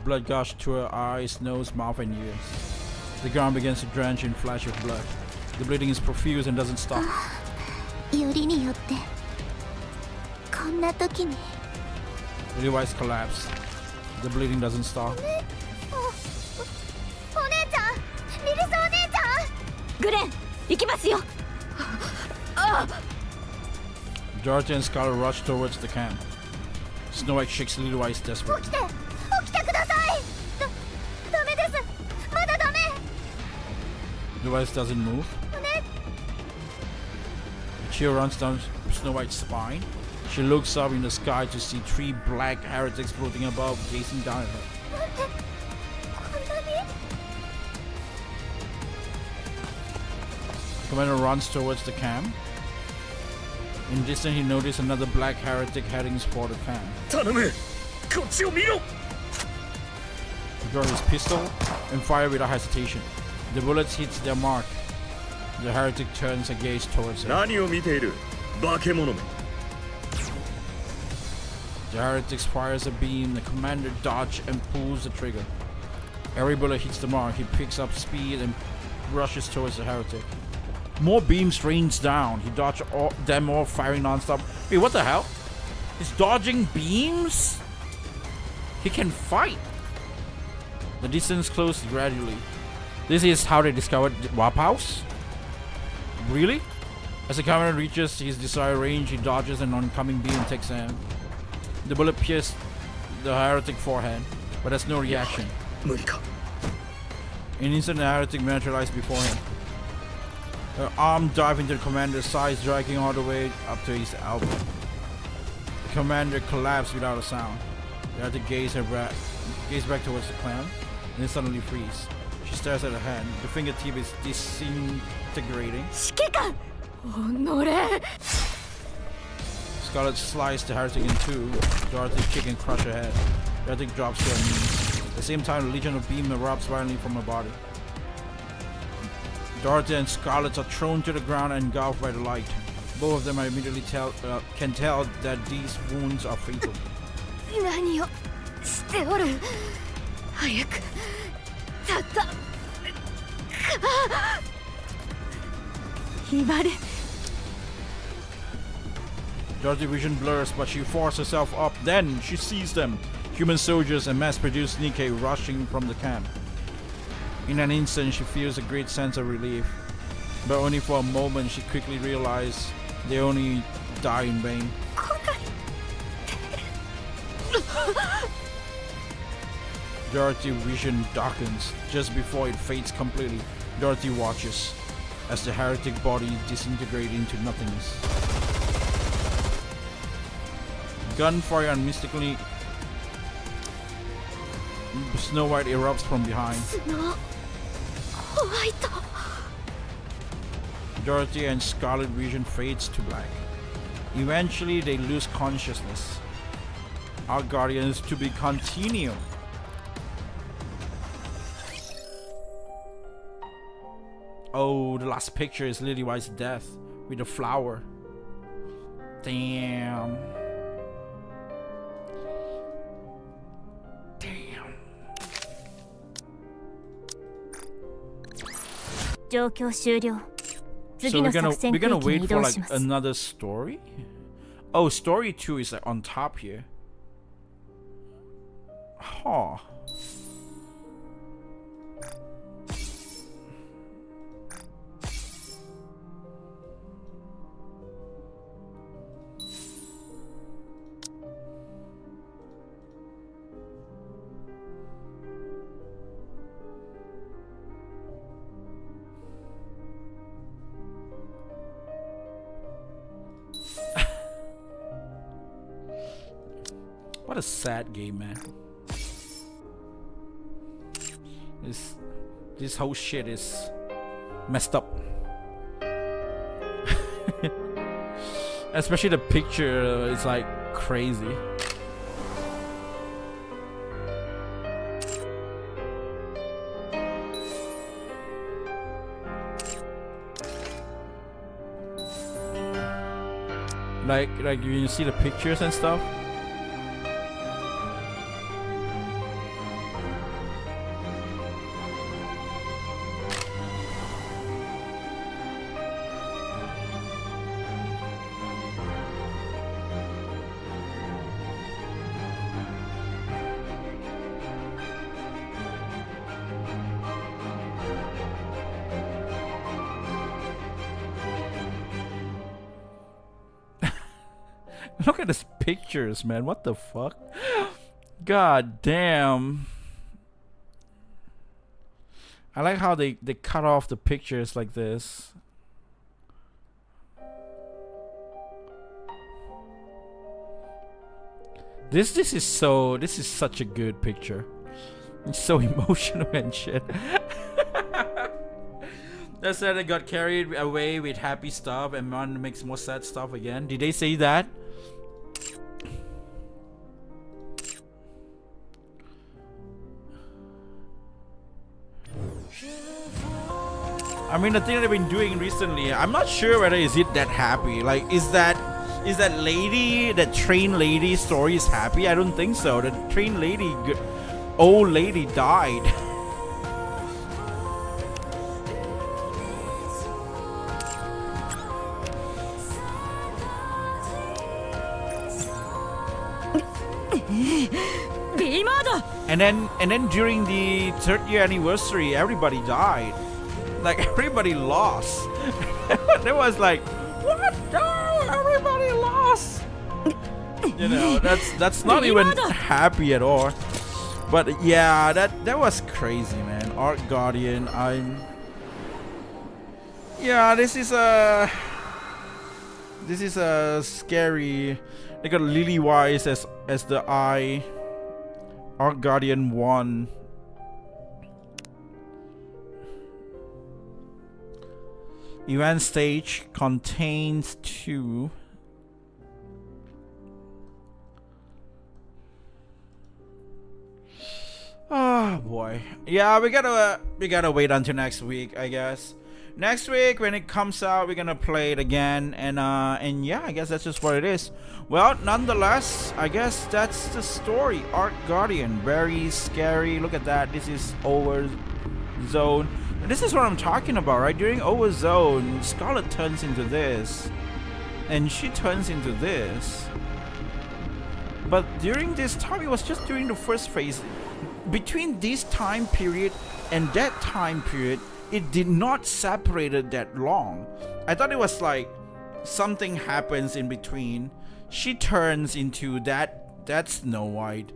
Blood gushed to her eyes, nose, mouth, and ears. The ground begins to drench in flash of blood. The bleeding is profuse and doesn't stop. よりによってこんな時に。 Lily White's collapse. The bleeding doesn't stop. お姉ちゃん、リリスお姉ちゃん。グレン、行きますよ。Dorothy and Scarlet rush towards the camp. Snow White shakes Lily White's desperate. 起きてください。ダメです。まだダメ。 Lily White doesn't move. A chill runs down Snow White's spine. She looks up in the sky to see three black heretics floating above, gazing down at her. こんなに？ The commander runs towards the camp. In distance, he notices another black heretic heading for the camp. 頼む、こっちを見ろ。 He draws his pistol and fires without hesitation. The bullets hit their mark. The heretic turns a gaze towards him. 何を見ている、化け物め。 The heretic fires a beam. The commander dodges and pulls the trigger. Every bullet hits the mark. He picks up speed and rushes towards the heretic. More beams rains down. He dodges them all, firing non-stop. Wait, what the hell? He's dodging beams? He can fight. The distance closes gradually. This is how they discovered Warp House? Really? As the camera reaches his desired range, he dodges an oncoming beam and takes aim. The bullet pierced the heretic forehead, but has no reaction. 無理か An instant, the heretic materialized before him. Her arm dived into the commander's sides, dragging all the way up to his elbow. The commander collapsed without a sound. The heretic gazed back towards the clan, and then suddenly freeze. She stares at her hand. The fingertip is disintegrating. 指揮官おのれ Scarlet sliced the heretic in two. Dorothy's kick and crush her head. The heretic drops to her knees. At the same time, the legion of beam erupts violently from her body. Dorothy and Scarlet are thrown to the ground and engulfed by the light. Both of them are immediately can tell that these wounds are fatal. 何をしておる早くたた威張れ Dorothy's vision blurs, but she forces herself up. Then she sees them. Human soldiers and mass-produced Nikke rushing from the camp. In an instant, she feels a great sense of relief. But only for a moment, she quickly realizes they only die in vain. Dorothy's vision darkens. Just before it fades completely, Dorothy watches as the heretic body disintegrates into nothingness. Gunfire and mystically Snow White erupts from behind. Dorothy and Scarlet Vision fades to black. Eventually they lose consciousness. Ark Guardian is to be continued. Oh, the last picture is Lily White's death with a flower. Damn.状況終了 So 次の作戦 we're 区 gonna 域に wait 移 for 動 like します another story? Oh, story 2 is like on top here. Huh. What a sad game, man. This whole shit is messed up. Especially the picture is like crazy. Like you see the pictures and stuff. Look at these pictures, man. What the fuck? God damn. I like how they cut off the pictures like this. This is such a good picture. It's so emotional and shit. That said, it got carried away with happy stuff and man makes more sad stuff again. Did they say that? I mean, the thing that they've been doing recently, I'm not sure whether is it that happy. Like, is that lady, that train lady story is happy? I don't think so. The train lady, old lady died. And then during the 3rd year anniversary, everybody died. Like everybody lost. There was like, what? No, everybody lost. You know, that's not even happy at all. But yeah, that was crazy, man. Ark Guardian, this is a scary. They got Lily Wise as the eye. Ark Guardian 1. Event stage contains 2. Oh boy. Yeah, we gotta wait until next week, I guess. Next week when it comes out, we're gonna play it again, and yeah, I guess that's just what it is. Well, nonetheless, I guess that's the story. Ark Guardian, very scary. Look at that. This is Overzone. And this is what I'm talking about, right? During Overzone, Scarlet turns into this, and she turns into this. But during this time, it was just during the first phase. Between this time period and that time period, it did not separate it that long. I thought it was like something happens in between. She turns into that Snow White,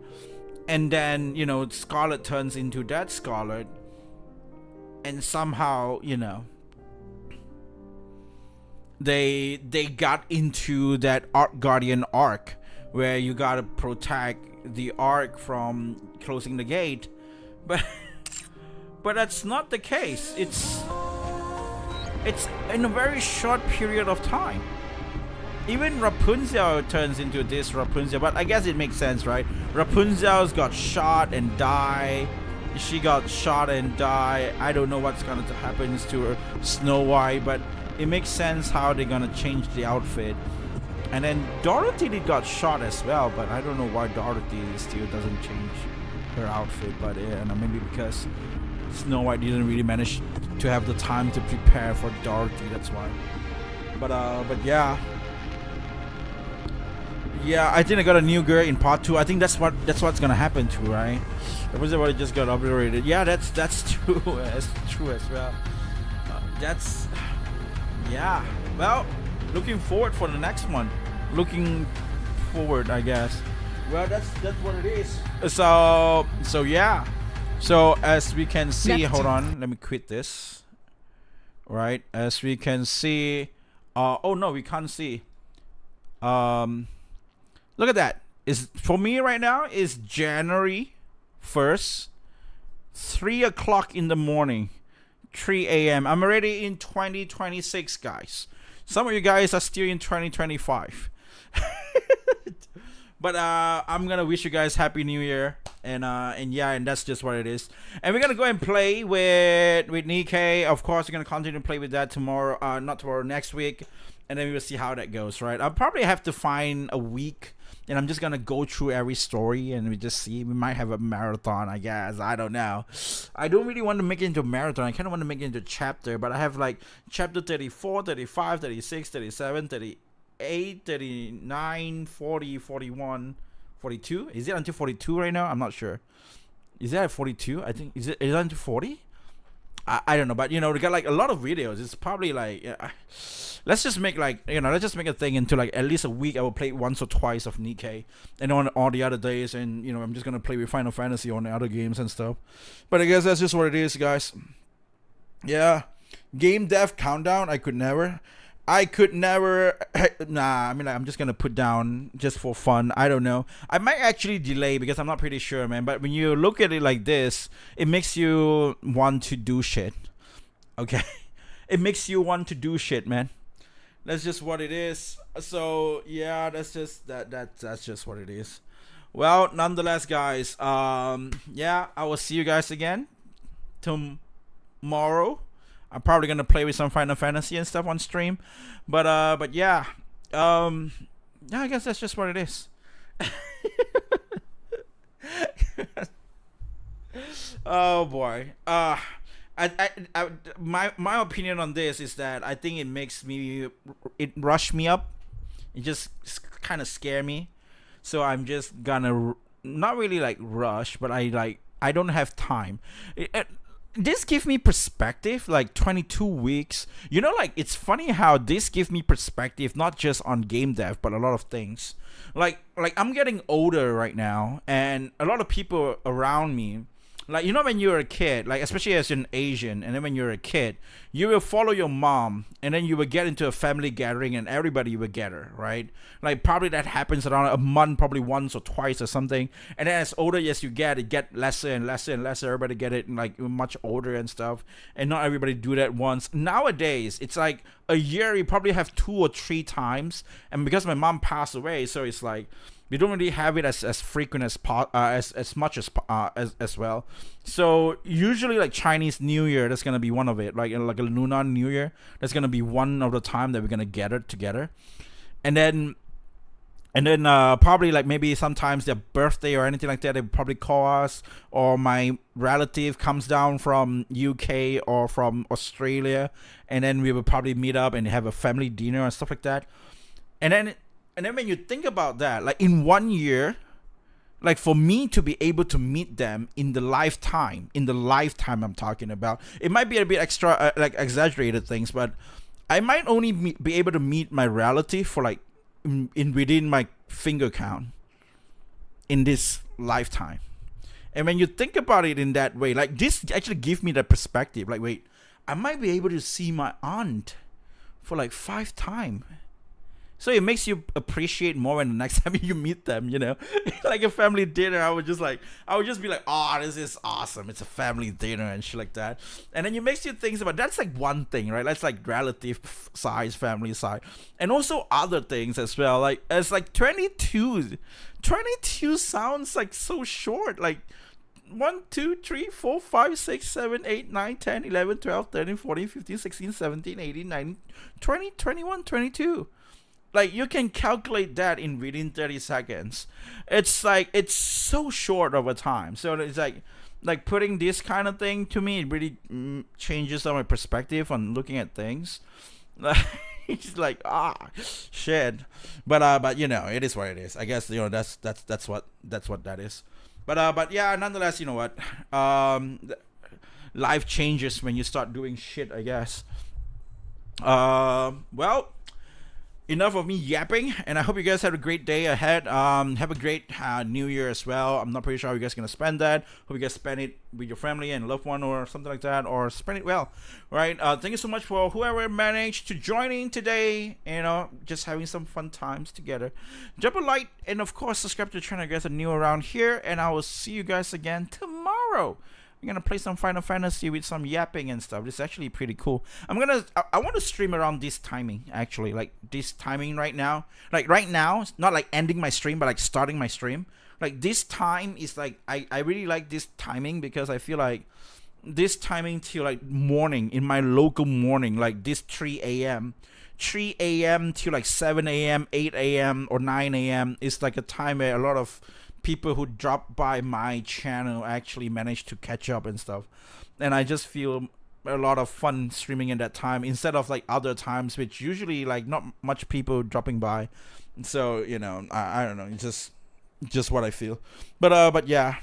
and then, you know, Scarlet turns into that Scarlet, and somehow, you know, they got into that Ark Guardian arc where you gotta protect the Ark from closing the gate, but that's not the case. It's in a very short period of time. Even Rapunzel turns into this Rapunzel, but I guess it makes sense, right? Rapunzel's got shot and die. She got shot and die. I don't know what's gonna happen to her Snow White, but it makes sense how they're gonna change the outfit. And then Dorothy got shot as well, but I don't know why Dorothy still doesn't change her outfit. But yeah, maybe because Snow White didn't really manage to have the time to prepare for Dorothy. That's why. But yeah, I think I got a new girl in part 2. I think that's what's gonna happen too, right? Everybody just got obliterated. Yeah, that's true. That's true as well. Yeah. Well, looking forward for the next one. Looking forward, I guess. Well, that's what it is. So yeah. So as we can see, hold on, let me quit this. Right, as we can see, oh no, we can't see. Look at that. Is for me right now is January 1st, 3 o'clock in the morning, 3 a.m. I'm already in 2026, guys. Some of you guys are still in 2025. But I'm gonna wish you guys Happy New Year, and yeah, and that's just what it is. And we're gonna go and play with Nikke. Of course, we're gonna continue to play with that tomorrow. Not tomorrow, next week, and then we will see how that goes. Right? I'll probably have to find a week, and I'm just gonna go through every story, and we just see. We might have a marathon, I guess. I don't know. I don't really want to make it into a marathon. I kind of want to make it into a chapter, but I have like chapter 34, 35, 36, 37, 38, 39, 40, 41, 42. Is it until 42 right now? I'm not sure. Is that at 42? I think is it until 40? I don't know, but you know, we got like a lot of videos. It's probably like let's just make like, you know, let's just make a thing into like at least a week. I will play once or twice of Nikke, and on all the other days, and you know, I'm just gonna play with Final Fantasy on the other games and stuff. But I guess that's just what it is, guys. Yeah, game dev countdown. I could never. Nah, I mean, like, I'm just gonna put down just for fun. I don't know. I might actually delay because I'm not pretty sure, man. But when you look at it like this, it makes you want to do shit. Okay, it makes you want to do shit, man. That's just what it is. So yeah, that's just that's just what it is. Well, nonetheless, guys. Yeah, I will see you guys again tomorrow. I'm probably gonna play with some Final Fantasy and stuff on stream, but yeah, yeah, I guess that's just what it is. Oh boy, my opinion on this is that I think it rushed me up, it just kind of scared me, so I'm just gonna not really like rush, but I don't have time. This gives me perspective, like 22 weeks. You know, like it's funny how this gives me perspective, not just on game dev, but a lot of things. Like I'm getting older right now, and a lot of people around me, like, you know, when you're a kid, like especially as an Asian, and then when you're a kid, you will follow your mom, and then you will get into a family gathering, and everybody will gather, right? Like probably that happens around a month, probably once or twice or something. And then as older as you get, it get lesser and lesser and lesser. Everybody get it like much older and stuff, and not everybody do that once. Nowadays, it's like a year you probably have 2 or 3 times, and because my mom passed away, so it's like we don't really have it as frequent as much as well. So usually like Chinese New Year, that's gonna be one of it. Like a Lunar New Year, that's gonna be one of the time that we're gonna gather together, and then probably like maybe sometimes their birthday or anything like that, they probably call us, or my relative comes down from UK or from Australia, and then we will probably meet up and have a family dinner and stuff like that, and then when you think about that, like in 1 year, like for me to be able to meet them in the lifetime I'm talking about, it might be a bit extra, like exaggerated things, but I might only be able to meet my relative for like in within my finger count in this lifetime. And when you think about it in that way, like this actually gives me the perspective, like, wait, I might be able to see my aunt for like 5 times. So it makes you appreciate more when the next time you meet them, you know. Like a family dinner, I would just be like, oh, this is awesome. It's a family dinner and shit like that. And then it makes you think about, that's like one thing, right? That's like relative size, family size. And also other things as well. Like it's like 22. 22 sounds like so short. Like 1, 2, 3, 4, 5, 6, 7, 8, 9, 10, 11, 12, 13, 14, 15, 16, 17, 18, 19, 20, 21, 22. Like you can calculate that in within 30 seconds. It's like, it's so short of a time. So it's like putting this kind of thing, to me, it really changes my perspective on looking at things. It's like, shit. But you know, it is what it is. I guess, you know, that's what that is. But yeah, nonetheless, you know what? Life changes when you start doing shit, I guess. Well, enough of me yapping, and I hope you guys have a great day ahead. Have a great New Year as well. I'm not pretty sure how you guys are gonna spend that. Hope you guys spend it with your family and loved one or something like that, or spend it well. Right? Thank you so much for whoever managed to join in today. You know, just having some fun times together. Drop a like, and of course subscribe to the channel if you guys are new around here. And I will see you guys again tomorrow. We're gonna play some Final Fantasy with some yapping and stuff. This is actually pretty cool. I want to stream around this timing, actually, like this timing right now. Like right now, it's not like ending my stream, but like starting my stream. Like this time is like, I really like this timing, because I feel like this timing till like morning, in my local morning, like this 3 a.m. till like 7 a.m., 8 a.m. or 9 a.m. is like a time where a lot of people who drop by my channel actually manage to catch up and stuff, and I just feel a lot of fun streaming in that time instead of like other times, which usually like not much people dropping by. So, you know, I don't know, it's just what I feel. But yeah,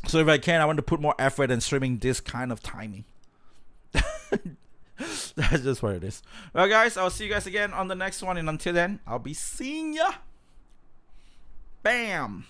so if I can, I want to put more effort in streaming this kind of timing. That's just what it is. Well guys, I'll see you guys again on the next one, and until then, I'll be seeing ya. Bam!